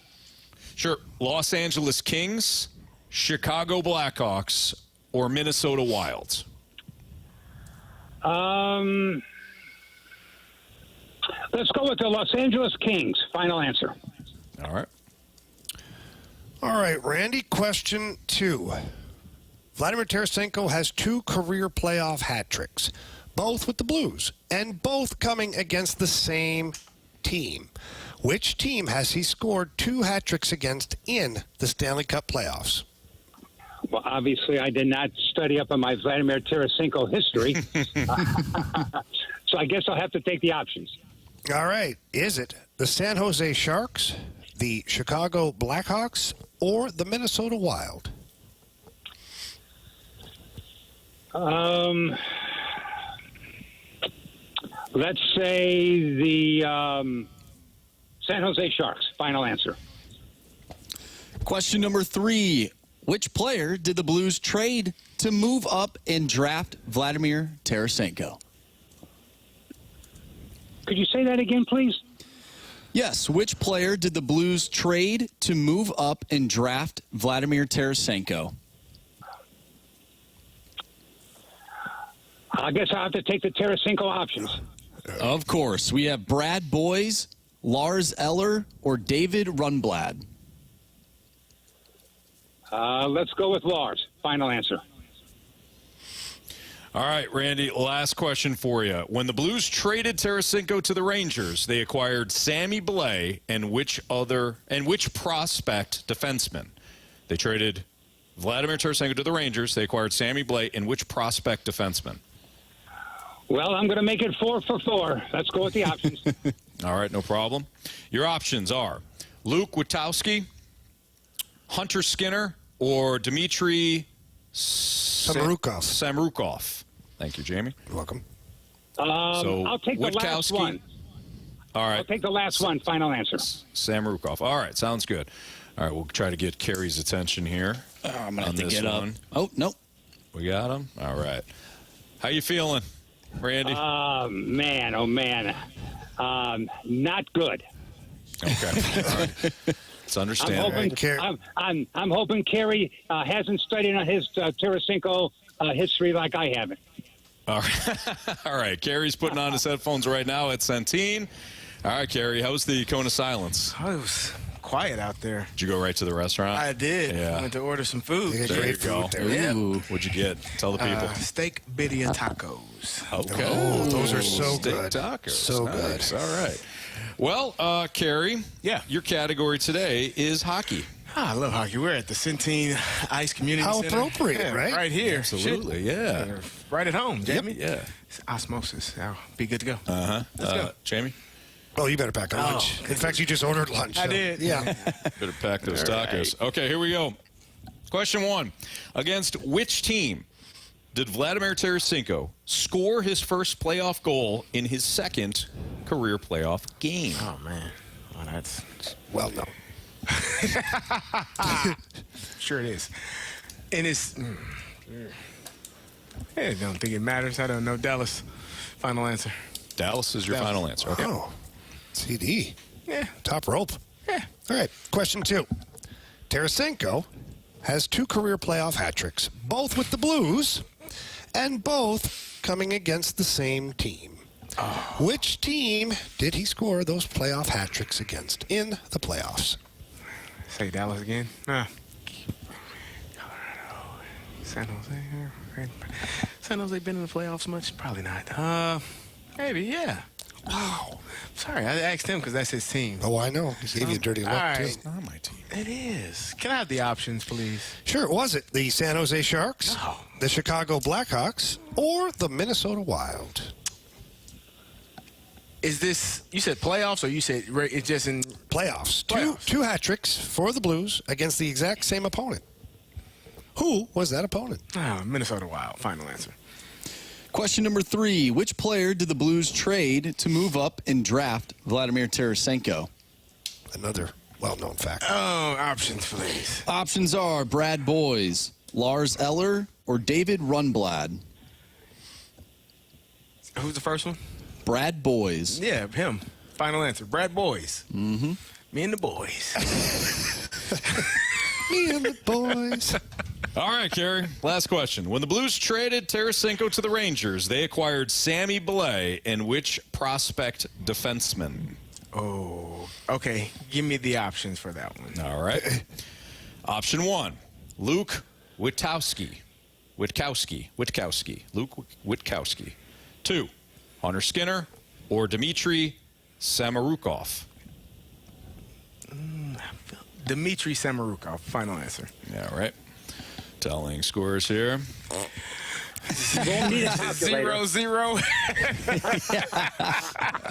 Sure. Los Angeles Kings, Chicago Blackhawks, or Minnesota Wild? Let's go with the Los Angeles Kings. Final answer. All right. All right, Randy, question 2. Vladimir Tarasenko has 2 career playoff hat tricks, both with the Blues, and both coming against the same team. Which team has he scored 2 hat tricks against in the Stanley Cup playoffs? Well, obviously, I did not study up on my Vladimir Tarasenko history. So I guess I'll have to take the options. All right. Is it the San Jose Sharks, the Chicago Blackhawks, or the Minnesota Wild? Let's say the San Jose Sharks. Final answer. Question number 3. Which player did the Blues trade to move up and draft Vladimir Tarasenko? Could you say that again, please? Yes. Which player did the Blues trade to move up and draft Vladimir Tarasenko? I guess I'll have to take the Tarasenko options. Of course. We have Brad Boyes, Lars Eller, or David Rundblad. Let's go with Lars. Final answer. All right, Randy, last question for you. When the Blues traded Tarasenko to the Rangers, they acquired Sammy Blais and which prospect defenseman? They traded Vladimir Tarasenko to the Rangers. They acquired Sammy Blais and which prospect defenseman? Well, I'm going to make it 4 for 4. Let's go with the options. All right, no problem. Your options are Luke Witkowski, Hunter Skinner or Dmitry Samorukov. Thank you, Jamie. You're welcome. I'll take the last one. All right. I'll take the last one. Final answer. Samorukov. All right, sounds good. All right, we'll try to get Carey's attention here. I'm going to have to get up. Oh, nope. We got him? All right. How you feeling, Randy? Oh, man. Not good. Okay. All right. It's understandable. I'm hoping Carey hasn't studied on his Tarasenko history like I haven't. All right. All right. Carey's putting on his headphones right now at Centene. All right, Carey, how was the cone of silence? Oh, it was quiet out there. Did you go right to the restaurant? I did. Yeah. I went to order some food. There you go. Yeah. What'd you get? Tell the people. Steak birria tacos. Okay. Oh, those are so good. Tacos. So nice. good. All right. Well, Carey, your category today is hockey. I love hockey. We're at the Centene Ice Community Center. How appropriate, right? Right here. Absolutely, yeah. Right at home, Jamie. Yep. Yeah. It's osmosis. I'll be good to go. Let's go. Jamie? Oh, you better pack a lunch. In fact, you just ordered lunch. I did. Yeah. Better pack those tacos. Right. Okay, here we go. Question 1. Against which team did Vladimir Tarasenko score his first playoff goal in his second career playoff game? Oh, man. Well, that's well known. Sure it is. And it's... I don't think it matters. I don't know. Dallas. Final answer. Dallas is your final answer. Okay. Oh. CD. Yeah. Top rope. Yeah. All right. Question 2. Tarasenko has 2 career playoff hat tricks, both with the Blues, and both coming against the same team. Oh. Which team did he score those playoff hat tricks against in the playoffs? Say Dallas again. Colorado. San Jose. San Jose been in the playoffs much? Probably not. Maybe, yeah. Wow. Sorry, I asked him because that's his team. Oh, I know. He gave you a dirty look, too. It's not my team. It is. Can I have the options, please? Sure. Was it the San Jose Sharks, the Chicago Blackhawks, or the Minnesota Wild? Is this, you said playoffs or you said it's just in... Playoffs. Playoffs. Two hat tricks for the Blues against the exact same opponent. Who was that opponent? Minnesota Wild. Final answer. Question number 3. Which player did the Blues trade to move up and draft Vladimir Tarasenko? Another well-known fact. Oh, options, please. Options are Brad Boyes, Lars Eller, or David Rundblad. Who's the first one? Brad Boyes. Yeah, him. Final answer. Brad Boyes. Mm-hmm. Me and the boys. Me and the boys. All right, Carey. Last question. When the Blues traded Tarasenko to the Rangers, they acquired Sammy Blais and which prospect defenseman? Oh, okay. Give me the options for that one. All right. Option 1, Luke Witkowski. Luke Witkowski. 2, Hunter Skinner or Dmitry Samorukov? Dmitry Samorukov. Final answer. All right. Telling scores here. 0-0.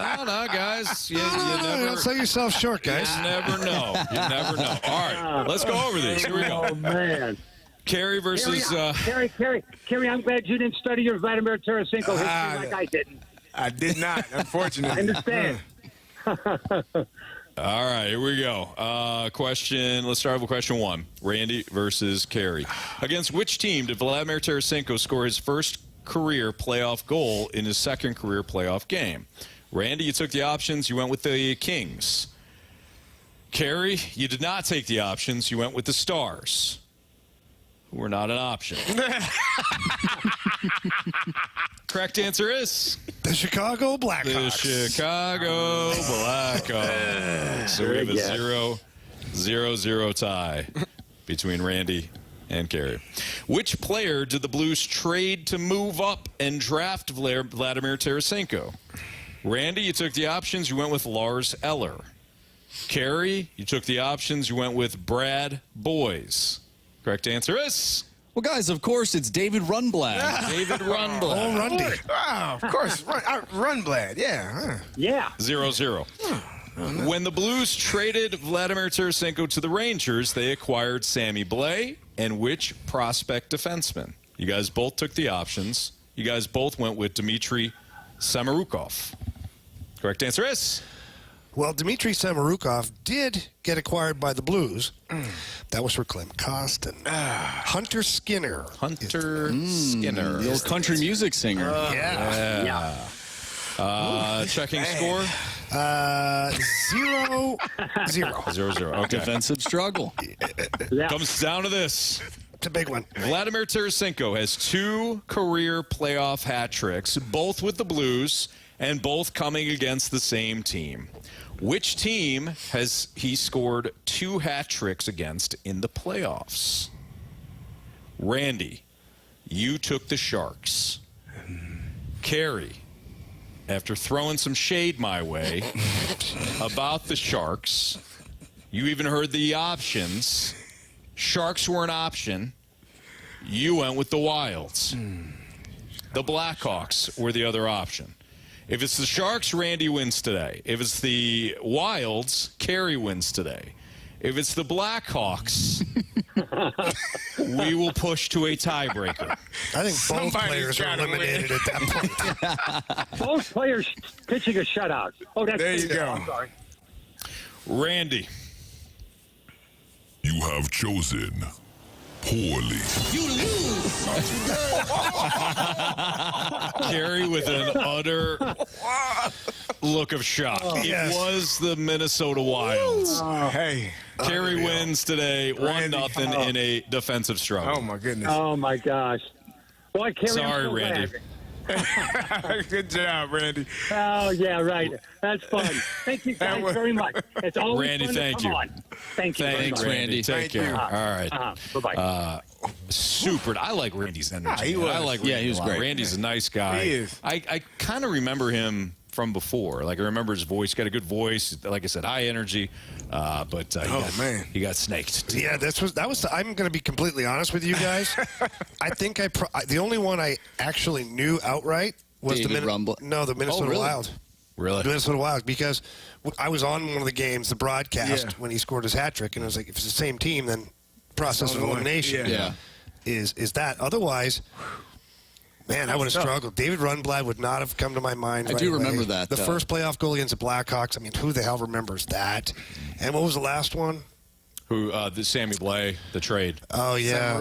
I don't know, guys. You never Don't sell yourself short, guys. You never know. All right, let's go over these. Here we go. Oh, man. Carey versus... Carey, I'm glad you didn't study your Vladimir Tarasenko history like I didn't. I did not, unfortunately. I understand. All right, here we go. Let's start with question 1. Randy versus Carey. Against which team did Vladimir Tarasenko score his first career playoff goal in his second career playoff game? Randy, you took the options. You went with the Kings. Carey, you did not take the options. You went with the Stars, who were not an option. Correct answer is... the Chicago Blackhawks. The Chicago Blackhawks. So we have a 0-0 tie between Randy and Carey. Which player did the Blues trade to move up and draft Vladimir Tarasenko? Randy, you took the options. You went with Lars Eller. Carey, you took the options. You went with Brad Boyes. Correct answer is... Well, guys, of course, it's David Rundblad. David Rundblad. Oh, Rundy. Wow, of course. Rundblad, yeah. Yeah. 0-0. When the Blues traded Vladimir Tarasenko to the Rangers, they acquired Sammy Blais and which prospect defenseman? You guys both took the options. You guys both went with Dmitry Samorukov. Correct answer is? Well, Dmitry Samorukov did get acquired by the Blues. That was for Clem Costin. Hunter Skinner. Skinner. The old country music singer. Checking score? 0-0. 0-0. Okay. Defensive struggle. Comes down to this. It's a big one. Vladimir Tarasenko has 2 career playoff hat tricks, both with the Blues and both coming against the same team. Which team has he scored 2 hat tricks against in the playoffs? Randy, you took the Sharks. Carey, after throwing some shade my way about the Sharks, you even heard the options. Sharks were an option. You went with the Wilds. The Blackhawks were the other option. If it's the Sharks, Randy wins today. If it's the Wilds, Carey wins today. If it's the Blackhawks, we will push to a tiebreaker. I think both players are eliminated at that point. Both players pitching a shutout. Oh, that's There you go. I'm sorry. Randy. You have chosen poorly. You lose. Carey with an utter look of shock. It was the Minnesota Wilds. Hey. Carey wins today, 1-0 in a defensive struggle. Oh, my goodness. Oh, my gosh. Well, Carey, Sorry, I'm so Randy. glad. Good job, Randy. Oh, yeah, right. That's fun. Thank you guys very much. It's always Randy, fun to thank come you. on. Thank you. Thanks, very much. Randy. Take care. All right. Bye-bye. Super. I like Randy's energy. he was. I like Randy Yeah, he was a lot. great. Randy's a nice guy. He is. I kind of remember him from before. Like, I remember his voice. Got a good voice. Like I said, high energy. But he got snaked. Yeah, that was. I'm going to be completely honest with you guys. I think the only one I actually knew outright was David Rumble. the Minnesota really? Wild. Really? The Minnesota Wild, because I was on one of the games, the broadcast, when he scored his hat trick, and I was like, if it's the same team, then process of elimination is that. Otherwise, man, I would have struggled. David Rundblad would not have come to my mind. I right do away. remember that. The first playoff goal against the Blackhawks. I mean, who the hell remembers that? And what was the last one? The Sammy Blais, the trade. Oh, yeah.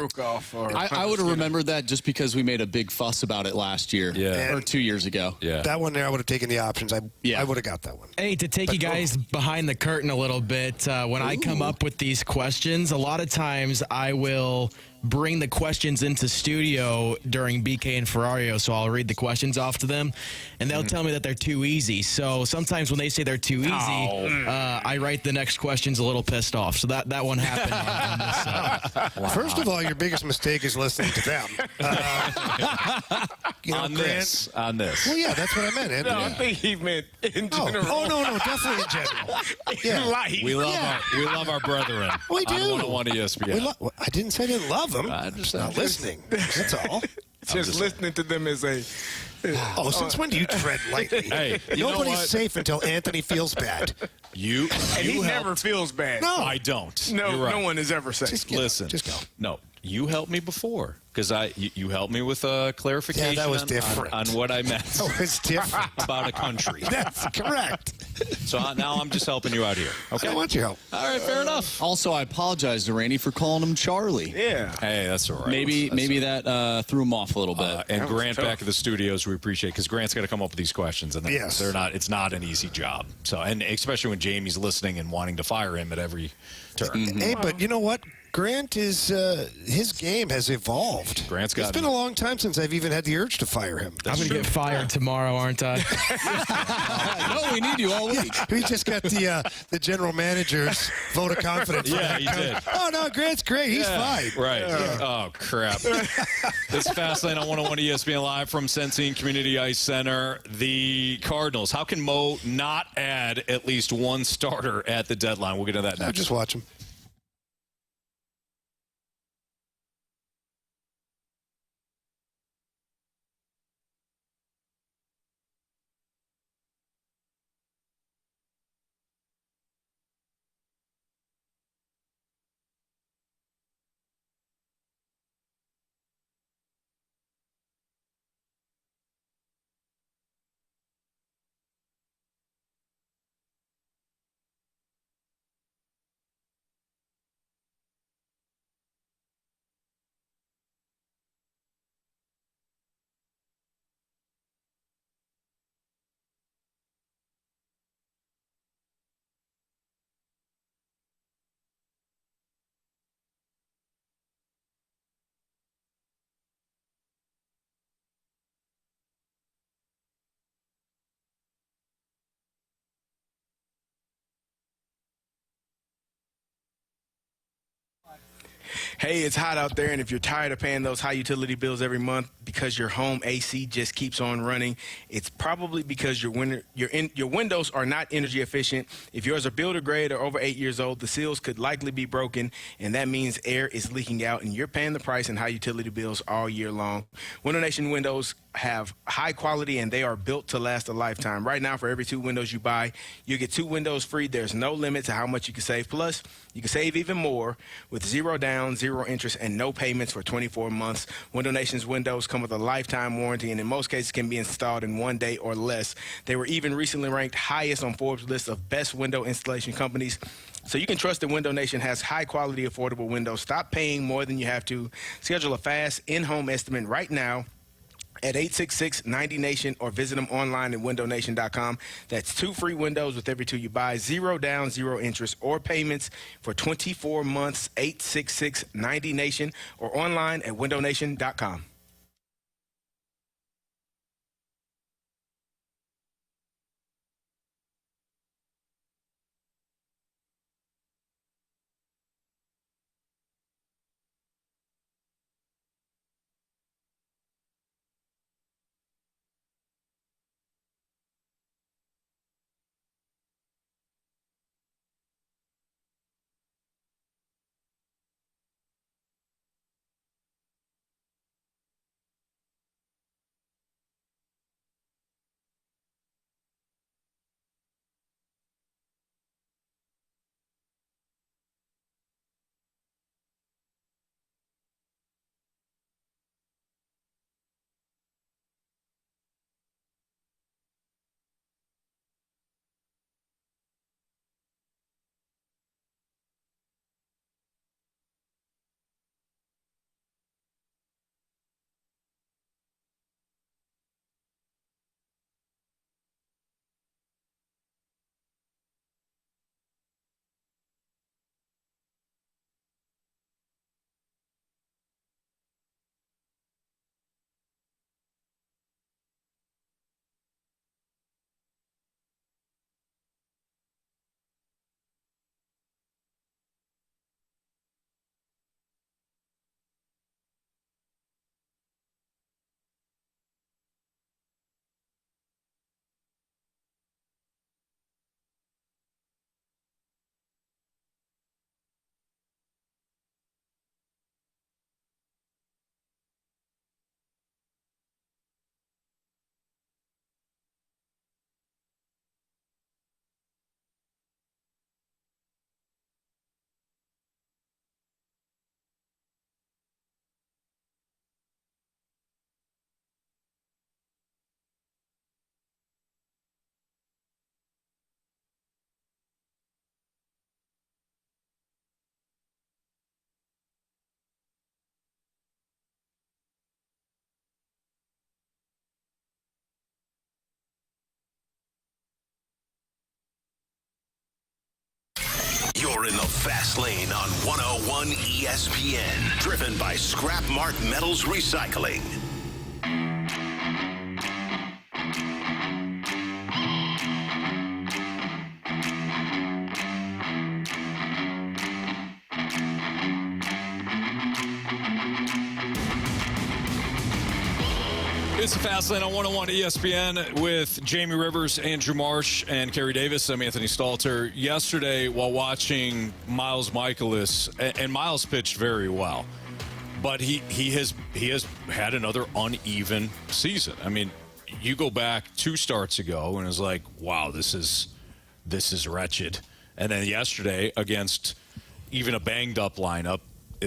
I would have remembered that just because we made a big fuss about it last year. Yeah. Or 2 years ago. Yeah. That one there, I would have taken the options. I would have got that one. Hey, to take you guys behind the curtain a little bit, when I come up with these questions, a lot of times I will bring the questions into studio during BK and Ferrario, so I'll read the questions off to them, and they'll tell me that they're too easy. So sometimes when they say they're too easy, I write the next questions a little pissed off. So that one happened on this side. Wow. First of all, your biggest mistake is listening to them. On this. Well, yeah, that's what I meant, Anthony. No, I think he meant in general. Oh, no, definitely in general. Yeah. We love our brethren. We do. On 101 ESPN. I didn't say I didn't love them. I just not listening. That's all. Just listening to them as a... since when do you tread lightly? Hey, you know Nobody's what? safe until Anthony feels bad. You he helped. never feels bad. No. I don't. No, You're right. no one is ever safe. Listen. Just go. No, you helped me before because you helped me with a clarification. Yeah, that was different. On what I meant. That was different. About a country. That's correct. So now I'm just helping you out here. Okay. I want your help. All right, fair enough. Also, I apologize to Randy for calling him Charlie. Yeah. Hey, that's all right. Maybe that threw him off a little bit. And Grant back at the studios, we appreciate because Grant's got to come up with these questions, and Yes. it's not an easy job. So, and especially when Jamie's listening and wanting to fire him at every turn. Hey, but you know what? Grant is his game has evolved. It's been a long time since I've even had the urge to fire him. I'm going to get fired tomorrow, aren't I? No, we need you all week. We just got the general manager's vote of confidence. Yeah, you did. Oh, no, Grant's great. He's fine. Right. Oh, crap. This Fastlane on 101 ESPN Live from Centene Community Ice Center. The Cardinals. How can Mo not add at least one starter at the deadline? We'll get to that next. Just watch him. Hey, it's hot out there, and if you're tired of paying those high utility bills every month because your home AC just keeps on running, it's probably because your windows are not energy efficient. If yours are builder grade or over 8 years old, the seals could likely be broken, and that means air is leaking out, and you're paying the price in high utility bills all year long. Window Nation windows have high quality, and they are built to last a lifetime. Right now, for every 2 windows you buy, you get 2 windows free. There's no limit to how much you can save. Plus, you can save even more with 0 down, 0 interest, and no payments for 24 months. Window Nation's windows come with a lifetime warranty, and in most cases can be installed in 1 day or less. They were even recently ranked highest on Forbes' list of best window installation companies. So you can trust that Window Nation has high-quality, affordable windows. Stop paying more than you have to. Schedule a fast in-home estimate right now at 866-90-NATION or visit them online at windownation.com. That's 2 free windows with every 2 you buy, 0 down, 0 interest, or payments for 24 months, 866-90-NATION or online at windownation.com. You're in the fast lane on 101 ESPN, driven by Scrap Mart Metals Recycling. It's the Fast Lane on 101 ESPN with Jamie Rivers, Andrew Marsh, and Carey Davis. I'm Anthony Stalter. Yesterday, while watching Miles Mikolas, and Miles pitched very well, but he has had another uneven season. I mean, you go back 2 starts ago, and it's like, wow, this is wretched. And then yesterday, against even a banged-up lineup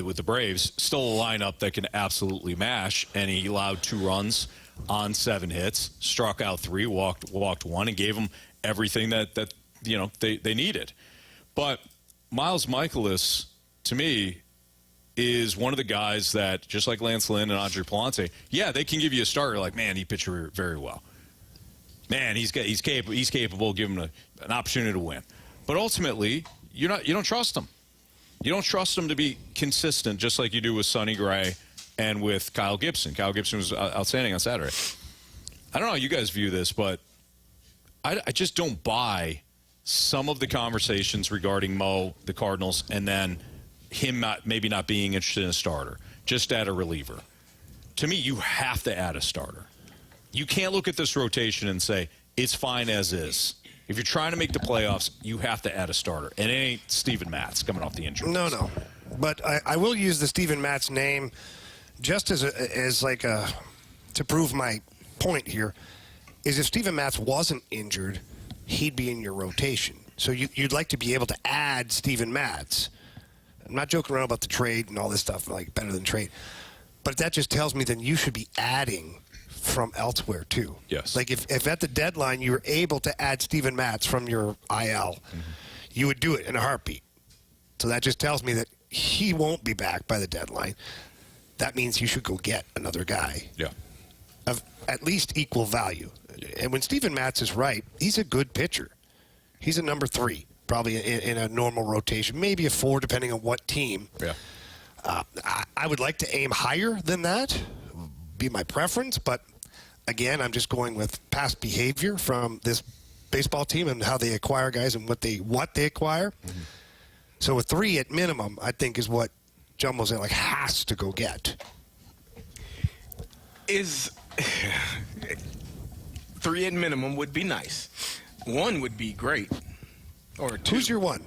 with the Braves, still a lineup that can absolutely mash, and he allowed 2 runs on 7 hits, struck out 3, walked 1, and gave them everything that they needed. But Miles Mikolas, to me, is one of the guys that, just like Lance Lynn and Andre Palante, yeah, they can give you a start. You're like, man, he pitched very well. Man, he's capable of giving him an opportunity to win. But ultimately, you don't trust him. You don't trust him to be consistent, just like you do with Sonny Gray and with Kyle Gibson. Kyle Gibson was outstanding on Saturday. I don't know how you guys view this, but I just don't buy some of the conversations regarding Mo, the Cardinals, and then him maybe not being interested in a starter, just add a reliever. To me, you have to add a starter. You can't look at this rotation and say, it's fine as is. If you're trying to make the playoffs, you have to add a starter. And it ain't Steven Matz coming off the injury. No. But I will use the Steven Matz name just as to prove my point here, is if Steven Matz wasn't injured, he'd be in your rotation. So you'd like to be able to add Steven Matz. I'm not joking around about the trade and all this stuff, like better than trade. But that just tells me then you should be adding from elsewhere too. Yes. Like if at the deadline you were able to add Steven Matz from your IL, you would do it in a heartbeat. So that just tells me that he won't be back by the deadline. That means you should go get another guy. Yeah. Of at least equal value. And when Steven Matz is right, he's a good pitcher. He's a number 3, probably in a normal rotation, maybe a 4 depending on what team. Yeah. I would like to aim higher than that, be my preference, but again, I'm just going with past behavior from this baseball team and how they acquire guys and what they acquire. So a 3 at minimum, I think, is what John Mozeliak has to go get. Is 3 at minimum would be nice. 1 would be great. Or 2. Who's your 1?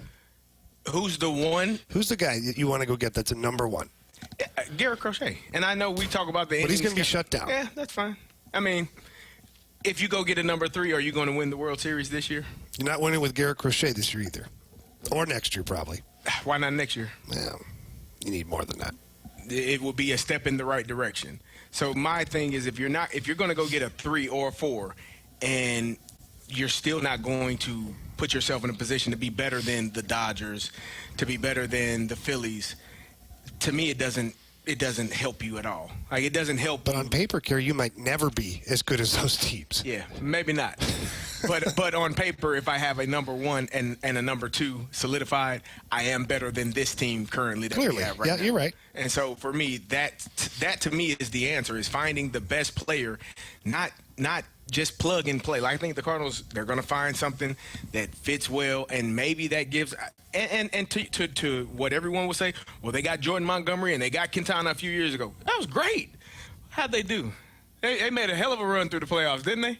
Who's the 1? Who's the guy that you want to go get that's a number 1? Garrett Crochet. And I know we talk about the... But he's going to be shut down. Yeah, that's fine. I mean, if you go get a number 3, are you going to win the World Series this year? You're not winning with Garrett Crochet this year either. Or next year, probably. Why not next year? Yeah, you need more than that. It will be a step in the right direction. So my thing is, if you're going to go get a 3 or a 4, and you're still not going to put yourself in a position to be better than the Dodgers, to be better than the Phillies, to me, it doesn't help you at all. Like, it doesn't help. But on paper, Carey, you might never be as good as those teams. Yeah, maybe not. But on paper, if I have a number 1 and a number 2 solidified, I am better than this team currently that Clearly. we have right now. Yeah, you're right. And so for me, that to me is the answer, is finding the best player, not just plug and play. Like, I think the Cardinals, they're going to find something that fits well, and maybe that gives and to what everyone will say, well, they got Jordan Montgomery and they got Quintana a few years ago. That was great. How'd they do? They made a hell of a run through the playoffs, didn't they?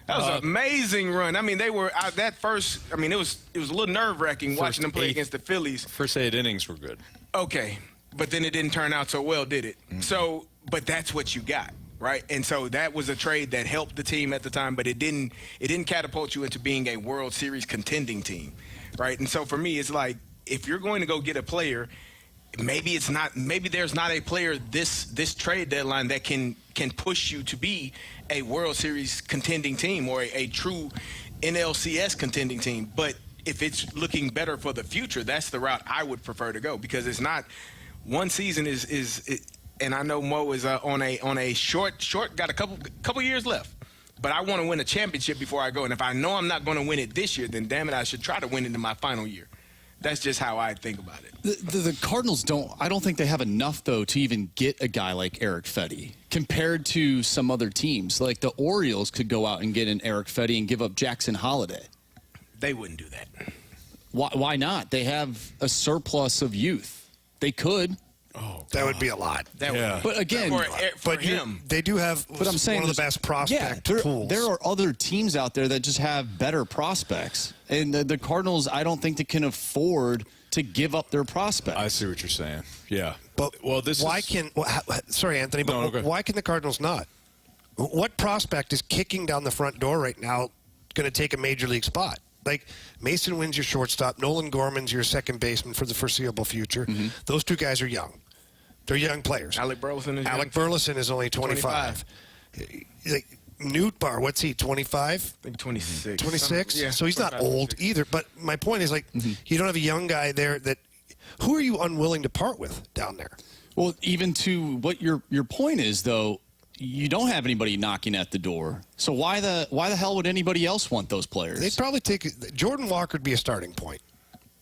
That was an amazing run. I mean, they were that first. I mean, it was a little nerve-wracking watching them play against the Phillies. First 8 innings were good. Okay, but then it didn't turn out so well, did it? So, but that's what you got, right? And so that was a trade that helped the team at the time, but it didn't catapult you into being a World Series contending team, right? And so for me, it's like, if you're going to go get a player, maybe there's not a player this trade deadline that can push you to be a World Series contending team or a true NLCS contending team. But if it's looking better for the future, that's the route I would prefer to go, because it's not one season is and I know Mo is on a short got a couple years left. But I want to win a championship before I go. And if I know I'm not going to win it this year, then damn it, I should try to win it in my final year. That's just how I think about it. The Cardinals I don't think they have enough, though, to even get a guy like Erick Fedde compared to some other teams. Like the Orioles could go out and get an Erick Fedde and give up Jackson Holiday. They wouldn't do that. Why not? They have a surplus of youth. They could. Oh, that would be a lot. But again, for him, they do have one of the best prospect pools. There are other teams out there that just have better prospects, and the Cardinals, I don't think they can afford to give up their prospects. I see what you're saying. Yeah, but sorry, Anthony, but why can the Cardinals not? What prospect is kicking down the front door right now going to take a major league spot? Like, Mason Wynn's your shortstop. Nolan Gorman's your second baseman for the foreseeable future. Those two guys are young. They're young players. Alec Burleson is only 25. Like, Newt Barr, what's he, 25? I think 26. 26? Yeah, so he's not old either. But my point is, like, you don't have a young guy there that – who are you unwilling to part with down there? Well, even to what your point is, though, you don't have anybody knocking at the door. So why the hell would anybody else want those players? They'd probably take – Jordan Walker would be a starting point.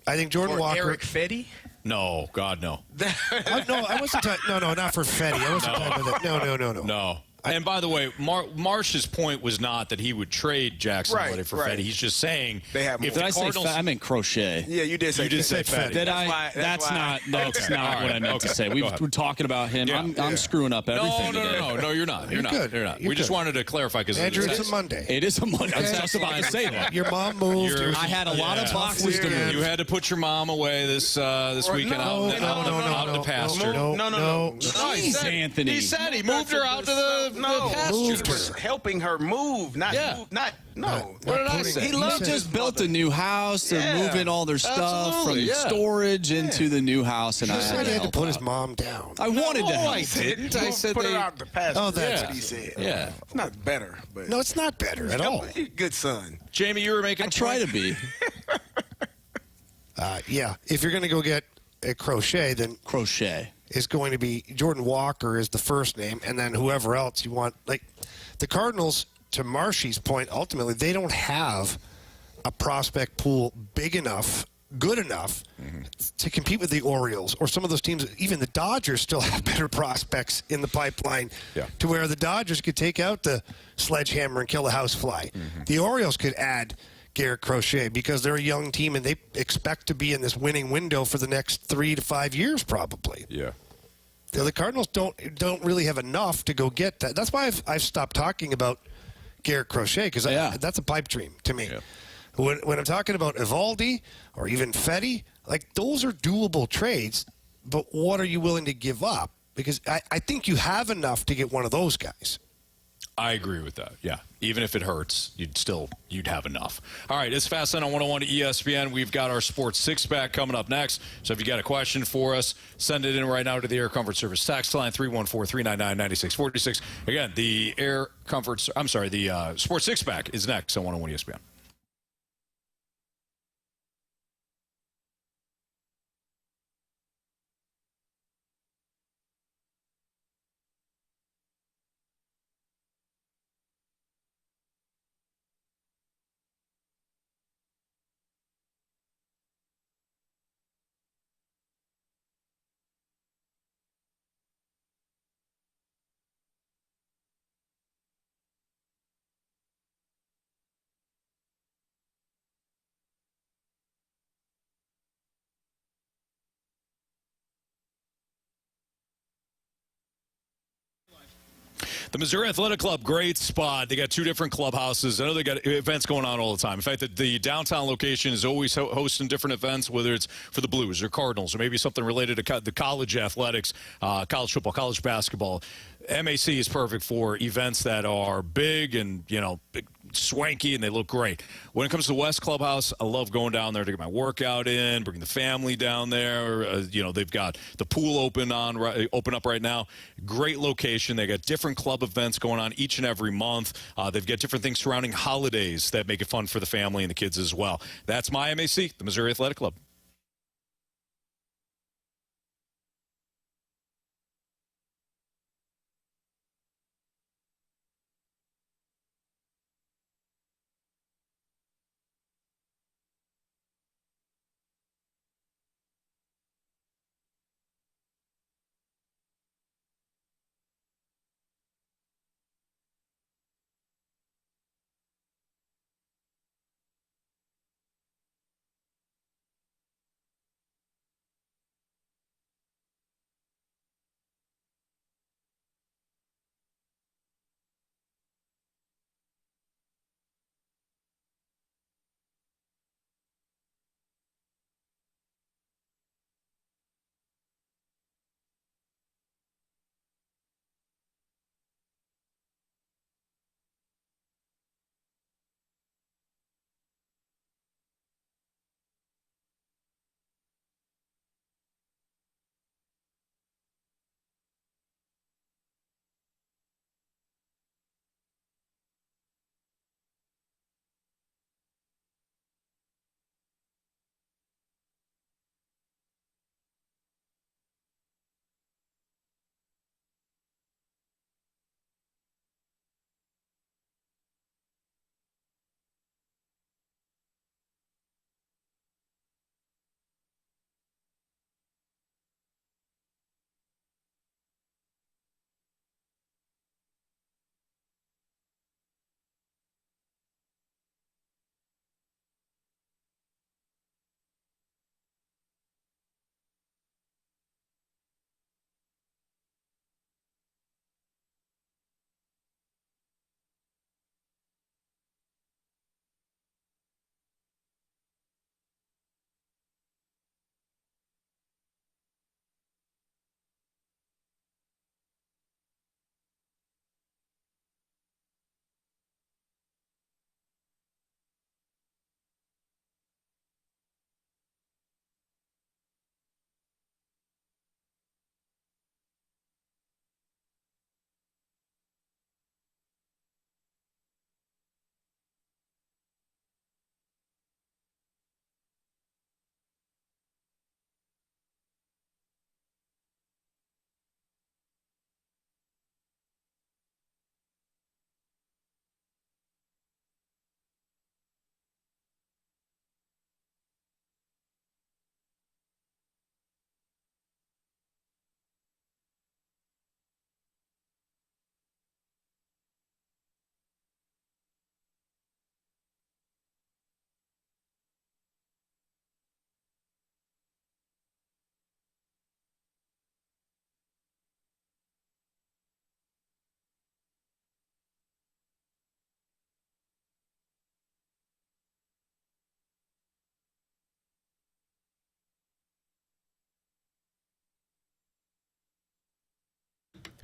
I think Jordan Walker – Erick Fedde? No, God, no. No, I wasn't talking – no, not for Fedde. I wasn't talking about that. No. And by the way, Marsh's point was not that he would trade Jackson Holliday for Fedde. He's just saying they have more. If the Did I say Cardinals, I meant crochet. Yeah, you did say you did say Fedde. Did I? That's not what I meant to say. We're talking about him. Yeah. I'm screwing up everything. No, you're not. You're not. We just wanted to clarify because Andrew, it's a Monday. It is a Monday. I was just about to say that. Your mom moved. I had a lot of boxes to move. You had to put your mom away this weekend out in the pasture. No. Jeez, Anthony. He said he moved her out to the pasture. Helping her move, not. What did I say? He just built a new house. They're moving all their stuff from storage into the new house, and He I said he had to help put his out. mom down. I wanted to help. I didn't. I said put it out the pasture. Oh, that's what he said. Yeah. It's not better, but No, it's not better at all. He's a good son. Jamie, you were making I try to be. Yeah, if you're going to go get a crochet, then Crochet is going to be Jordan Walker is the first name, and then whoever else you want. Like the Cardinals, to Marshy's point, ultimately they don't have a prospect pool big enough, good enough to compete with the Orioles or some of those teams. Even the Dodgers still have better prospects in the pipeline to where the Dodgers could take out the sledgehammer and kill the housefly. The Orioles could add Garrett Crochet because they're a young team and they expect to be in this winning window for the next 3 to 5 years probably. Yeah. The Cardinals don't really have enough to go get that. That's why I've stopped talking about Garrett Crochet because that's a pipe dream to me. Yeah. When I'm talking about Evaldi or even Fedde, like those are doable trades, but what are you willing to give up? Because I think you have enough to get one of those guys. I agree with that. Yeah. Even if it hurts, you'd have enough. All right, it's Fast Lane on 101 ESPN. We've got our Sports Six-Pack coming up next. So if you got a question for us, send it in right now to the Air Comfort Service text line 314-399-9646. Again, the Sports Six-Pack is next on 101 ESPN. The Missouri Athletic Club, great spot. They got two different clubhouses. I know they got events going on all the time. In fact, the downtown location is always hosting different events, whether it's for the Blues or Cardinals or maybe something related to the college athletics, college football, college basketball. MAC is perfect for events that are big and, big, swanky, and they look great. When it comes to West Clubhouse, I love going down there to get my workout in, bring the family down there. They've got the pool open up right now. Great location. They got different club events going on each and every month. They've got different things surrounding holidays that make it fun for the family and the kids as well. That's my MAC, the Missouri Athletic Club.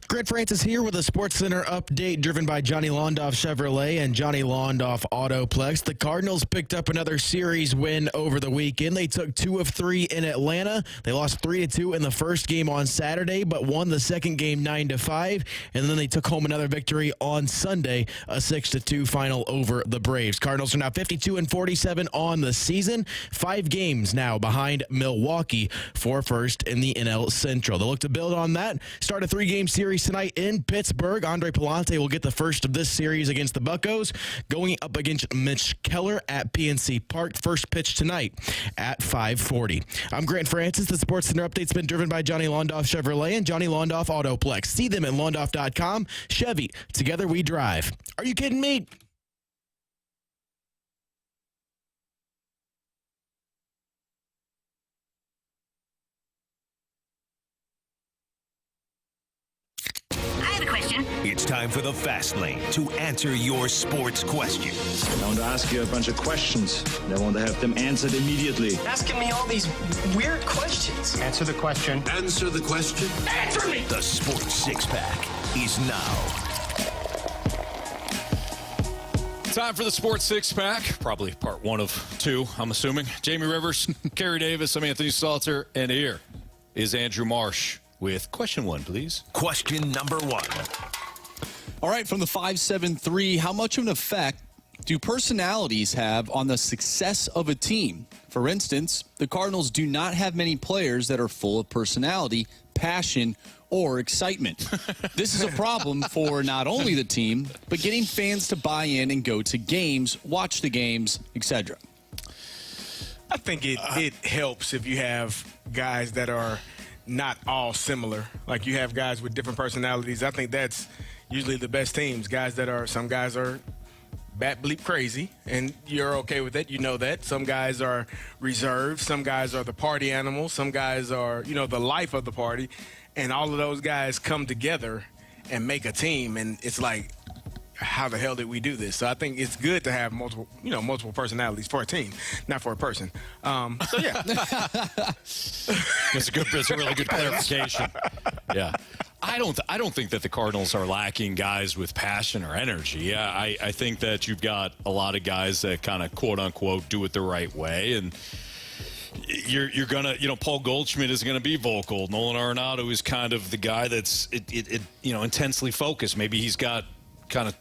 Grant Francis here with a SportsCenter update driven by Johnny Londoff Chevrolet and Johnny Londoff Autoplex. The Cardinals picked up another series win over the weekend. They took 2 of 3 in Atlanta. They lost 3-2 in the first game on Saturday, but won the second game 9-5. And then they took home another victory on Sunday, a 6-2 final over the Braves. Cardinals are now 52-47 on the season, 5 games now behind Milwaukee for first in the NL Central. They'll look to build on that, start a 3-game series tonight in Pittsburgh. Andre Palante will get the first of this series against the Buccos, going up against Mitch Keller at PNC Park. First pitch tonight at 5:40. I'm Grant Francis. The SportsCenter update's been driven by Johnny Londoff Chevrolet and Johnny Londoff Autoplex. See them at londoff.com. Chevy, together we drive. Are you kidding me? It's time for the Fast Lane to answer your sports questions. I want to ask you a bunch of questions. I want to have them answered immediately. Asking me all these weird questions. Answer the question. Answer the question. Answer me! The Sports Six-Pack is now. Time for the Sports Six-Pack, probably part 1 of 2, I'm assuming. Jamie Rivers, Carey Davis, I'm Anthony Stalter, and here is Andrew Marsh with question 1, please. Question number 1. All right, from the 573, how much of an effect do personalities have on the success of a team? For instance, the Cardinals do not have many players that are full of personality, passion, or excitement. This is a problem for not only the team, but getting fans to buy in and go to games, watch the games, etc. I think it helps if you have guys that are not all similar. Like you have guys with different personalities. I think that's usually the best teams. Some guys are bat bleep crazy, and you're okay with it. You know that. Some guys are reserved. Some guys are the party animals. Some guys are, the life of the party. And all of those guys come together and make a team. And it's like, how the hell did we do this? So I think it's good to have multiple personalities for a team, not for a person. So yeah. That's a really good clarification. Yeah. I don't think that the Cardinals are lacking guys with passion or energy. Yeah, I think that you've got a lot of guys that kind of quote unquote do it the right way, and you're gonna, Paul Goldschmidt is gonna be vocal. Nolan Arenado is kind of the guy that's intensely focused. Maybe he's got kind of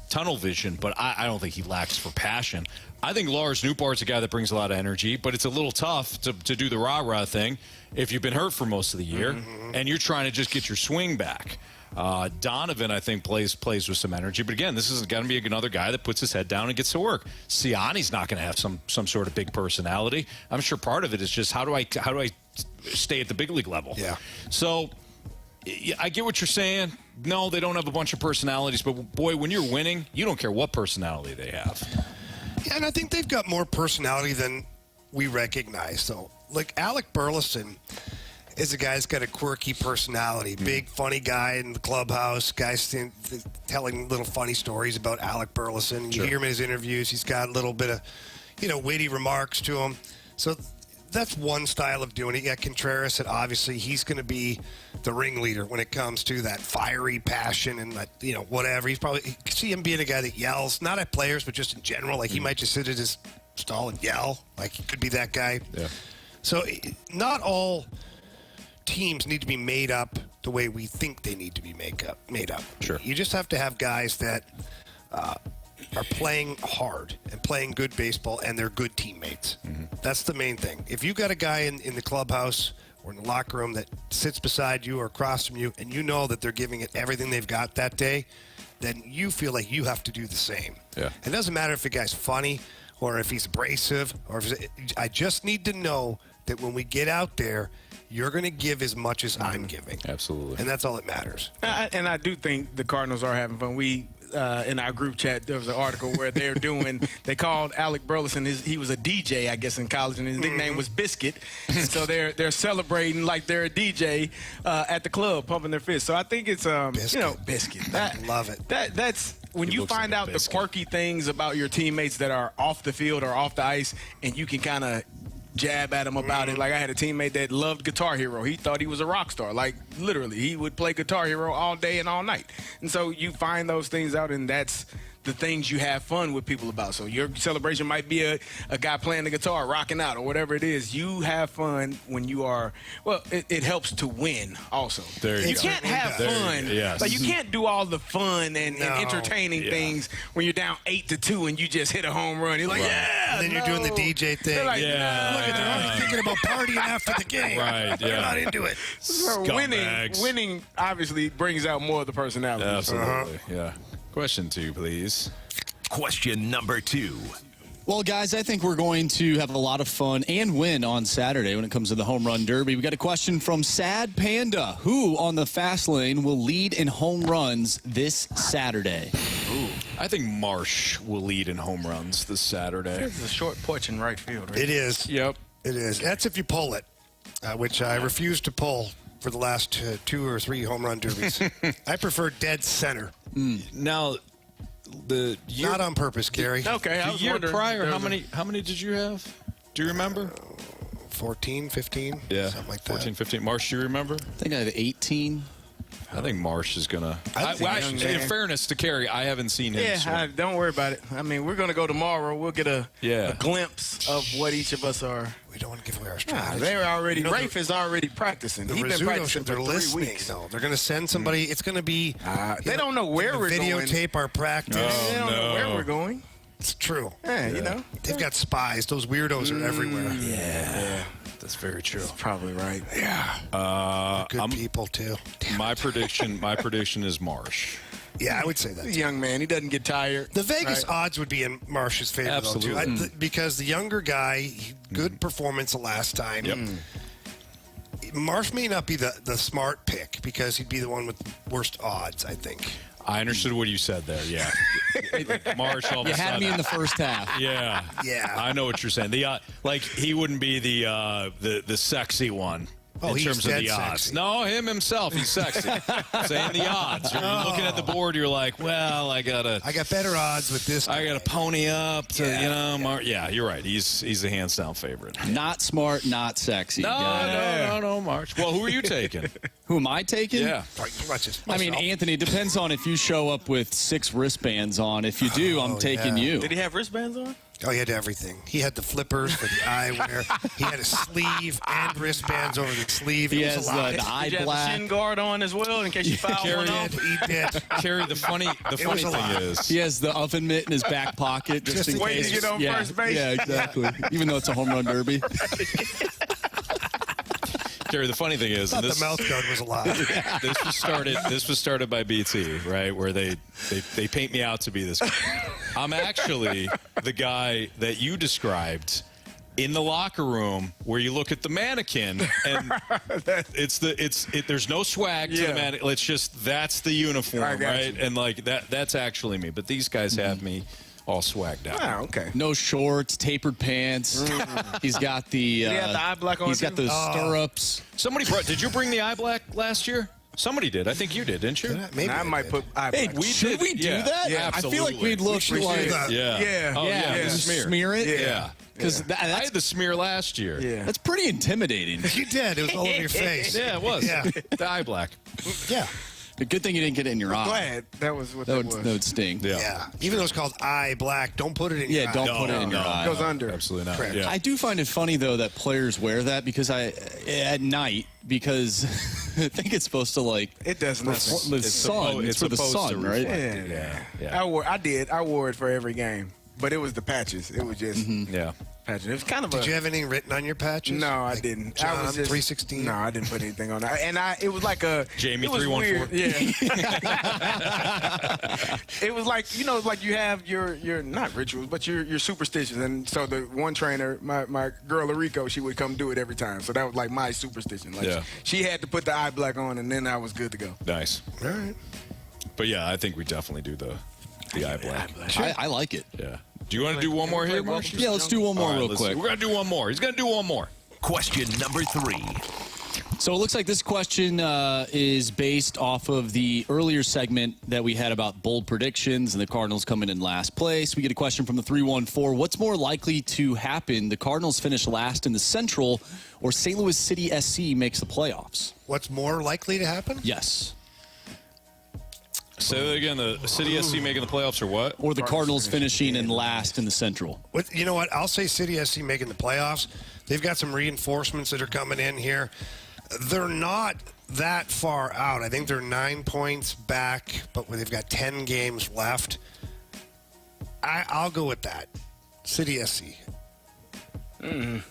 tunnel vision, but I don't think he lacks for passion. I think Lars Nootbaar's a guy that brings a lot of energy, but it's a little tough to do the rah-rah thing if you've been hurt for most of the year and you're trying to just get your swing back. Donovan, I think, plays with some energy, but again, this is going to be another guy that puts his head down and gets to work. Siani's not going to have some sort of big personality. I'm sure part of it is just how do I stay at the big league level? Yeah. So I get what you're saying. No, they don't have a bunch of personalities, but boy, when you're winning, you don't care what personality they have. Yeah, and I think they've got more personality than we recognize. So, like Alec Burleson is a guy that's got a quirky personality. Big, funny guy in the clubhouse. Guys telling little funny stories about Alec Burleson. You hear him in his interviews. He's got a little bit of, witty remarks to him. So that's one style of doing it. Yeah, Contreras, and obviously he's going to be the ringleader when it comes to that fiery passion and that, whatever. You see him being a guy that yells, not at players, but just in general. Like he might just sit at his stall and yell. Like he could be that guy. Yeah. So not all teams need to be made up the way we think they need to be made up. Sure. You just have to have guys that are playing hard and playing good baseball, and they're good teammates. That's the main thing. If you got a guy in the clubhouse or in the locker room that sits beside you or across from you, and you know that they're giving it everything they've got that day, then you feel like you have to do the same. Yeah. It doesn't matter if the guy's funny or if he's abrasive, I just need to know that when we get out there, you're going to give as much as I'm giving. Absolutely. And that's all that matters. And I do think the Cardinals are having fun. We in our group chat, there was an article where they called Alec Burleson, he was a DJ, I guess, in college, and his nickname was Biscuit. And so they're celebrating like they're a DJ at the club, pumping their fist. So I think it's, Biscuit. I love it. That's when you find out the quirky things about your teammates that are off the field or off the ice, and you can kind of jab at him about it. Like I had a teammate that loved Guitar Hero. He thought he was a rock star. Like literally, he would play Guitar Hero all day and all night. And so you find those things out, and that's the things you have fun with people about. So your celebration might be a guy playing the guitar, rocking out, or whatever it is. You have fun when you are, well, it helps to win also. You can't have fun. Like you can't do all the fun and entertaining things when you're down 8-2 and you just hit a home run. You're like, and then you're doing the DJ thing. Like, look at they're only thinking about partying after the game. They're not into it. So winning obviously brings out more of the personality. Absolutely, yeah. Question 2, please. Question number 2. Well, guys, I think we're going to have a lot of fun and win on Saturday when it comes to the home run derby. We got a question from Sad Panda. Who on the fast lane will lead in home runs this Saturday? Ooh. I think Marsh will lead in home runs this Saturday. It's a short porch in right field, right? It is. Yep. It is. That's if you pull it, which I refuse to pull for the last 2 or 3 home run derbies. I prefer dead center. Now, the year, not on purpose, Carey. Okay, the year prior, how many did you have? Do you remember? 14, 15, something like that. 14, 15. Marsh, do you remember? I think I have 18. I think Marsh is going to. In fairness to Carey, I haven't seen him. Don't worry about it. I mean, we're going to go tomorrow. We'll get a glimpse of what each of us are. We don't want to give away our strategy. They're already. Rafe is already practicing. He's been practicing for 3 weeks. No, they're going to send somebody. It's going to be. They don't know where we're going. Videotape our practice. They don't know where we're going. It's true. You know, they've got spies. Those weirdos are everywhere. Yeah. That's very true. That's probably right. Yeah. Good people too. My prediction is Marsh. Yeah, I would say that. He's a young man. He doesn't get tired. The Vegas odds would be in Marsh's favor, absolutely, though, too. Because the younger guy, good performance the last time. Yep. Marsh may not be the smart pick because he'd be the one with worst odds, I think. I understood what you said there. Yeah, Marsh. All of You a had sudden, me in the first half. Yeah. I know what you're saying. Like he wouldn't be the sexy one. In he's terms of dead the odds. sexy. No, him himself, he's sexy. Saying the odds. You're looking at the board, you're like, well, I got better odds with this guy. I got to pony up to, you're right. He's a hands down favorite. Not smart, not sexy. No, March. Well, who are you taking? Who am I taking? Yeah. I mean, Anthony, it depends on if you show up with 6 wristbands on. If you do, I'm taking you. Did he have wristbands on? Oh, he had everything. He had the flippers for the eyewear. He had a sleeve and wristbands over the sleeve. He has the eye Did you black. have the shin guard on as well in case you foul one off? He did. Carey, the funny thing is, he has the oven mitt in his back pocket just in waiting case. to get on first base. Yeah, exactly. Even though it's a home run derby. Carey, the funny thing is, the mouth guard was a lot. This was started by BT, right? Where they paint me out to be this guy. I'm actually the guy that you described in the locker room where you look at the mannequin and there's no swag to the mannequin. It's just that's the uniform, right? And like that's actually me. But these guys have me all swagged out. Oh, okay. No shorts, tapered pants. He's got the. Did he have the eye black on? He's got those stirrups. Somebody did you bring the eye black last year? Somebody did. I think you did, didn't you? Maybe I might put eye black. Hey, should we do that? Yeah, I feel like we'd look like. Yeah. Oh, yeah. Smear it. Yeah. Because I had the smear last year. Yeah. That's pretty intimidating. You did. It was all over your face. Yeah, it was. Yeah. The eye black. Yeah. The good thing you didn't get it in your eye. Glad that was what that was. That would sting. Yeah. Even though it's called eye black, don't put it in your eye. Don't put it in your eye. It goes under. Absolutely not. Correct. Yeah. I do find it funny though that players wear that because at night because I think it's supposed to like it does nothing. The sun. It's for the sun, right? Yeah. I wore it for every game, but it was the patches. It was just patches. It was kind of. Did you have anything written on your patches? No, I didn't. John, I was just 316. No, I didn't put anything on that. And it was like a Jamie it was 314. Yeah. It was like like you have your not rituals, but your superstitions. And so the one trainer, my girl Erico, she would come do it every time. So that was like my superstition. Like she had to put the eye black on, and then I was good to go. Nice. All right. But yeah, I think we definitely do the eye black. I like it. Yeah. Do you want to do one more here, Mark? Yeah, let's do one more real quick. We're going to do one more. He's going to do one more. Question number 3. So it looks like this question is based off of the earlier segment that we had about bold predictions and the Cardinals coming in last place. We get a question from the 314. What's more likely to happen? The Cardinals finish last in the Central or St. Louis City SC makes the playoffs? What's more likely to happen? Yes. Say that again, the City SC making the playoffs or what? Or the Cardinals finishing in last in the Central. You know what? I'll say City SC making the playoffs. They've got some reinforcements that are coming in here. They're not that far out. I think they're 9 points back, but they've got 10 games left. I'll go with that. City SC. 9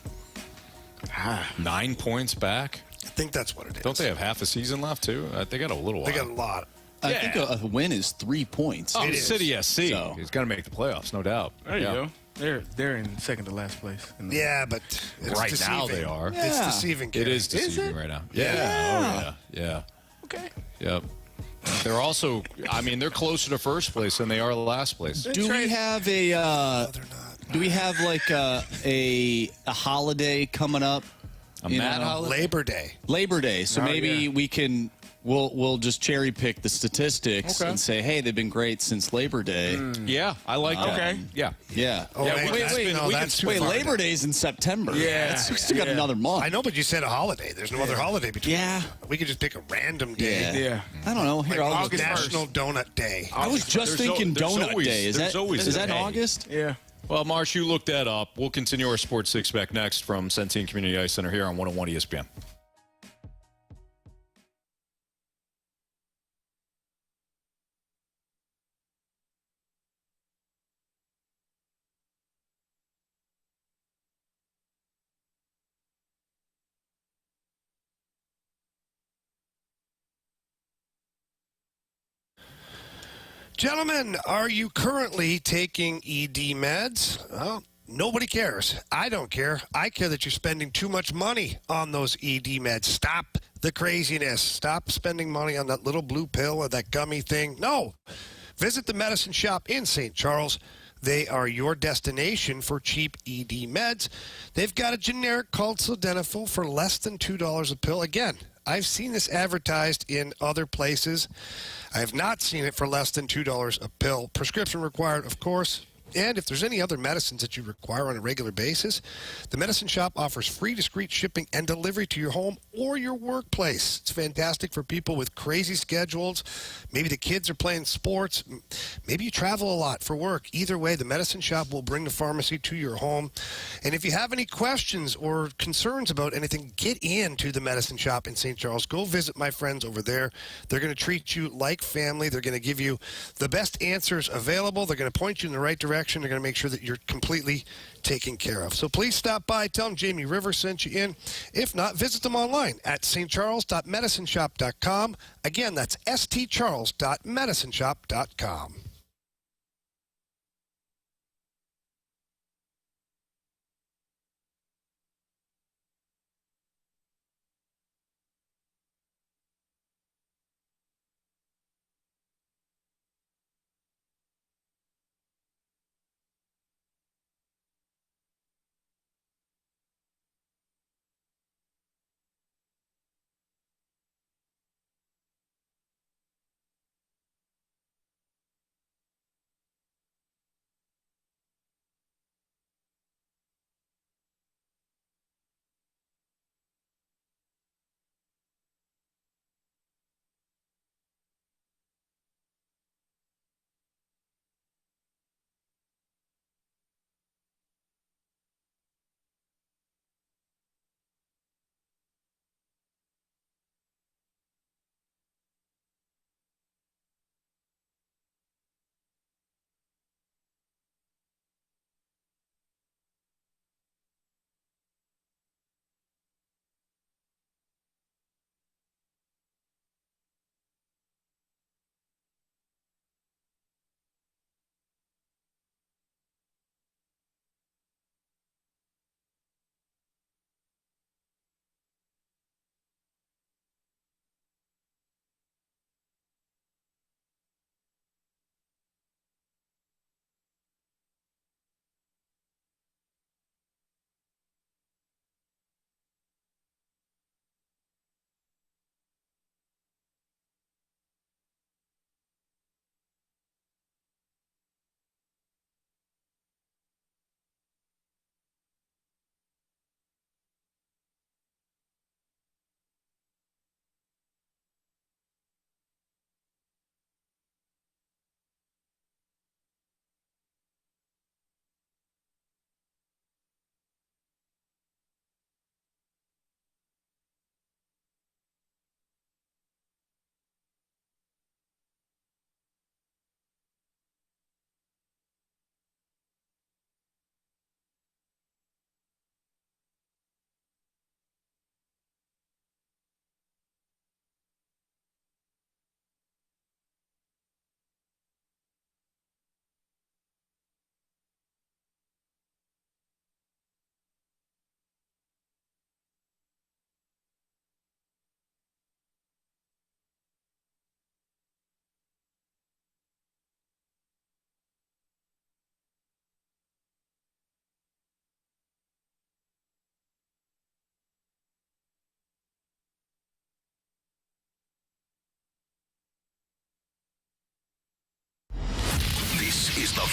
points back? I think that's what it is. Don't they have half a season left, too? They got a little while. They got a lot. I think a win is 3 points. Oh, City SC. So. He's got to make the playoffs, no doubt. There you go. They're in second to last place. Yeah, but it's right deceiving. now they are. It's deceiving. It Carey. is deceiving right now. Yeah. Oh, yeah. Okay. Yep. They're also, I mean, they're closer to first place than they are last place. Do we have a? Do we have like a holiday coming up? A mad holiday? Labor Day. Labor Day. So maybe we can. We'll just cherry pick the statistics and say, hey, they've been great since Labor Day. Yeah, I like that. Okay. Yeah. Yeah. Oh, Wait, Labor Day's in September. Yeah. We still got another month. I know, but you said a holiday. There's no other holiday between. Yeah. We could just pick a random day. Yeah. I don't know. Here, Like I'll August National Donut Day. I was just thinking there's Donut always- Day. Is there's that always is a that in day. August? Yeah. Well, Marsh, you look that up. We'll continue our Sports Six Pack next from Centene Community Ice Center here on 101 ESPN. Gentlemen, are you currently taking ED meds? Well, nobody cares. I don't care. I care that you're spending too much money on those ED meds. Stop the craziness. Stop spending money on that little blue pill or that gummy thing. No. Visit the medicine shop in St. Charles. They are your destination for cheap ED meds. They've got a generic called Sildenafil for less than $2 a pill. Again, I've seen this advertised in other places. I have not seen it for less than $2 a pill. Prescription required, of course. And if there's any other medicines that you require on a regular basis, the Medicine Shop offers free discreet shipping and delivery to your home or your workplace. It's fantastic for people with crazy schedules. Maybe the kids are playing sports. Maybe you travel a lot for work. Either way, the Medicine Shop will bring the pharmacy to your home. And if you have any questions or concerns about anything, get into the Medicine Shop in St. Charles. Go visit my friends over there. They're going to treat you like family. They're going to give you the best answers available. They're going to point you in the right direction. They're going to make sure that you're completely taken care of. So please stop by. Tell them Jamie Rivers sent you in. If not, visit them online at stcharles.medicineshop.com. Again, that's stcharles.medicineshop.com.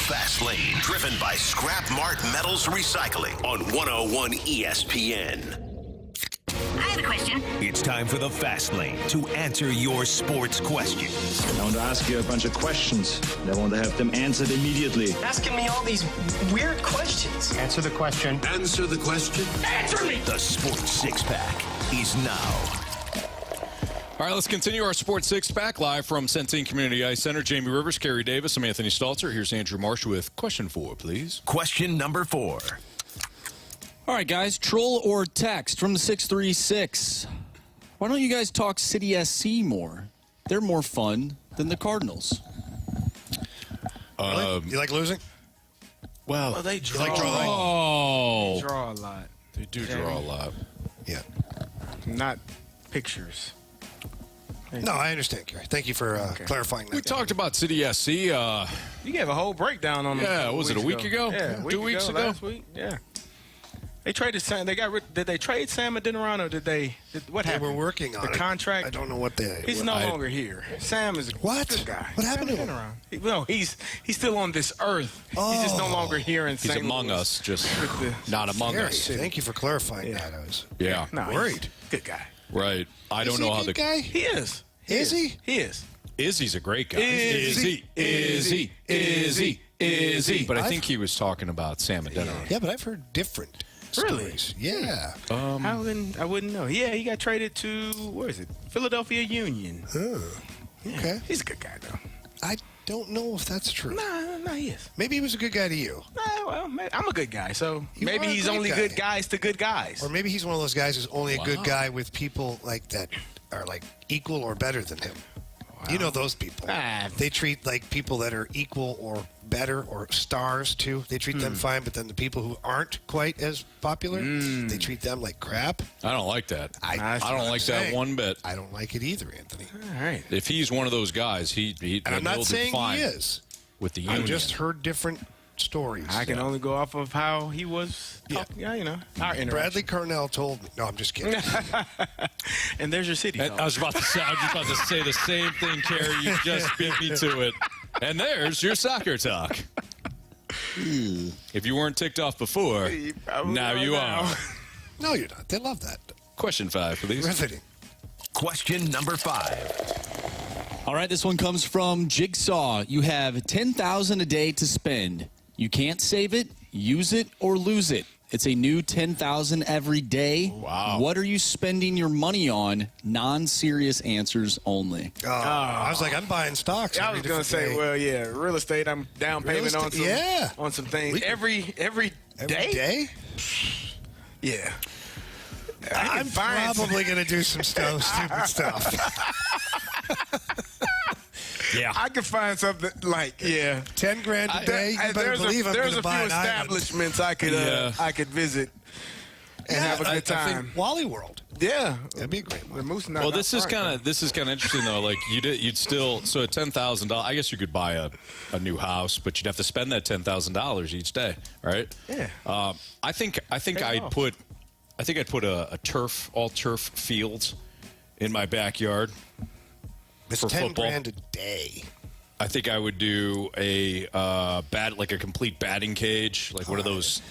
Fast Lane, driven by Scrap Mart Metals Recycling on 101 ESPN. I have a question. It's time for the Fast Lane to answer your sports questions. I want to ask you a bunch of questions. I want to have them answered immediately. Asking me all these weird questions. Answer the question. Answer the question. Answer me! The Sports Six-Pack is now. All right, let's continue our Sports Six-Pack live from Centene Community Ice Center. Jamie Rivers, Carey Davis, I'm Anthony Stalter. Here's Andrew Marsh with question 4, please. Question number 4. All right, guys, troll or text from the 636. Why don't you guys talk City SC more? They're more fun than the Cardinals. Really? You like losing? Well, they draw. You like drawing? Oh, They draw a lot. they do draw a lot. Yeah. Not pictures. No, I understand, Carey. Thank you for clarifying that. We taled about City SC. You gave a whole breakdown on them. Yeah, was it a week ago? Yeah, 2 weeks ago? Last week. Yeah. They traded Sam. They got rid. Did they trade Sam Adeniran or did they? What They happened? were working on the it. contract. I don't know what they. He's no longer here. Sam is a good guy. What happened to him? No, he's still on this earth. He's just no longer here in He's St. among Louis. us, just not among Carey, us. thank you for clarifying that. I was No, worried. he's a good guy. Right. I don't Is know he a how good the guy? He is. Is he? He is. Izzy's a great guy. Izzy. Izzy. But I think he was talking about Sam Adeniran. Yeah, but I've heard different stories. Yeah. I wouldn't know. Yeah, he got traded to where is it? Philadelphia Union. Oh, okay. He's a good guy though. I don't know if that's true. Nah, he is. Maybe he was a good guy to you. Well, I'm a good guy, so You maybe are a he's great only guy. good guys to good guys. Or maybe he's one of those guys who's only a good guy with people like that are like equal or better than him. You know those people. They treat like people that are equal or better or stars too. They treat them fine, but then the people who aren't quite as popular, they treat them like crap. I don't like that. I don't like that one bit. I don't like it either, Anthony. All right. If he's one of those guys, he And I'm not saying fine he is. with the I've union. just heard different stories. I can only go off of how he was talking. Yeah, you know. Our interaction. Bradley Cornell told me. No, I'm just kidding. And there's your city. I was about to say the same thing, Carey. You just beat me to it. And there's your soccer talk. If you weren't ticked off before, now you are. No, you're not. They love that. Question 5, please. Riveting. Question number 5. All right, this one comes from Jigsaw. You have $10,000 a day to spend. You can't save it, use it, or lose it. It's a new $10,000 every day. Wow. What are you spending your money on? Non-serious answers only. I was like, I'm buying stocks. I was going to say, well, yeah, real estate. I'm down payment on some, on some things. Every day? Day? Yeah. I'm probably going to do some stupid stuff. Yeah. I could find something like, 10 grand a day. You better believe I'm going to buy an island. There's a few establishments I could visit and have a good time. I think Wally World. Yeah, that'd be a great one. Well, this is kind of interesting though. Like you'd still at $10,000. I guess you could buy a new house, but you'd have to spend that $10,000 each day, right? Yeah. I think I'd put a all turf fields in my backyard. It's for 10 football. grand a day. I think I would do a complete batting cage, like one of those.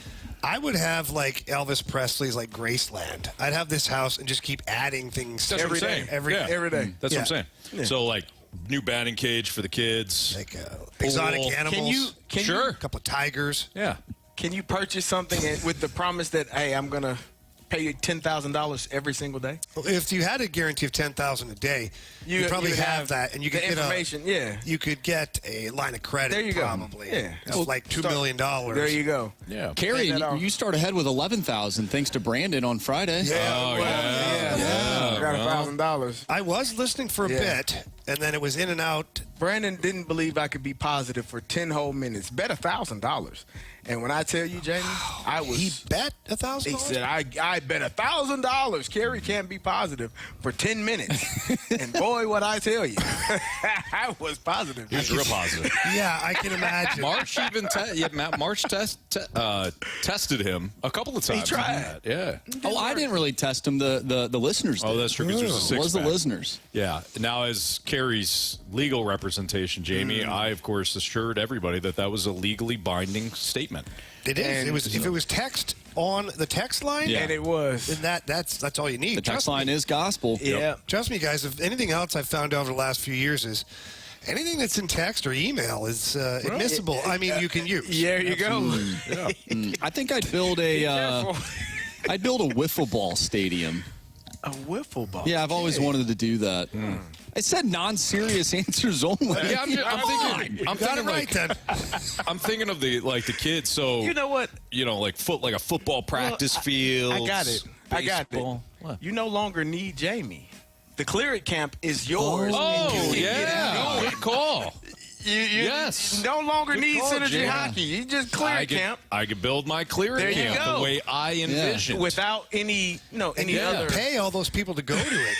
I would have like Elvis Presley's like Graceland. I'd have this house and just keep adding things That's every day. That's what I'm saying. Yeah. So like new batting cage for the kids, like exotic animals. Can sure, a couple of tigers. Yeah. Can you purchase something with the promise that, hey, I'm going to pay you $10,000 every single day? Well, if you had a guarantee of $10,000 a day, you probably have that, and you could get information. You could get a line of credit. There you probably. go. Yeah, of like $2 million. There you go. Yeah, Carey, you start ahead with $11,000 thanks to Brandon on Friday. I got $1,000. I was listening for a bit, and then it was in and out. Brandon didn't believe I could be positive for 10 whole minutes. Bet $1,000. And when I tell you, Jamie, He bet $1,000? He said, I bet $1,000 Carey can't be positive for 10 minutes. And boy, what I tell you, I was positive. He was real positive. Yeah, I can imagine. March even tested him a couple of times. He tried. Yeah. I didn't really test him. The listeners did. Oh, that's true. Because there's a It was the six-pack. listeners. Yeah. Now, as Carey Carey's legal representation, Jamie, I, of course, assured everybody that was a legally binding statement. It is. And, it was. If it was text on the text line, and it was, then that's all you need. The text line is gospel. Yeah. Trust me, guys. If anything else I've found out over the last few years is anything that's in text or email is admissible. I mean, you can use. There you go. I think I'd build a wiffle ball stadium. A wiffle ball. Yeah, I've always wanted to do that. It said non-serious answers only. Yeah, I'm thinking of the kids. So you know what? Like a football practice field. I got it. Baseball. What? You no longer need Jamie. The Clear It Camp is yours. Oh, yeah. Good call. You no longer need Synergy Hockey. You just Clear It Camp. I could build my Clear It Camp the way I envisioned. Without any other. Pay all those people to go to it.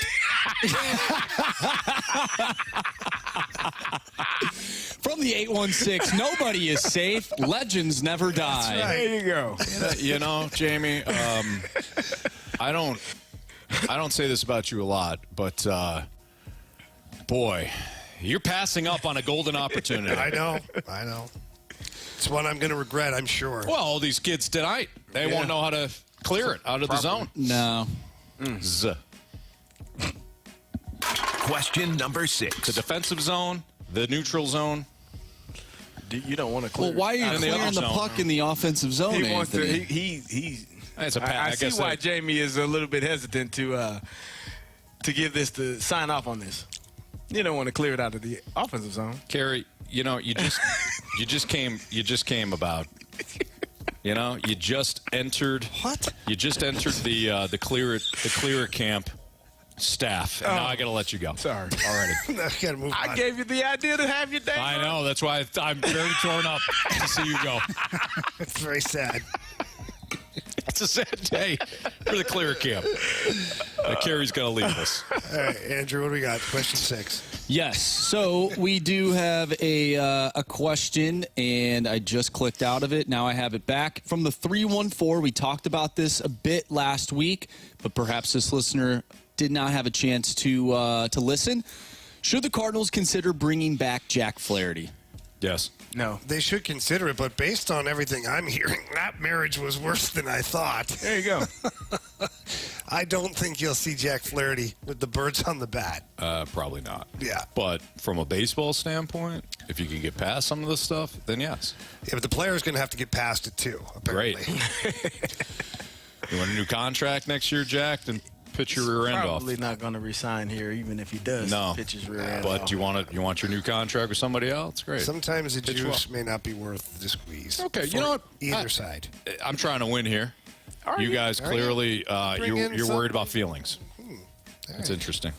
From the 816, nobody is safe. Legends never die. That's right. There you go. You know, Jamie, I don't say this about you a lot, but boy, you're passing up on a golden opportunity. I know. It's one I'm going to regret, I'm sure. Well, all these kids tonight, they won't know how to clear it out of the zone. No. Z. Question number 6. The defensive zone, the neutral zone. You don't want to clear. Well, why are you in the clearing other the zone. puck in the offensive zone, He wants to. Anthony? He It's a I see why Jamie is a little bit hesitant to give this to sign off on this. You don't want to clear it out of the offensive zone. Carey, you just came about. You just entered. What? You just entered the clear camp staff, and now I got to let you go. Sorry. Already. Gotta move on. I gave you the idea to have your day. I know. That's why I'm very torn up to see you go. It's very sad. It's a sad day for the clear camp. Carey's going to leave us. All right, Andrew, what do we got? Question 6. Yes. So we do have a question, and I just clicked out of it. Now I have it back. From the 314, we talked about this a bit last week, but perhaps this listener did not have a chance to listen. Should the Cardinals consider bringing back Jack Flaherty? Yes. No. They should consider it, but based on everything I'm hearing, that marriage was worse than I thought. There you go. I don't think you'll see Jack Flaherty with the birds on the bat. Probably not. Yeah. But from a baseball standpoint, if you can get past some of this stuff, then yes. Yeah, but the player's going to have to get past it, too, apparently. Great. You want a new contract next year, Jack? Then pitch your rear end off. Probably not going to resign here, even if he does. No. Pitch his rear end But off. you want your new contract with somebody else? Great. Sometimes the juice may not be worth the squeeze. Okay, you know what? Either side. I'm trying to win here. You guys clearly you're worried about feelings. It's interesting.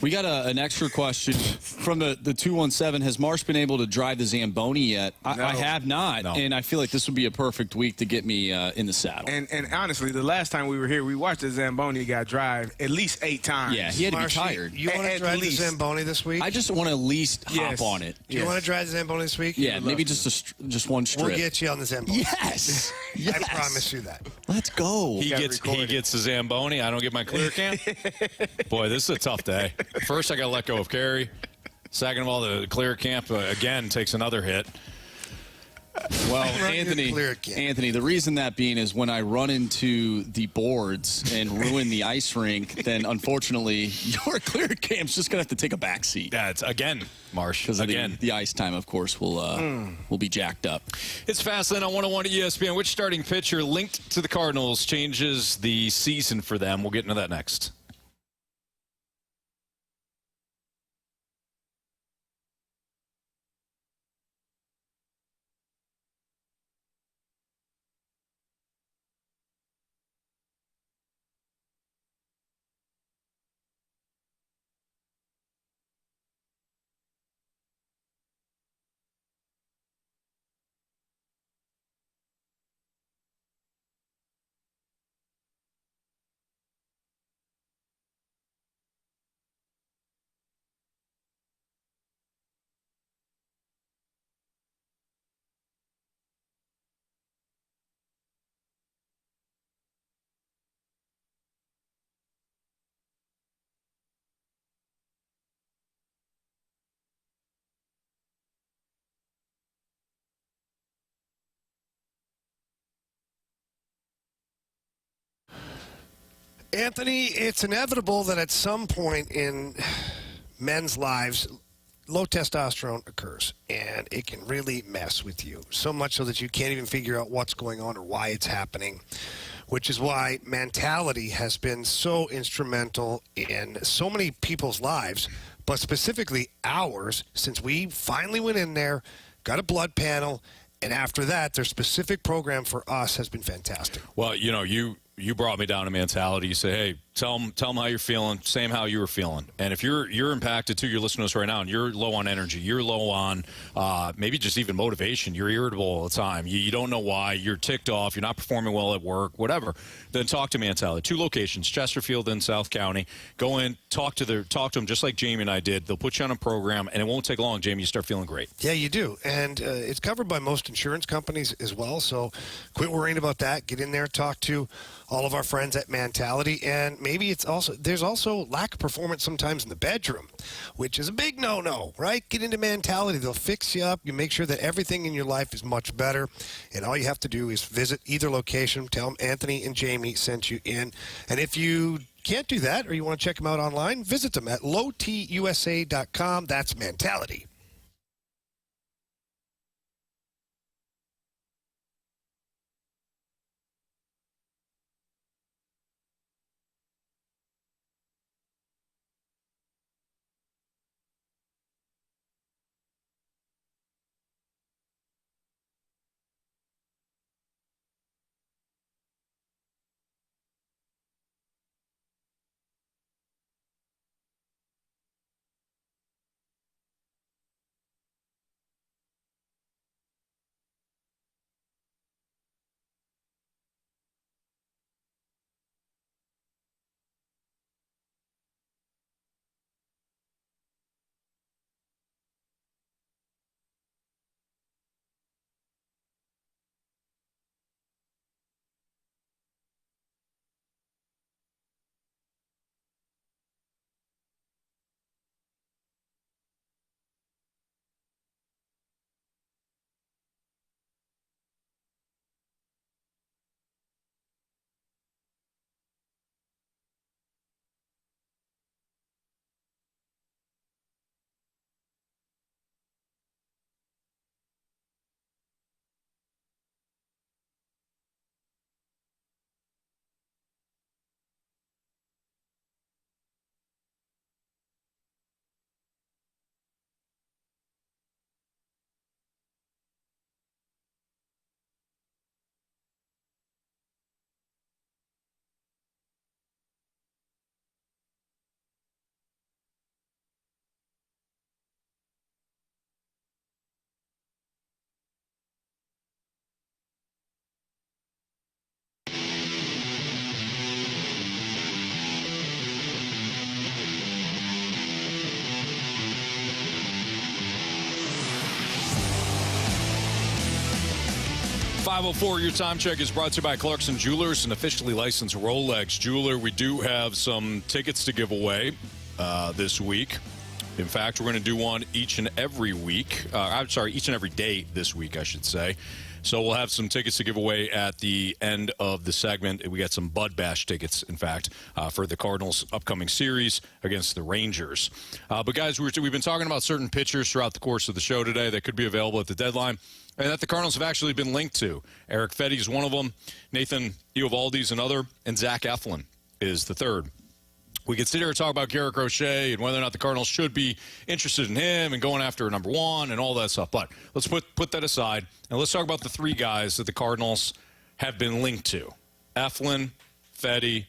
We got an extra question from the 217. Has Marsh been able to drive the Zamboni yet? I have not, and I feel like this would be a perfect week to get me in the saddle. And honestly, the last time we were here, we watched the Zamboni guy drive at least 8 times. Yeah, he had to be Marshy, tired. You want to drive the Zamboni this week? I just want to at least hop on it. Do you want to drive the Zamboni this week? Yeah, maybe just one strip. We'll get you on the Zamboni. Yes. I promise you that. Let's go. He gets the Zamboni. I don't get my clear camp. Boy, this is a tough day. First, I got to let go of Carey. Second of all, the clear camp again takes another hit. Well, Anthony, the reason that being is when I run into the boards and ruin the ice rink, then unfortunately your clear camp's just gonna have to take a back seat. That's again, Marsh. Because the ice time, of course, will be jacked up. It's Fastlane on 101 ESPN. Which starting pitcher linked to the Cardinals changes the season for them? We'll get into that next. Anthony, it's inevitable that at some point in men's lives, low testosterone occurs, and it can really mess with you. So much so that you can't even figure out what's going on or why it's happening, which is why mentality has been so instrumental in so many people's lives, but specifically ours, since we finally went in there, got a blood panel, and after that, their specific program for us has been fantastic. Well, you brought me down to mentality. You say, hey, tell them how you're feeling, same how you were feeling. And if you're impacted too, you're listening to us right now, and you're low on energy, you're low on maybe just even motivation, you're irritable all the time, you don't know why, you're ticked off, you're not performing well at work, whatever, then talk to Mentality. 2 locations, Chesterfield and South County. Go in, talk to them just like Jamie and I did. They'll put you on a program, and it won't take long, Jamie. You start feeling great. Yeah, you do. And it's covered by most insurance companies as well, so quit worrying about that. Get in there, talk to all of our friends at Mentality, and maybe there's also lack of performance sometimes in the bedroom, which is a big no-no, right? Get into Mentality. They'll fix you up. You make sure that everything in your life is much better, and all you have to do is visit either location, tell them Anthony and Jamie sent you in, and if you can't do that or you want to check them out online, visit them at lowtusa.com. That's Mentality. .504, your time check is brought to you by Clarkson Jewelers, an officially licensed Rolex jeweler. We do have some tickets to give away this week. In fact, we're going to do one each and every week. Each and every day this week, I should say. So we'll have some tickets to give away at the end of the segment. We got some Bud Bash tickets, in fact, for the Cardinals' upcoming series against the Rangers. But, guys, we've been talking about certain pitchers throughout the course of the show today that could be available at the deadline and that the Cardinals have actually been linked to. Erick Fedde is one of them. Nathan Eovaldi's another. And Zach Eflin is the third. We could sit here and talk about Garrett Crochet and whether or not the Cardinals should be interested in him and going after number one and all that stuff. But let's put that aside, and let's talk about the 3 guys that the Cardinals have been linked to. Eflin, Fedde,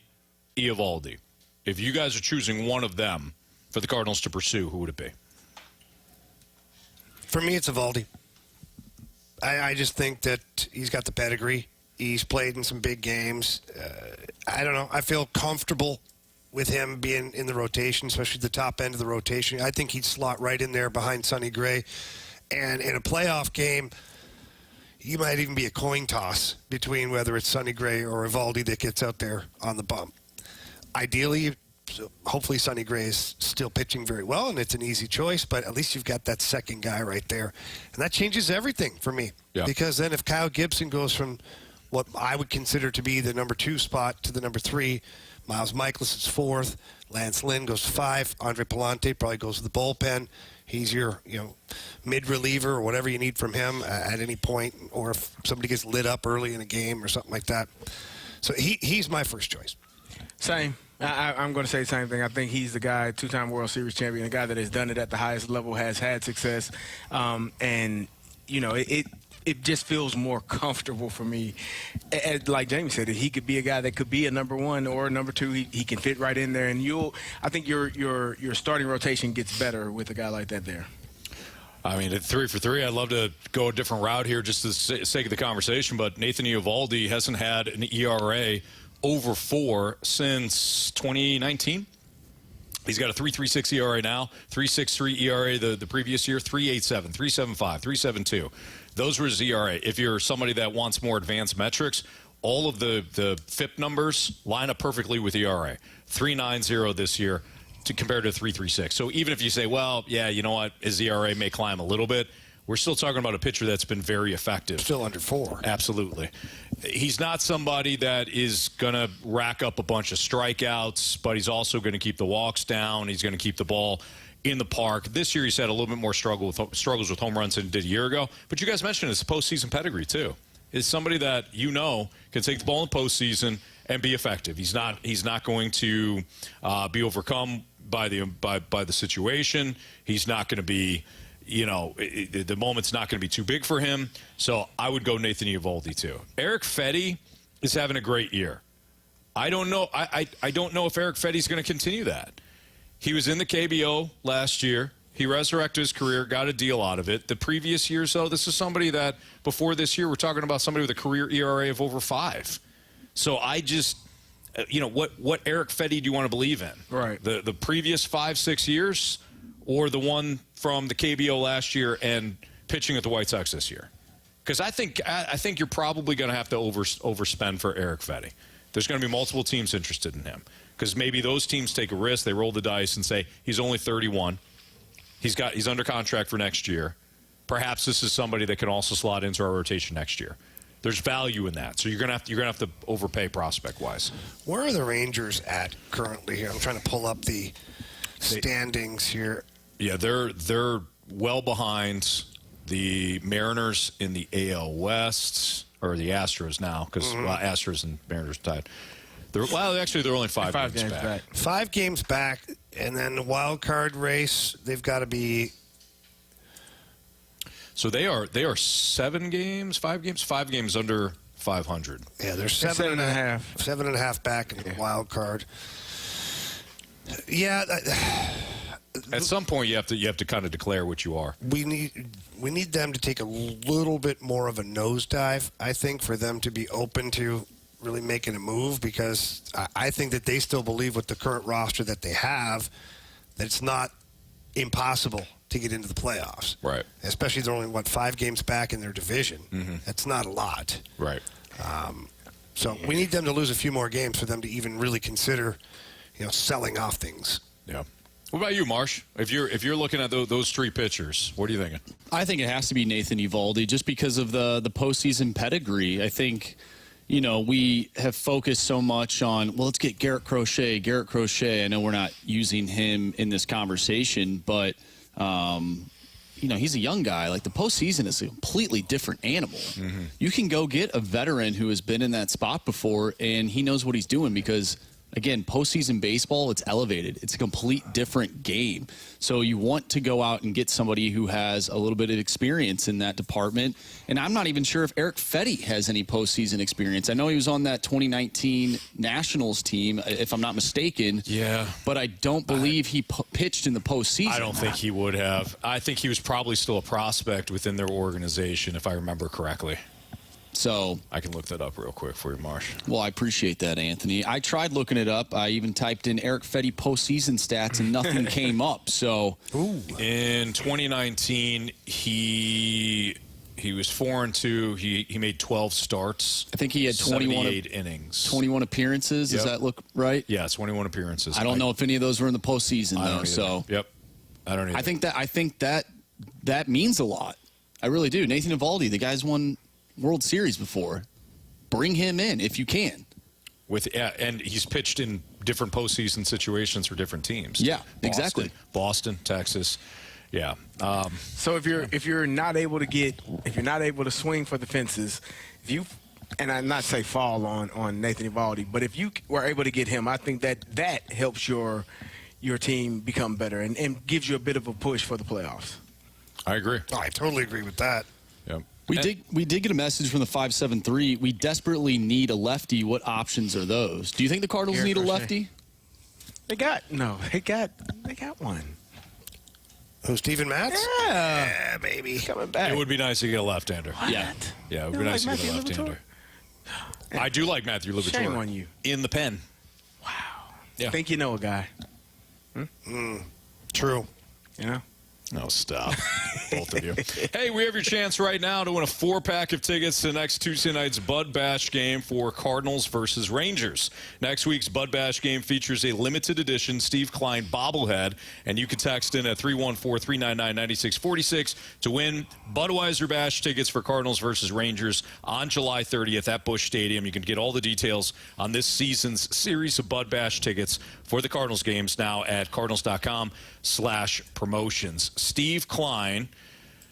Eovaldi. If you guys are choosing one of them for the Cardinals to pursue, who would it be? For me, it's Eovaldi. I just think that he's got the pedigree. He's played in some big games. I don't know. I feel comfortable with him being in the rotation, especially the top end of the rotation. I think he'd slot right in there behind Sonny Gray. And in a playoff game, you might even be a coin toss between whether it's Sonny Gray or Eovaldi that gets out there on the bump. Ideally, hopefully Sonny Gray is still pitching very well, and it's an easy choice, but at least you've got that second guy right there. And that changes everything for me. Yeah. Because then if Kyle Gibson goes from what I would consider to be the number 2 spot to the number 3, Miles Michaelis is 4th. Lance Lynn goes 5. Andre Palante probably goes to the bullpen. He's your, mid-reliever or whatever you need from him at any point, or if somebody gets lit up early in a game or something like that. So he's my first choice. Same. I'm going to say the same thing. I think he's the guy, 2-time World Series champion, the guy that has done it at the highest level, has had success. It just feels more comfortable for me. Like Jamie said, he could be a guy that could be a number 1 or a number 2. He can fit right in there, and I think your starting rotation gets better with a guy like that there. I mean, at 3 for 3, I'd love to go a different route here just for the sake of the conversation, but Nathan Eovaldi hasn't had an ERA over 4 since 2019. He's got a 3.36 ERA now, 3.63 ERA the previous year, 3.87, 3.75, 3.72. Those were his ERA. If you're somebody that wants more advanced metrics, all of the FIP numbers line up perfectly with ERA. 3.90 this year compared to 3.36. So even if you say, well, yeah, you know what, his ERA may climb a little bit, we're still talking about a pitcher that's been very effective. Still under 4. Absolutely. He's not somebody that is going to rack up a bunch of strikeouts, but he's also going to keep the walks down. He's going to keep the ball in the park. This year he's had a little bit more struggles with home runs than he did a year ago. But you guys mentioned his postseason pedigree, too. Is somebody that can take the ball in postseason and be effective. He's not going to be overcome by the situation. He's not going to be, the moment's not going to be too big for him. So I would go Nathan Eovaldi too. Erick Fedde is having a great year. I don't know. I don't know if Erick Fedde's going to continue that. He was in the KBO last year. He resurrected his career, got a deal out of it. The previous years, though, this is somebody that before this year, we're talking about somebody with a career ERA of over 5. So I just, what Erick Fedde do you want to believe in? Right. The previous 5-6 years, or the one from the KBO last year and pitching at the White Sox this year? Because I think you're probably going to have to overspend for Erick Fedde. There's going to be multiple teams interested in him because maybe those teams take a risk. They roll the dice and say he's only 31. He's under contract for next year. Perhaps this is somebody that can also slot into our rotation next year. There's value in that, so you're gonna have to overpay prospect wise. Where are the Rangers at currently here? I'm trying to pull up the standings here. Yeah, they're well behind the Mariners in the AL West, or the Astros now, because Astros and Mariners tied. They're only 5 games back. 5 games back, and then the wild card race, they've got to be. So they are 5 games under 500. Yeah, they're 7.5. 7.5 back in the wild card. Yeah. At some point, you have to kind of declare what you are. We need them to take a little bit more of a nosedive, I think, for them to be open to really making a move, because I think that they still believe with the current roster that they have that it's not impossible to get into the playoffs. Right. Especially they're only, 5 games back in their division. Mm-hmm. That's not a lot. Right. So we need them to lose a few more games for them to even really consider, selling off things. Yeah. What about you, Marsh? If you're looking at those 3 pitchers, what are you thinking? I think it has to be Nathan Eovaldi just because of the postseason pedigree. I think, we have focused so much on, let's get Garrett Crochet. I know we're not using him in this conversation, but, he's a young guy. Like, the postseason is a completely different animal. Mm-hmm. You can go get a veteran who has been in that spot before, and he knows what he's doing because – again, postseason baseball, it's elevated. It's a complete different game. So you want to go out and get somebody who has a little bit of experience in that department. And I'm not even sure if Erick Fedde has any postseason experience. I know he was on that 2019 Nationals team, if I'm not mistaken. Yeah. But I don't believe he pitched in the postseason. I don't think he would have. I think he was probably still a prospect within their organization, if I remember correctly. So I can look that up real quick for you, Marsh. Well, I appreciate that, Anthony. I tried looking it up. I even typed in Erick Fedde postseason stats, and nothing came up. So in 2019, he was 4-2. He made 12 starts. I think he had 28 innings, 21 appearances. Yep. Does that look right? Yeah, 21 appearances. I don't know if any of those were in the postseason though. So yep, I don't either. I think that means a lot. I really do. Nathan Eovaldi, the guy's won World Series before. Bring him in if you can. And he's pitched in different postseason situations for different teams. Yeah, Boston, exactly. Boston, Texas. Yeah. So if you're not able to swing for the fences, and I'm not say fall on Nathan Eovaldi, but if you were able to get him, I think that helps your team become better and gives you a bit of a push for the playoffs. I agree. Oh, I totally agree with that. Yep. We did get a message from the 573. We desperately need a lefty. What options are those? Do you think the Cardinals need a lefty? They got one. Who, Steven Matz? Yeah, baby. Coming back. It would be nice to get a left-hander. Yeah. Yeah, it would be nice to get a left-hander. I do like Matthew Liberatore. Shame on you. In the pen. Wow. Yeah. Think you know a guy. True. You know? No, stop. Both of you. Hey, we have your chance right now to win a 4-pack of tickets to next Tuesday night's Bud Bash game for Cardinals versus Rangers. Next week's Bud Bash game features a limited edition Steve Klein bobblehead, and you can text in at 314-399-9646 to win Budweiser Bash tickets for Cardinals versus Rangers on July 30th at Busch Stadium. You can get all the details on this season's series of Bud Bash tickets for the Cardinals games now at cardinals.com/promotions. Steve Klein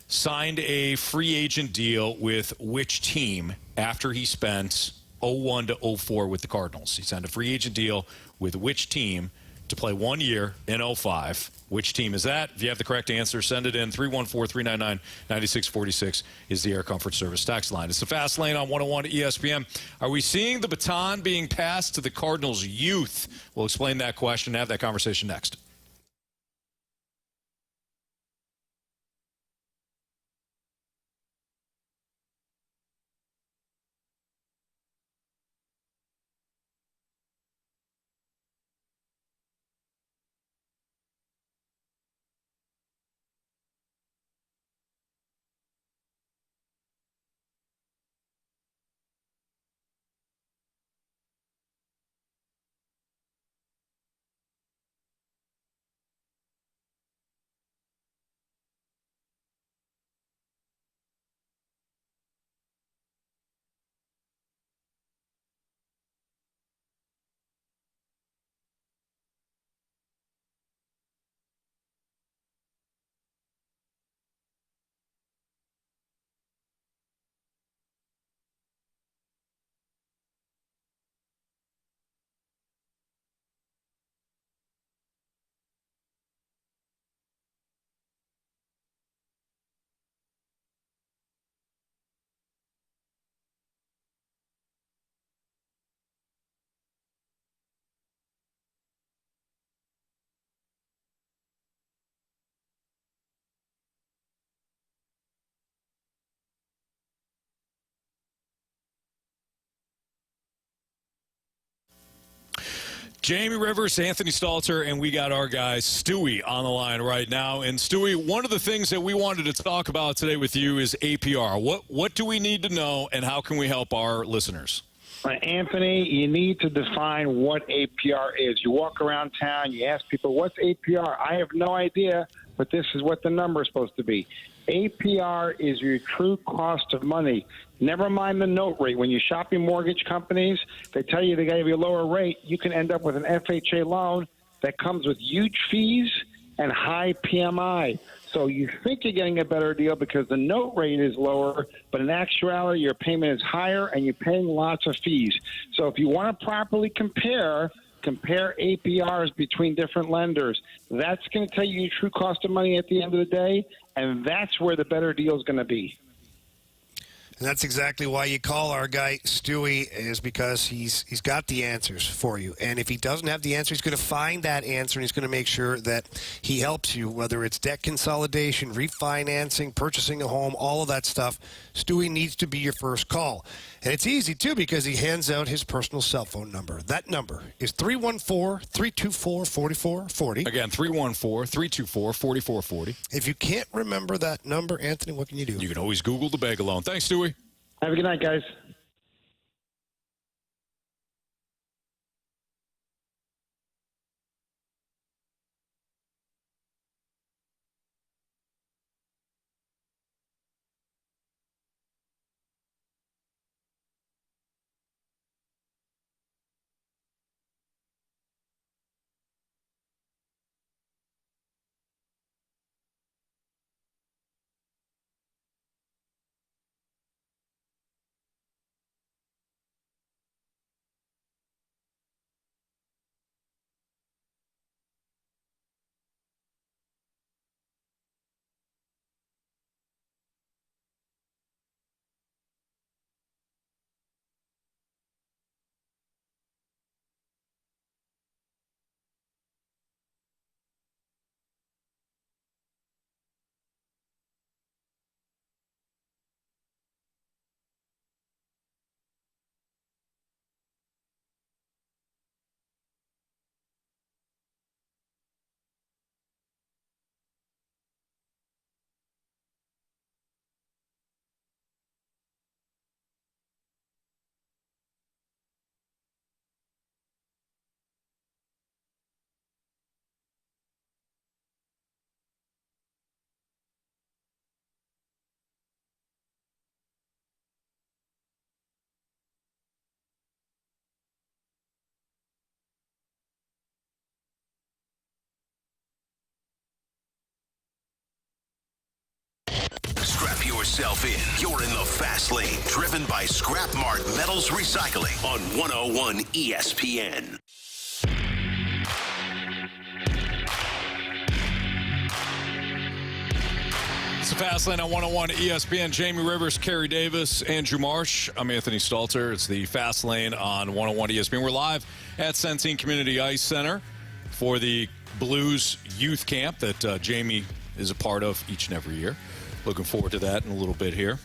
signed a free agent deal with which team after he spent 01 to 04 with the Cardinals? He signed a free agent deal with which team to play 1 year in 05? Which team is that? If you have the correct answer, send it in. 314-399-9646 is the Air Comfort Service text line. It's the Fast Lane on 101 ESPN. Are we seeing the baton being passed to the Cardinals youth? We'll explain that question and have that conversation next. Jamie Rivers, Anthony Stalter, and we got our guy Stewie on the line right now. And Stewie, one of the things that we wanted to talk about today with you is APR. What do we need to know, and how can we help our listeners? Anthony, you need to define what APR is. You walk around town, you ask people, what's APR? I have no idea, but this is what the number is supposed to be. APR is your true cost of money. Never mind the note rate. When you shop your mortgage companies, they tell you they gave you a lower rate. You can end up with an FHA loan that comes with huge fees and high PMI. So you think you're getting a better deal because the note rate is lower, but in actuality, your payment is higher and you're paying lots of fees. So if you want to properly compare APRs between different lenders. That's going to tell you your true cost of money at the end of the day, and that's where the better deal is going to be. And that's exactly why you call our guy Stewie, is because he's got the answers for you. And if he doesn't have the answer, he's going to find that answer, and he's going to make sure that he helps you, whether it's debt consolidation, refinancing, purchasing a home, all of that stuff. Stewie needs to be your first call. And it's easy, too, because he hands out his personal cell phone number. That number is 314-324-4440. Again, 314-324-4440. If you can't remember that number, Anthony, what can you do? You can always Google the bag alone. Thanks, Stewie. Have a good night, guys. yourself in. You're in the Fast Lane, driven by Scrap Mart Metals Recycling on 101 ESPN. It's the Fast Lane on 101 ESPN. Jamie Rivers, Carey Davis, Andrew Marsh. I'm Anthony Stalter. It's the Fast Lane on 101 ESPN. We're live at Centene Community Ice Center for the Blues Youth Camp that Jamie is a part of each and every year. Looking forward to that in a little bit here.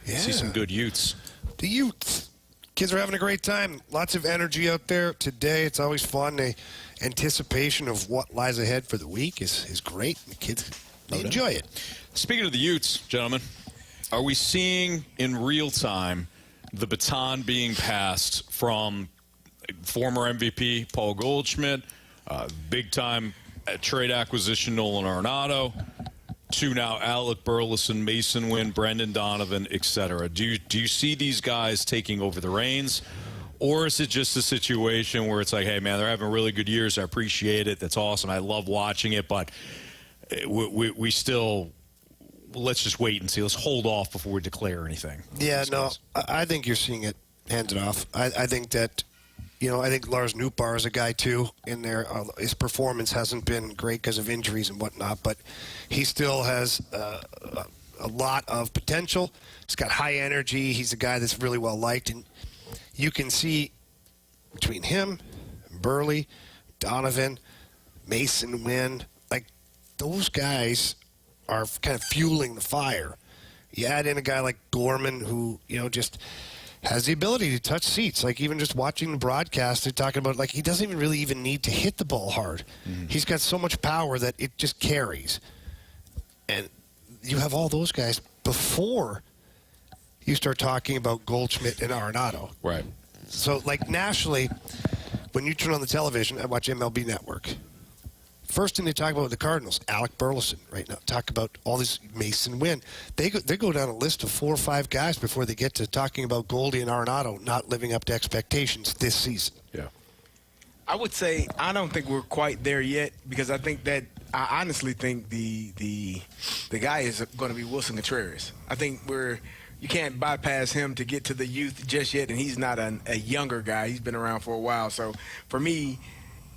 Yeah. See some good youths. The youths. Kids are having a great time. Lots of energy out there today. It's always fun. The anticipation of what lies ahead for the week is great. The kids, they enjoy it. Speaking of the Utes, gentlemen, are we seeing in real time the baton being passed from former MVP Paul Goldschmidt, big-time trade acquisition Nolan Arenado, to now Alec Burleson, Mason Wynn, Brendan Donovan, etc.? Do you see these guys taking over the reins? Or is it just a situation where it's like, hey, man, they're having really good years. I appreciate it. That's awesome. I love watching it. But we still... let's just wait and see. Let's hold off before we declare anything. Yeah, no, I think you're seeing it handed off. I think that, I think Lars Nootbaar is a guy, too, in there. His performance hasn't been great because of injuries and whatnot, but he still has a lot of potential. He's got high energy. He's a guy that's really well liked, and you can see between him, Burley, Donovan, Mason Wynn, like those guys are kind of fueling the fire. You add in a guy like Gorman who, just has the ability to touch seats. Like even just watching the broadcast, they're talking about like he doesn't even really need to hit the ball hard. He's got so much power that it just carries. And you have all those guys before you start talking about Goldschmidt and Arenado. Right. So like nationally, when you turn on the television, I watch MLB Network. First thing they talk about with the Cardinals, Alec Burleson right now. Talk about all this Mason Wynn. They go down a list of 4 or 5 guys before they get to talking about Goldie and Arenado not living up to expectations this season. Yeah. I would say I don't think we're quite there yet because I honestly think the guy is going to be Wilson Contreras. I think you can't bypass him to get to the youth just yet, and he's not a younger guy. He's been around for a while. So for me,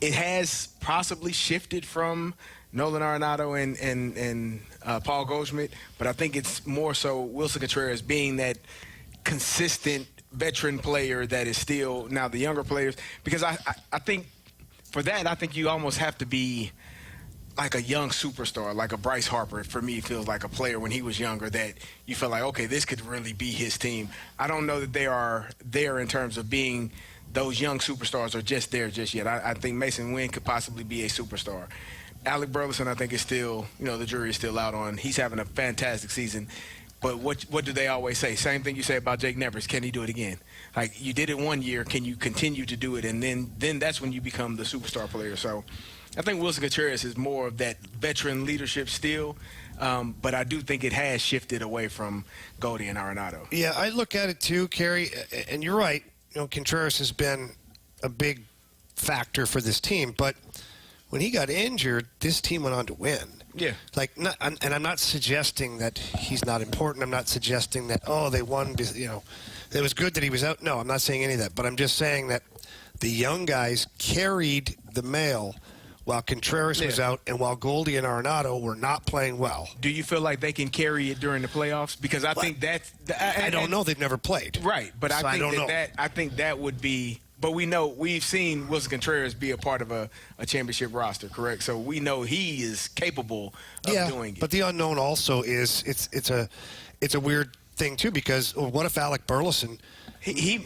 it has possibly shifted from Nolan Arenado and Paul Goldschmidt, but I think it's more so Wilson Contreras being that consistent veteran player that is still now the younger players. Because I think for that, I think you almost have to be like a young superstar, like a Bryce Harper. For me, it feels like a player when he was younger that you feel like, okay, this could really be his team. I don't know that they are there in terms of being – those young superstars are just there just yet. I think Mason Wynn could possibly be a superstar. Alec Burleson, I think, is still, the jury is still out on. He's having a fantastic season. But what do they always say? Same thing you say about Jake Nevers. Can he do it again? Like, you did it one year. Can you continue to do it? And then that's when you become the superstar player. So I think Wilson Contreras is more of that veteran leadership still. But I do think it has shifted away from Goldie and Arenado. Yeah, I look at it too, Carey, and you're right. Contreras has been a big factor for this team, but when he got injured, this team went on to win. Yeah. And I'm not suggesting that he's not important. I'm not suggesting that, they won, it was good that he was out. No, I'm not saying any of that, but I'm just saying that the young guys carried the mail while Contreras was out and while Goldie and Arenado were not playing well. Do you feel like they can carry it during the playoffs? Because I think that's... I don't know. They've never played. Right, but so I think that would be... But we've seen Wilson Contreras be a part of a championship roster, correct? So we know he is capable of doing it. But the unknown also is it's a weird thing, too, because what if Alec Burleson...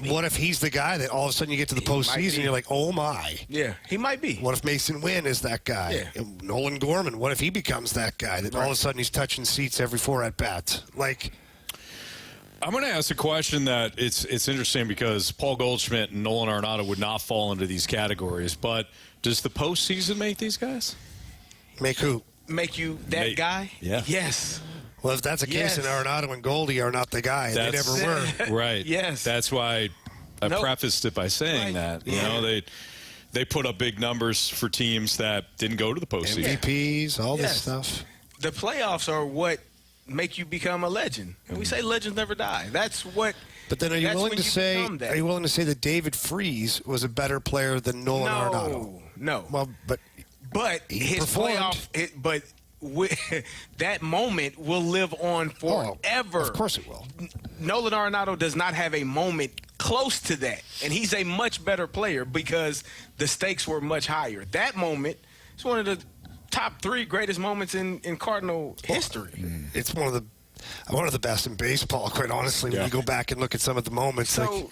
what if he's the guy that all of a sudden you get to the postseason and you're like, oh, my. Yeah, he might be. What if Mason Wynn is that guy? Yeah. And Nolan Gorman, what if he becomes that guy that all of a sudden he's touching seats every 4 at-bats? I'm going to ask a question that it's interesting because Paul Goldschmidt and Nolan Arenado would not fall into these categories, but does the postseason make these guys? Make who? Make you that guy? Yeah. Yes. Well, if that's the case, then Arenado and Goldie are not the guy. They never were. Right. Yes. That's why I prefaced it by saying that. They put up big numbers for teams that didn't go to the postseason. MVPs, all this stuff. The playoffs are what make you become a legend. And we say legends never die. That's what. But then, are you willing to say? Become that. Are you willing to say that David Freese was a better player than Nolan Arenado? No. Well, but his performed. playoff. That moment will live on forever. Of course it will. Nolan Arenado does not have a moment close to that, and he's a much better player because the stakes were much higher. That moment is one of the top 3 greatest moments in Cardinal history. It's one of the best in baseball, quite honestly, when you go back and look at some of the moments. So,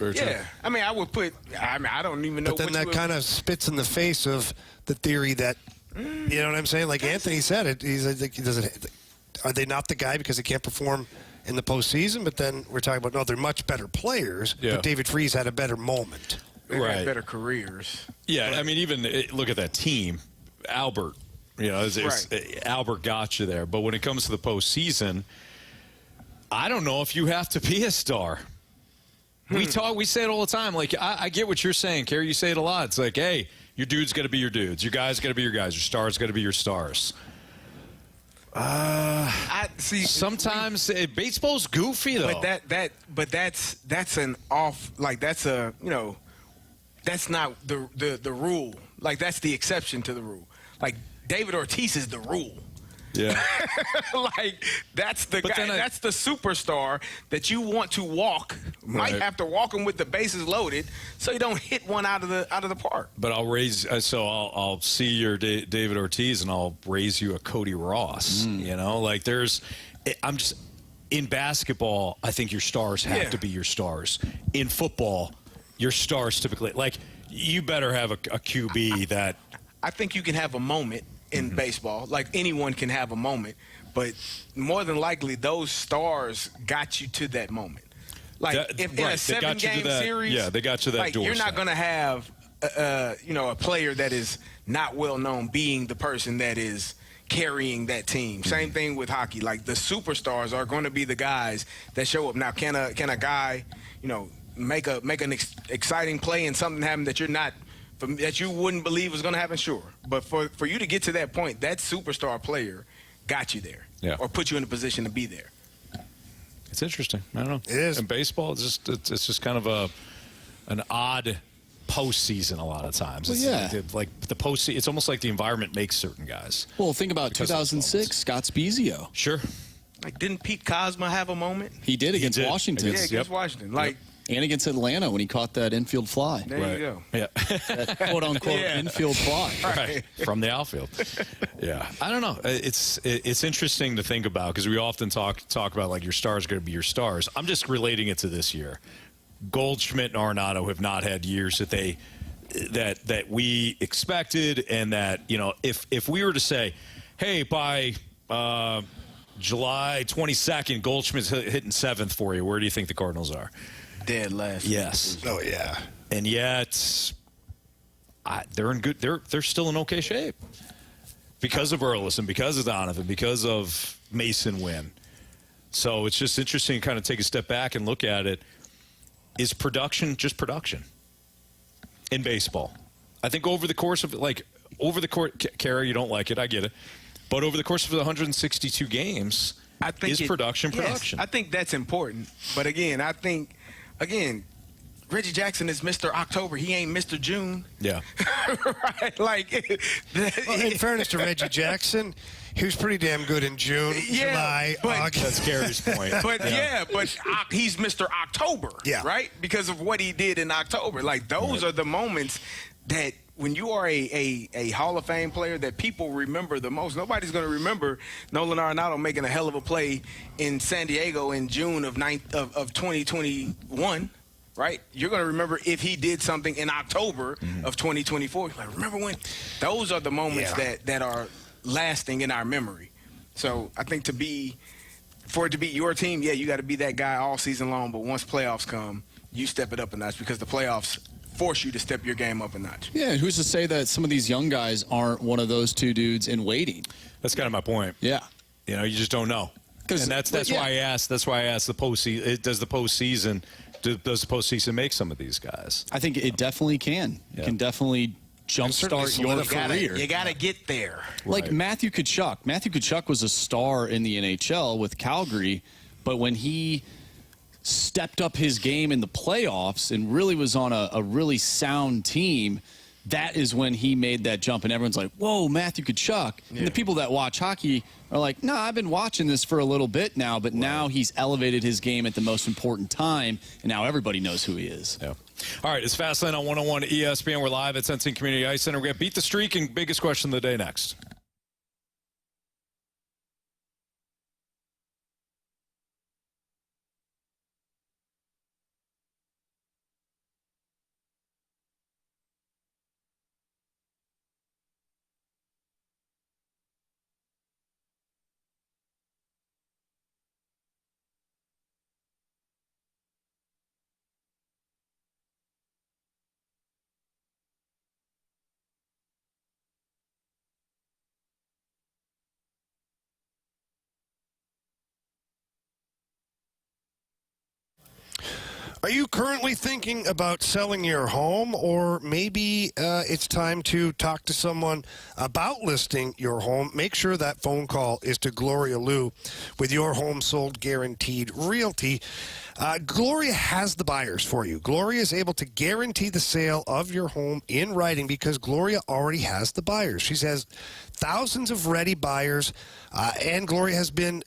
I mean, I don't even know. But then that kind of spits in the face of the theory that, you know what I'm saying? Like Anthony said, are they not the guy because they can't perform in the postseason? But then we're talking about, no, they're much better players, but David Freese had a better moment. They had better careers. Yeah, I mean, even look at that team. Albert, Albert got you there. But when it comes to the postseason, I don't know if you have to be a star. We say it all the time. Like, I get what you're saying, Carey. You say it a lot. It's like, hey, your dude's got to be your dudes. Your guys got to be your guys. Your stars got to be your stars. Sometimes baseball's goofy though. But that's an off. Like that's a that's not the rule. Like that's the exception to the rule. Like David Ortiz is the rule. Yeah. Like that's the guy. That's the superstar that you want to walk. Might have to walk him with the bases loaded, so you don't hit one out of the park. But I'll raise. I'll see your David Ortiz, and I'll raise you a Cody Ross. You know, like I'm just in basketball. I think your stars have to be your stars. In football, your stars typically you better have a QB that. I think you can have a moment in baseball. Like anyone can have a moment, but more than likely those stars got you to that moment. Like in a 7-game series, they got you that like you're not going to have a player that is not well known being the person that is carrying that team. Same thing with hockey. Like the superstars are going to be the guys that show up. Now, can a guy, make an exciting play and something happen that that you wouldn't believe was going to happen? Sure. But for you to get to that point, that superstar player got you there or put you in a position to be there. It's interesting. I don't know. It is. In baseball, it's just kind of an odd postseason a lot of times. It's like the postseason, it's almost like the environment makes certain guys. Well, think about 2006, Scott Spiezio. Sure. Like, didn't Pete Kozma have a moment? He did against Washington. Against Washington. And against Atlanta when he caught that infield fly. There you go. Yeah. That quote-unquote infield fly. Right. From the outfield. Yeah. I don't know. It's interesting to think about because we often talk about, like, your stars are going to be your stars. I'm just relating it to this year. Goldschmidt and Arenado have not had years that we expected, and that, if we were to say, hey, by July 22nd, Goldschmidt's hitting 7th for you, where do you think the Cardinals are? Dead last. Yes. Oh yeah. And yet, they're in good. They're still in okay shape because of Burleson, because of Donovan, because of Mason Wynn. So it's just interesting to kind of take a step back and look at it. Is production just production in baseball? I think over the course of Carey, you don't like it. I get it. But over the course of the 162 games, production. Yes, I think that's important. But again, Reggie Jackson is Mr. October. He ain't Mr. June. Yeah. Right? Like, in fairness to Reggie Jackson, he was pretty damn good in June, July, August. That's Carey's point. But he's Mr. October. Yeah. Right? Because of what he did in October. Like, those are the moments that when you are a Hall of Fame player that people remember the most. Nobody's going to remember Nolan Arenado making a hell of a play in San Diego in June of 2021, right? You're going to remember if he did something in October of 2024. You're like, remember when? Those are the moments that are lasting in our memory. So I think for it to be your team, you got to be that guy all season long. But once playoffs come, you step it up a notch because the playoffs force you to step your game up a notch. Yeah, and who's to say that some of these young guys aren't one of those two dudes in waiting? That's kind of my point. Yeah. You just don't know. And that's why I asked. That's why I asked the postseason. Does the postseason make some of these guys? I think it definitely can. It can definitely jumpstart your career. You got to get there. Like Matthew Tkachuk. Matthew Tkachuk was a star in the NHL with Calgary, but when he stepped up his game in the playoffs and really was on a really sound team, that is when he made that jump, and everyone's like, whoa, Matthew Tkachuk. Yeah. And the people that watch hockey are like, no, I've been watching this for a little bit now, but now he's elevated his game at the most important time, and now everybody knows who he is. Yeah. All right, it's Fastlane on 101 ESPN. We're live at Sensing Community Ice Center. We're going to beat the streak and biggest question of the day next. Are you currently thinking about selling your home, or maybe it's time to talk to someone about listing your home? Make sure that phone call is to Gloria Liu with Your Home Sold Guaranteed Realty. Gloria has the buyers for you. Gloria is able to guarantee the sale of your home in writing because Gloria already has the buyers. She has thousands of ready buyers, and Gloria has been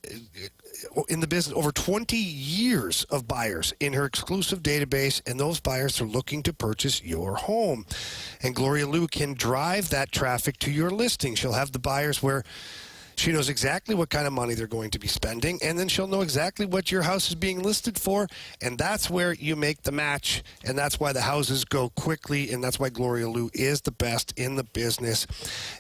in the business over 20 years of buyers in her exclusive database, and those buyers are looking to purchase your home. And Gloria Liu can drive that traffic to your listing. She'll have the buyers where she knows exactly what kind of money they're going to be spending, and then she'll know exactly what your house is being listed for, and that's where you make the match, and that's why the houses go quickly, and that's why Gloria Liu is the best in the business.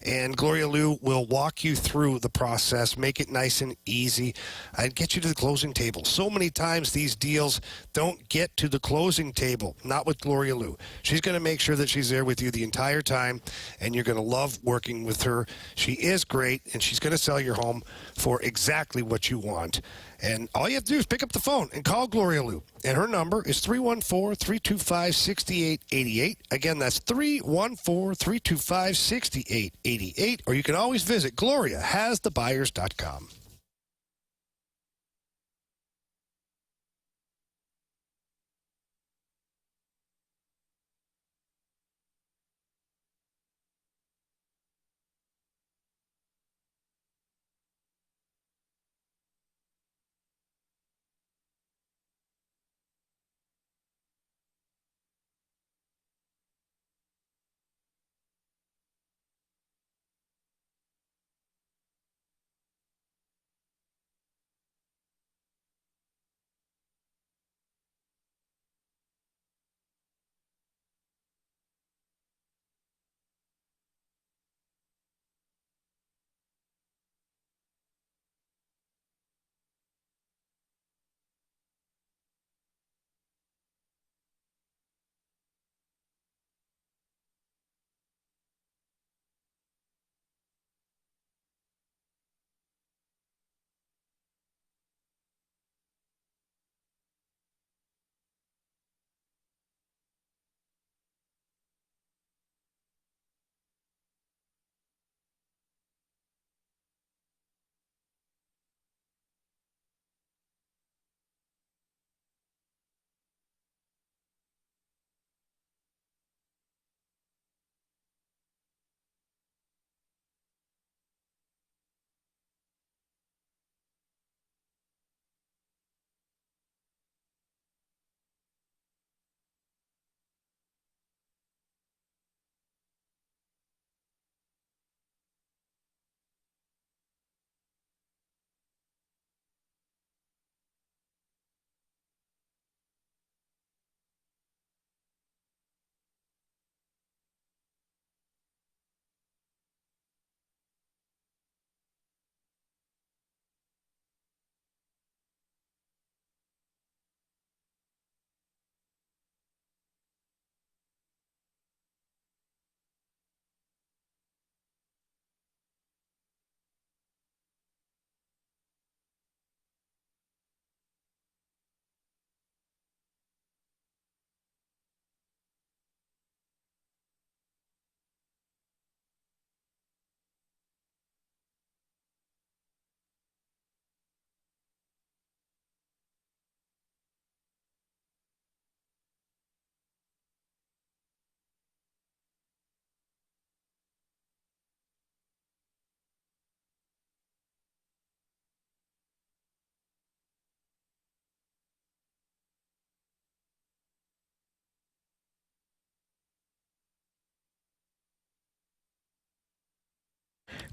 And Gloria Liu will walk you through the process, make it nice and easy, and get you to the closing table. So many times these deals don't get to the closing table, not with Gloria Liu. She's going to make sure that she's there with you the entire time, and you're going to love working with her. She is great, and she's going to sell your home for exactly what you want. And all you have to do is pick up the phone and call Gloria Liu. And her number is 314-325-6888. Again, that's 314-325-6888. Or you can always visit GloriaHasTheBuyers.com.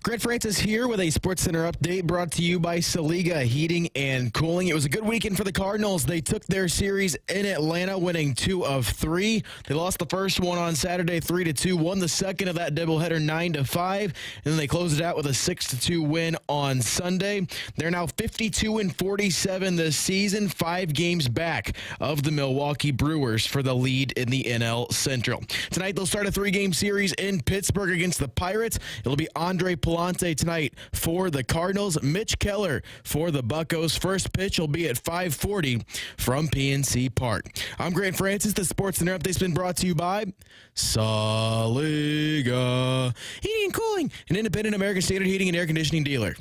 Grant Francis here with a SportsCenter update brought to you by Saliga Heating and Cooling. It was a good weekend for the Cardinals. They took their series in Atlanta, winning 2 of 3. They lost the first one on Saturday 3-2, won the second of that doubleheader 9-5, and then they closed it out with a 6-2 win on Sunday. They're now 52-47 this season, 5 games back of the Milwaukee Brewers for the lead in the NL Central. Tonight they'll start a 3-game series in Pittsburgh against the Pirates. It'll be Andre Palante tonight for the Cardinals. Mitch Keller for the Buccos. First pitch will be at 5:40 from PNC Park. I'm Grant Francis. The SportsCenter update's been brought to you by Saliga Heating and Cooling, an independent American Standard heating and air conditioning dealer.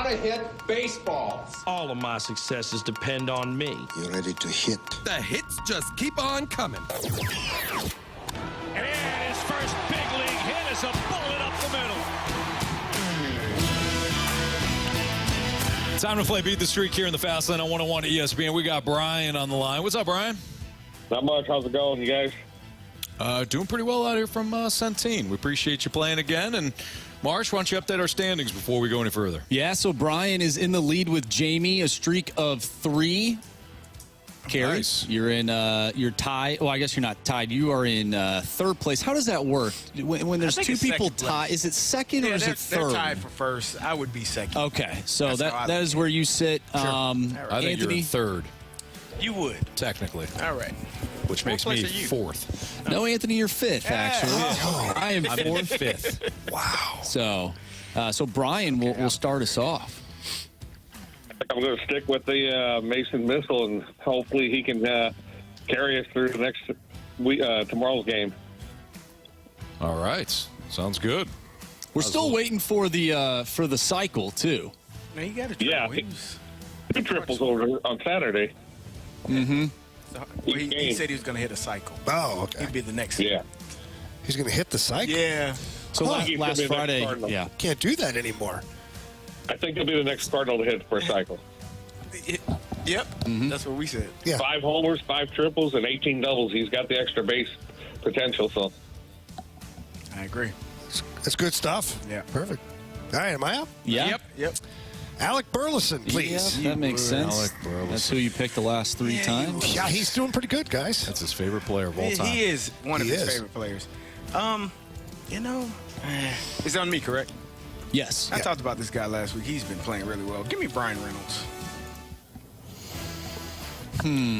To hit baseballs. All of my successes depend on me. You're ready to hit. The hits just keep on coming. And his first big league hit is a bullet up the middle. Time to play Beat the Streak here in the Fast Lane on 101 ESPN. We got Brian on the line. What's up, Brian? Not much. How's it going, you guys? Doing pretty well out here from Centene. We appreciate you playing again. And Marsh, why don't you update our standings before we go any further? Yeah, so Brian is in the lead with Jamie, a streak of 3. Carey, nice. You're in, you're tied. Well, I guess you're not tied. You are in third place. How does that work? When there's 2 people tied, is it second or is it third? They're tied for first. I would be second. Okay, so that is where you sit. Sure. I think Anthony, you're in third. You would. Technically. All right. Which makes me 4th. No, Anthony, you're 5th, actually. Oh, I am 4th. 5th. Wow. So Brian will start us off. I'm going to stick with the Mason Missile, and hopefully he can carry us through the next tomorrow's game. All right. Sounds good. We're still waiting for the cycle, too. Now you got to Yeah. 2 triples over on Saturday. Mm-hmm. He said he was going to hit a cycle. Oh, okay. He'd be the next. Yeah. He's going to hit the cycle? Yeah. So last Friday, yeah. Can't do that anymore. I think he'll be the next Cardinal to hit for a cycle. Yep. Mm-hmm. That's what we said. Yeah. 5 homers, 5 triples, and 18 doubles. He's got the extra base potential, so. I agree. That's good stuff. Yeah. Perfect. All right, am I up? Yeah. Yep. Alec Burleson, please. Yep, that makes sense. Alec Burleson. That's who you picked the last 3 times. Yeah, he's doing pretty good, guys. That's his favorite player of all time. He is one of his favorite players. It's on me, correct? Yes. I talked about this guy last week. He's been playing really well. Give me Brian Reynolds.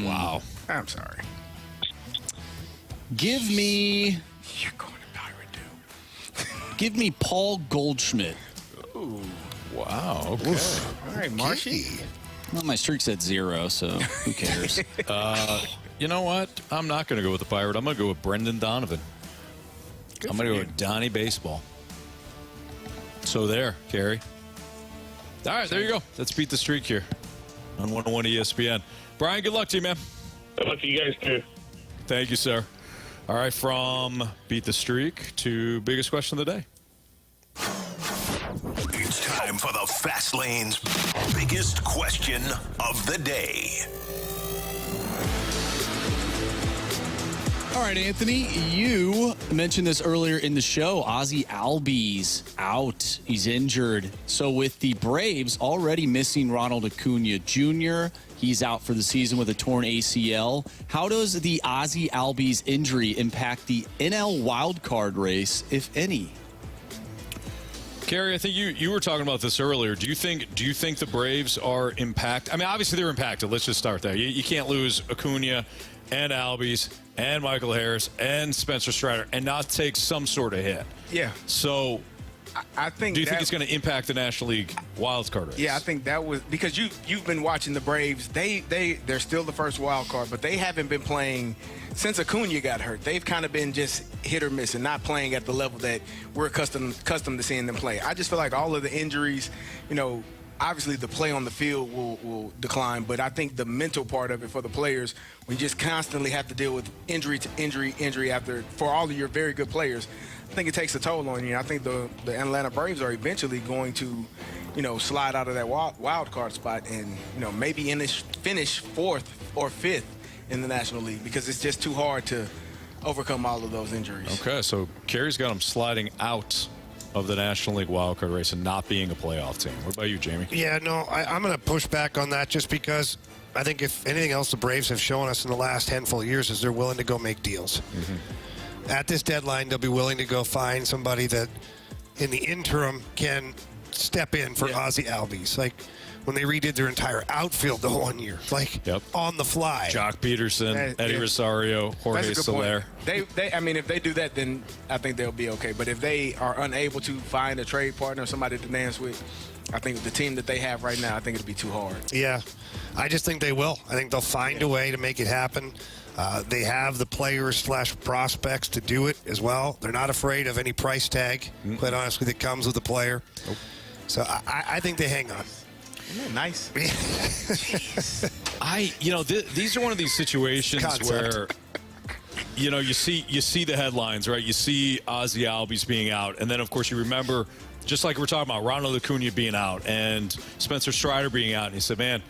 Wow. I'm sorry. Give me. You're going to Pirate Dude. Give me Paul Goldschmidt. Ooh. Wow. Okay. All right, Marshy. Well, my streak's at 0, so who cares? You know what? I'm not going to go with the Pirate. I'm going to go with Brendan Donovan. I'm going to go with Donnie Baseball. So there, Carey. All right, there you go. Let's beat the streak here on 101 ESPN. Brian, good luck to you, man. Good luck to you guys, too. Thank you, sir. All right, from beat the streak to biggest question of the day. It's time for the Fast Lane's biggest question of the day. All right, Anthony, you mentioned this earlier in the show. Ozzie Albies out. He's injured. So with the Braves already missing Ronald Acuna Jr., he's out for the season with a torn ACL. How does the Ozzie Albies injury impact the NL wildcard race, if any? Carey, I think you were talking about this earlier. Do you think the Braves are impacted? I mean, obviously they're impacted. Let's just start there. You can't lose Acuna and Albies and Michael Harris and Spencer Strider and not take some sort of hit. Yeah. So I think. Do you think it's going to impact the National League wild card race? Yeah, I think that was because you've been watching the Braves. They're still the first wild card, but they haven't been playing since Acuna got hurt. They've kind of been just hit or miss and not playing at the level that we're accustomed to seeing them play. I just feel like all of the injuries, obviously the play on the field will decline, but I think the mental part of it for the players, we just constantly have to deal with injury to injury after for all of your very good players. think it takes a toll on you. I think the Atlanta Braves are eventually going to, slide out of that wild card spot and, maybe finish 4th or 5th in the National League because it's just too hard to overcome all of those injuries. Okay, so Carey's got them sliding out of the National League wildcard race and not being a playoff team. What about you, Jamie? Yeah, no, I'm going to push back on that just because I think if anything else the Braves have shown us in the last handful of years is they're willing to go make deals. Mm-hmm. At this deadline, they'll be willing to go find somebody that in the interim can step in for Ozzie Albies. Like when they redid their entire outfield the 1 year, on the fly. Jock Peterson, Eddie Rosario, Jorge Soler. If they do that, then I think they'll be okay. But if they are unable to find a trade partner, somebody to dance with, I think the team that they have right now, I think it'll be too hard. Yeah, I just think they will. I think they'll find a way to make it happen. They have the players/prospects to do it as well. They're not afraid of any price tag, quite honestly, that comes with the player. Nope. So I think they hang on. Isn't that nice? These are one of these situations where, you see the headlines, right? You see Ozzie Albies being out, and then of course you remember, just like we're talking about, Ronald Acuna being out and Spencer Strider being out, and he said, "Man,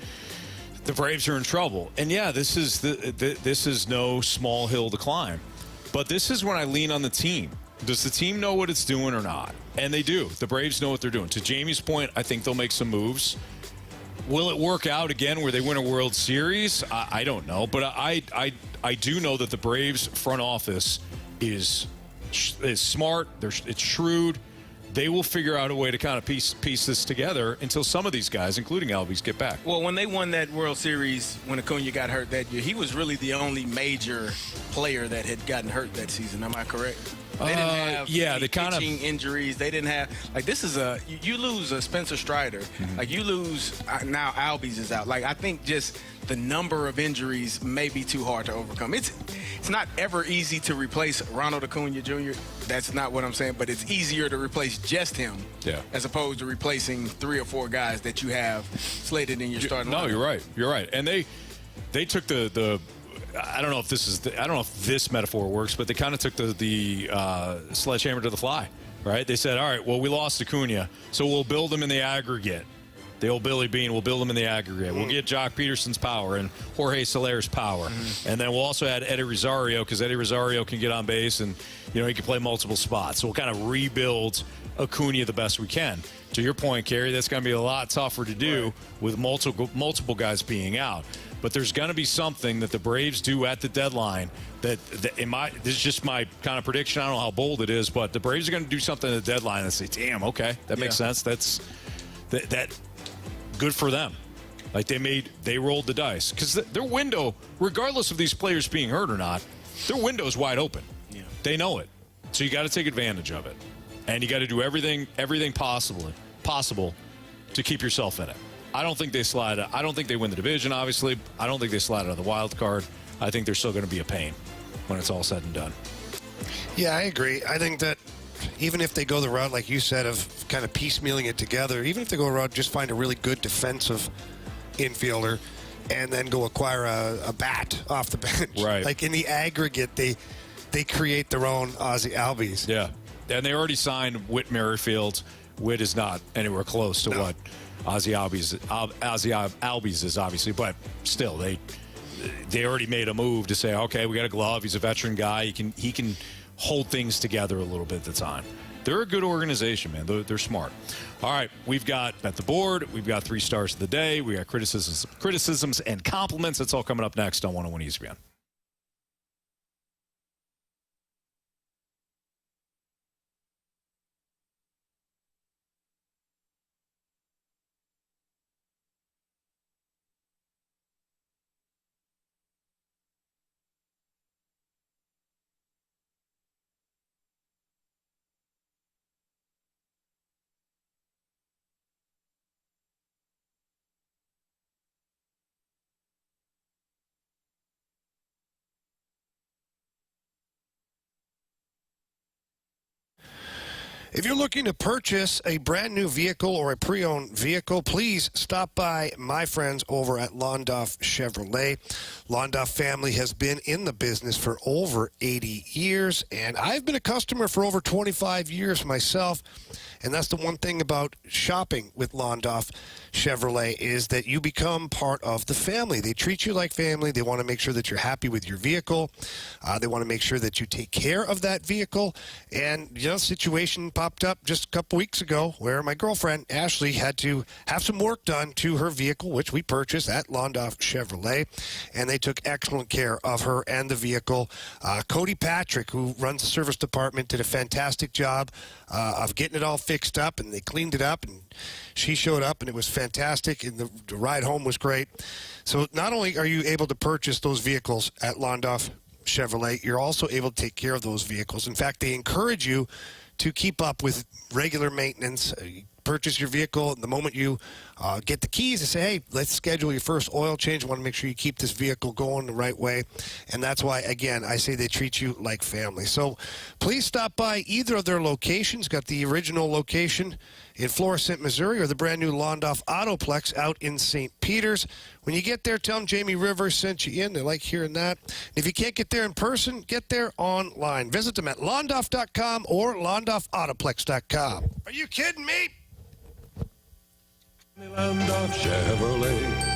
the Braves are in trouble." And yeah, this is no small hill to climb, but this is when I lean on the team. Does the team know what it's doing or not? And they do. The Braves know what they're doing. To Jamie's point, I think they'll make some moves. Will it work out again where they win a World Series? I don't know, but I do know that the Braves front office is smart. It's shrewd. They will figure out a way to kind of piece this together until some of these guys, including Albies, get back. Well, when they won that World Series, when Acuna got hurt that year, he was really the only major player that had gotten hurt that season. Am I correct? They didn't have pitching injuries. They didn't have this is you lose a Spencer Strider, you lose now Albies is out. I think just the number of injuries may be too hard to overcome. It's not ever easy to replace Ronald Acuna Jr. That's not what I'm saying, but it's easier to replace just him as opposed to replacing 3 or 4 guys that you have slated in your starting lineup. You're right. And they took the I don't know if this metaphor works, but they kind of took the sledgehammer to the fly, right? They said, all right, well, we lost Acuna, so we'll build him in the aggregate. The old Billy Bean, we'll build him in the aggregate. We'll get Jock Peterson's power and Jorge Soler's power. And then we'll also add Eddie Rosario because Eddie Rosario can get on base and, he can play multiple spots. So we'll kind of rebuild Acuna the best we can. To your point, Carey, that's going to be a lot tougher to do with multiple guys being out. But there's going to be something that the Braves do at the deadline this is just my kind of prediction. I don't know how bold it is, but the Braves are going to do something at the deadline and say, damn, okay, that makes sense. That's good for them. They rolled the dice because their window, regardless of these players being hurt or not, their window is wide open. Yeah. They know it. So you got to take advantage of it. And you got to do everything possible to keep yourself in it. I don't think they slide. I don't think they win the division, obviously. I don't think they slide out of the wild card. I think they're still going to be a pain when it's all said and done. Yeah, I agree. I think that even if they go the route, like you said, of kind of piecemealing it together, even if they go the route, just find a really good defensive infielder and then go acquire a bat off the bench. Right. Like in the aggregate, they create their own Ozzie Albies. Yeah. And they already signed Whit Merrifield. Whit is not anywhere close to what Ozzie Albies is, obviously, but still, they already made a move to say, okay, we got a glove. He's a veteran guy. He can hold things together a little bit at the time. They're a good organization, man. They're smart. All right, we've got Bet the Board. We've got 3 stars of the day. We got criticisms and compliments. That's all coming up next on 101 ESPN. If you're looking to purchase a brand new vehicle or a pre-owned vehicle, please stop by my friends over at Londoff Chevrolet. Londoff family has been in the business for over 80 years, and I've been a customer for over 25 years myself. And that's the one thing about shopping with Londoff Chevrolet is that you become part of the family. They treat you like family. They want to make sure that you're happy with your vehicle. They want to make sure that you take care of that vehicle. And, you know, situation popped up just a couple weeks ago where my girlfriend, Ashley, had to have some work done to her vehicle, which we purchased at Londoff Chevrolet. And they took excellent care of her and the vehicle. Cody Patrick, who runs the service department, did a fantastic job of getting it all fixed up, and they cleaned it up, and she showed up, and it was fantastic, and the ride home was great. So not only are you able to purchase those vehicles at Londoff Chevrolet, you're also able to take care of those vehicles. In fact, they encourage you to keep up with regular maintenance. You purchase your vehicle, and the moment you get the keys, they say, hey, let's schedule your first oil change. We want to make sure you keep this vehicle going the right way. And that's why, again, I say they treat you like family. So please stop by either of their locations. Got the original location in Florissant, Missouri, or the brand new Londoff Autoplex out in St. Peters. When you get there, tell them Jamie Rivers sent you in. They like hearing that. And if you can't get there in person, get there online. Visit them at londoff.com or londoffautoplex.com. Are you kidding me? Londoff Chevrolet.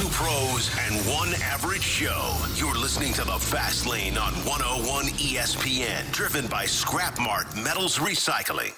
Two pros and one average show. You're listening to The Fast Lane on 101 ESPN, driven by Scrap Mart Metals Recycling.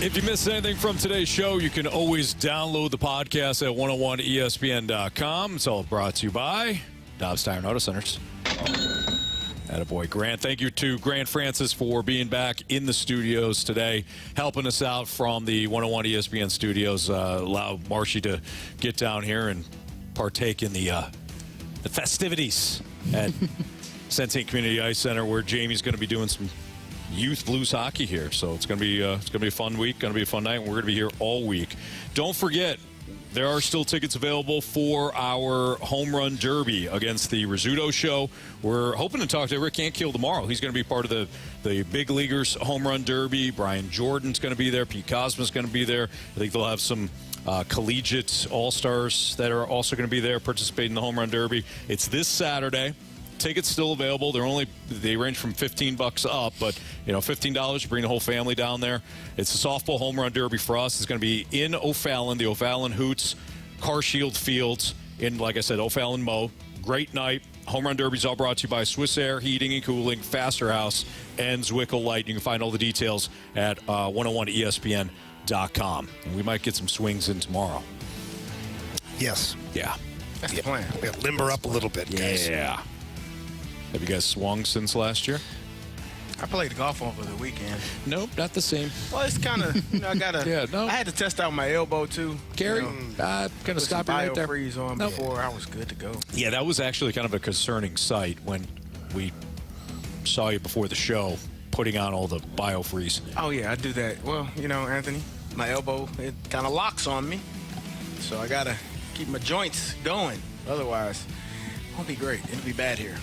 If you missed anything from today's show, you can always download the podcast at 101ESPN.com. It's all brought to you by Dobbs Tire and Auto Centers. Attaboy, Grant. Thank you to Grant Francis for being back in the studios today, helping us out from the 101 ESPN studios. Allow Marshy to get down here and partake in the festivities at Centene Community Ice Center, where Jamie's going to be doing some youth blues hockey here. So it's going to be a fun week, going to be a fun night, and we're going to be here all week. Don't forget, there are still tickets available for our home run derby against the Rizzuto show. We're hoping to talk to Rick Ankiel tomorrow. He's going to be part of the big leaguers home run derby. Brian Jordan's going to be there. Pete Cosma's going to be there. I think they'll have some collegiate all-stars that are also going to be there participating in the home run derby. It's this Saturday. Tickets still available. They range from $15 up, but $15 to bring the whole family down there. It's a softball home run derby for us. It's going to be in O'Fallon, the O'Fallon Hoots Car Shield Fields in, like I said, O'Fallon Mo. Great night. Home run derby's all brought to you by Swiss Air Heating and Cooling, Faster House, and Zwickle Light. You can find all the details at 101ESPN.com. And we might get some swings in tomorrow. Yes. Yeah. That's the plan. We gotta limber up a little bit, guys. Yeah. Have you guys swung since last year? I played golf over the weekend. Nope, not the same. Well, it's kind of, I got to. Yeah, no. I had to test out my elbow, too. Carey, going to stop you right there. Biofreeze on before I was good to go. Yeah, that was actually kind of a concerning sight when we saw you before the show putting on all the biofreeze. Oh, yeah, I do that. Well, Anthony, my elbow, it kind of locks on me. So I got to keep my joints going. Otherwise, it won't be great. It'll be bad here.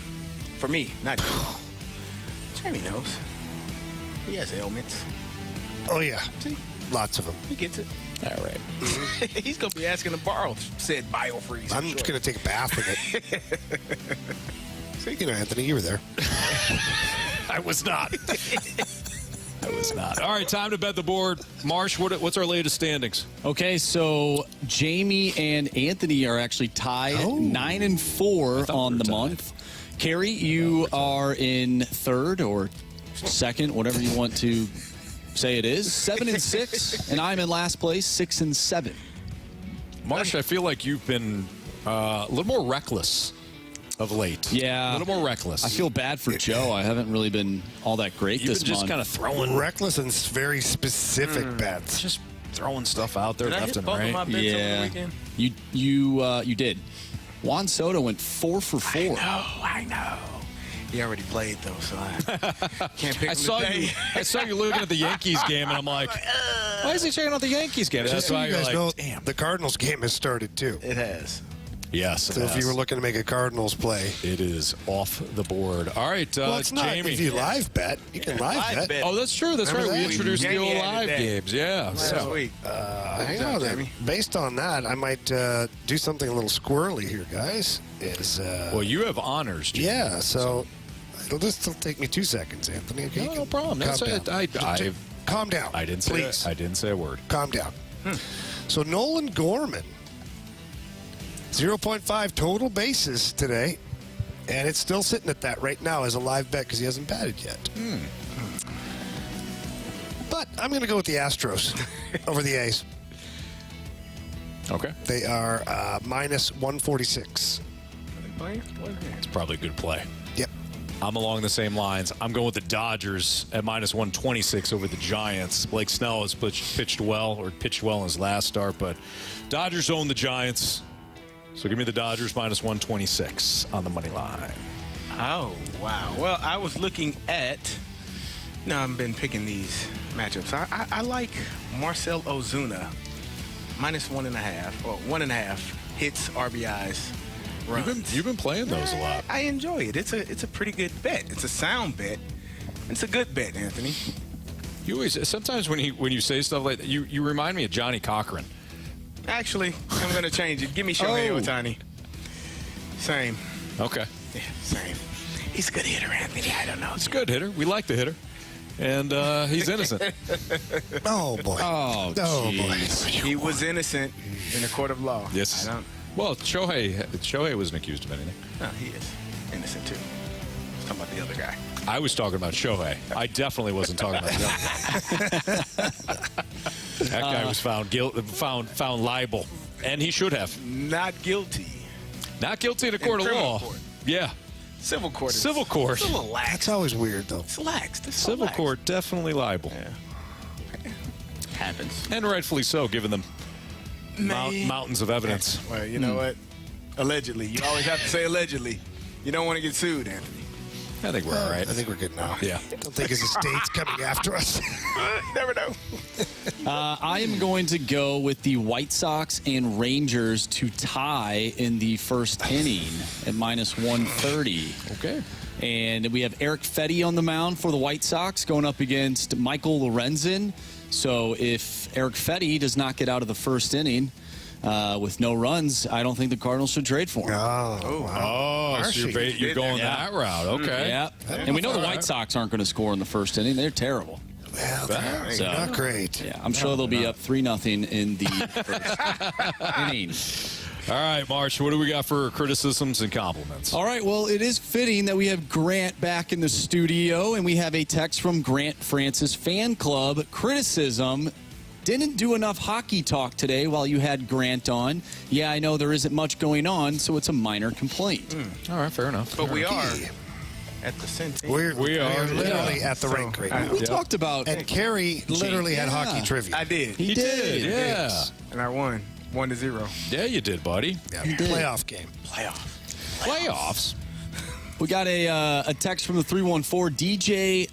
For me, not you. Jamie knows. He has ailments. Oh, yeah. See? Lots of them. He gets it. All right. He's going to be asking to borrow said biofreeze. I'm just going to take a bath with it. So, Anthony, you were there. I was not. I was not. All right, time to bet the board. Marsh, what's our latest standings? Okay, so Jamie and Anthony are actually tied 9-4 on the month. Carey, you are in third or second, whatever you want to say it is, 7-6, and I'm in last place, 6-7. Marsh, I feel like you've been a little more reckless of late. Yeah. A little more reckless. I feel bad for Joe. I haven't really been all that great this month. You've been just kind of throwing reckless and very specific bets. Just throwing stuff out there left and right. My bets over the weekend? You did. Juan Soto went 4 for 4. I know. He already played, though, so I can't pick him today. I saw you looking at the Yankees game, and I'm like, why is he checking out the Yankees game? Just so you guys know, damn. the Cardinals game has started, too. It has. Yes. So if you were looking to make a Cardinals play, it is off the board. All right, well, it's not. Jamie. If you live bet, you can live bet. Oh, that's true. That's Remember right. that? We introduced the old live games. Yeah. Last week. Hang on there. Based on that, I might do something a little squirrely here, guys. Well, you have honors, Jamie. Yeah, so it'll take me 2 seconds, Anthony. Okay? No problem. Calm down. I didn't say please. I didn't say a word. Calm down. So Nolan Gorman, 0.5 total bases today, and it's still sitting at that right now as a live bet because he hasn't batted yet. But I'm going to go with the Astros over the A's. Okay. They are minus 146. It's probably a good play. Yep. I'm along the same lines. I'm going with the Dodgers at minus 126 over the Giants. Blake Snell has pitched well in his last start, but Dodgers own the Giants. So give me the Dodgers minus 126 on the money line. Oh, wow. Well, I was looking at... No, I've been picking these matchups. I like Marcell Ozuna, minus 1.5, or 1.5 hits, RBIs, runs. You've been playing those a lot. I enjoy it. It's a pretty good bet. It's a sound bet. It's a good bet, Anthony. You always sometimes when you say stuff like that, you remind me of Johnny Cochran. Actually, I'm going to change it. Give me Shohei Ohtani. Same. Okay. Yeah, same. He's a good hitter, Anthony. I don't know. He's a good hitter. We like the hitter. And he's innocent. Oh, boy. Oh, boy. He was innocent in a court of law. Yes. Well, Shohei wasn't accused of anything. No, he is innocent, too. I'm talking about the other guy. I was talking about Shohei. I definitely wasn't talking about the other guy. That guy was found liable, and he should have. Not guilty. Not guilty in a court of law. Court. Yeah. Civil court. Civil court. It's a little lax. That's always weird, though. It's lax. It's Civil lax. court, definitely liable. Yeah. Happens. And rightfully so, given them mountains of evidence. Well, you know what? Allegedly. You always have to say allegedly. You don't want to get sued, Anthony. I think we're all right. I think we're good now. Yeah. I don't think his estate's coming after us. Never know. I am going to go with the White Sox and Rangers to tie in the first inning at -130. Okay. And we have Erick Fedde on the mound for the White Sox going up against Michael Lorenzen. So if Erick Fedde does not get out of the first inning with no runs, I don't think the Cardinals should trade for him. So you're going that route. Okay. Yeah. And we know the White Sox aren't going to score in the first inning. They're terrible. Well, they're not great. Yeah, I'm sure they'll be up 3-0 in the first inning. All right, Marsh, what do we got for criticisms and compliments? All right, well, it is fitting that we have Grant back in the studio, and we have a text from Grant Francis Fan Club. Criticism: didn't do enough hockey talk today while you had Grant on. Yeah, I know there isn't much going on, so it's a minor complaint. All right, fair enough. But we are at the Centennial. We are literally at the rink right now. We talked about... And Carey literally had hockey trivia. I did. He did, yeah. And I won 1-0. Yeah, you did, buddy. Yeah, playoff game. Playoffs? We got a text from the 314. DJ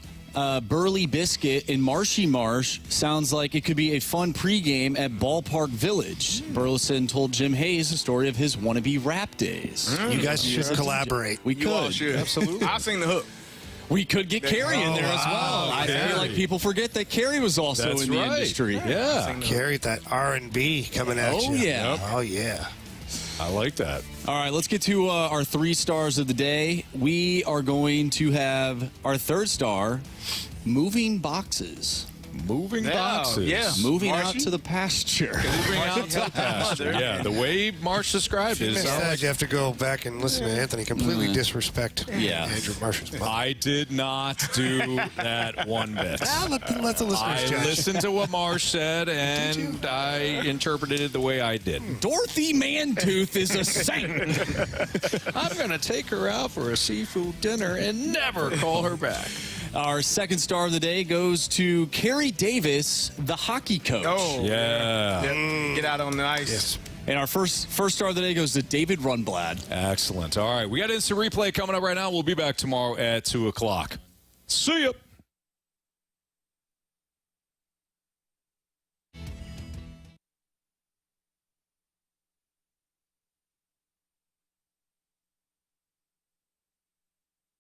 Burley Biscuit in Marshy Marsh sounds like it could be a fun pregame at Ballpark Village. Burleson told Jim Hayes the story of his wannabe rap days. You guys should collaborate. We could. You all should. Absolutely. I'll sing the hook. We could get Carey in there as well. I feel like people forget that Carey was also in the industry. Yeah. Carey, that R&B coming at you. Oh, yeah. Yep. Oh, yeah. I like that. All right, let's get to our 3 stars of the day. We are going to have our 3rd star, moving boxes. Moving boxes. Yeah. Moving Marshy? out to the pasture. Moving out to the pasture. Yeah, the way Marsh described it. You have to go back and listen to Anthony completely disrespect Andrew Marsh's mom. I did not do that one bit. Let the listeners I judge. listened to what Marsh said, and I interpreted it the way I did. Dorothy Mantooth is a saint. I'm going to take her out for a seafood dinner and never call her back. Our 2nd star of the day goes to Carey Davis, the hockey coach. Oh, Yeah. Get out on the ice. Yes. And our first star of the day goes to David Runblad. Excellent. All right, we got instant replay coming up right now. We'll be back tomorrow at 2 o'clock. See ya.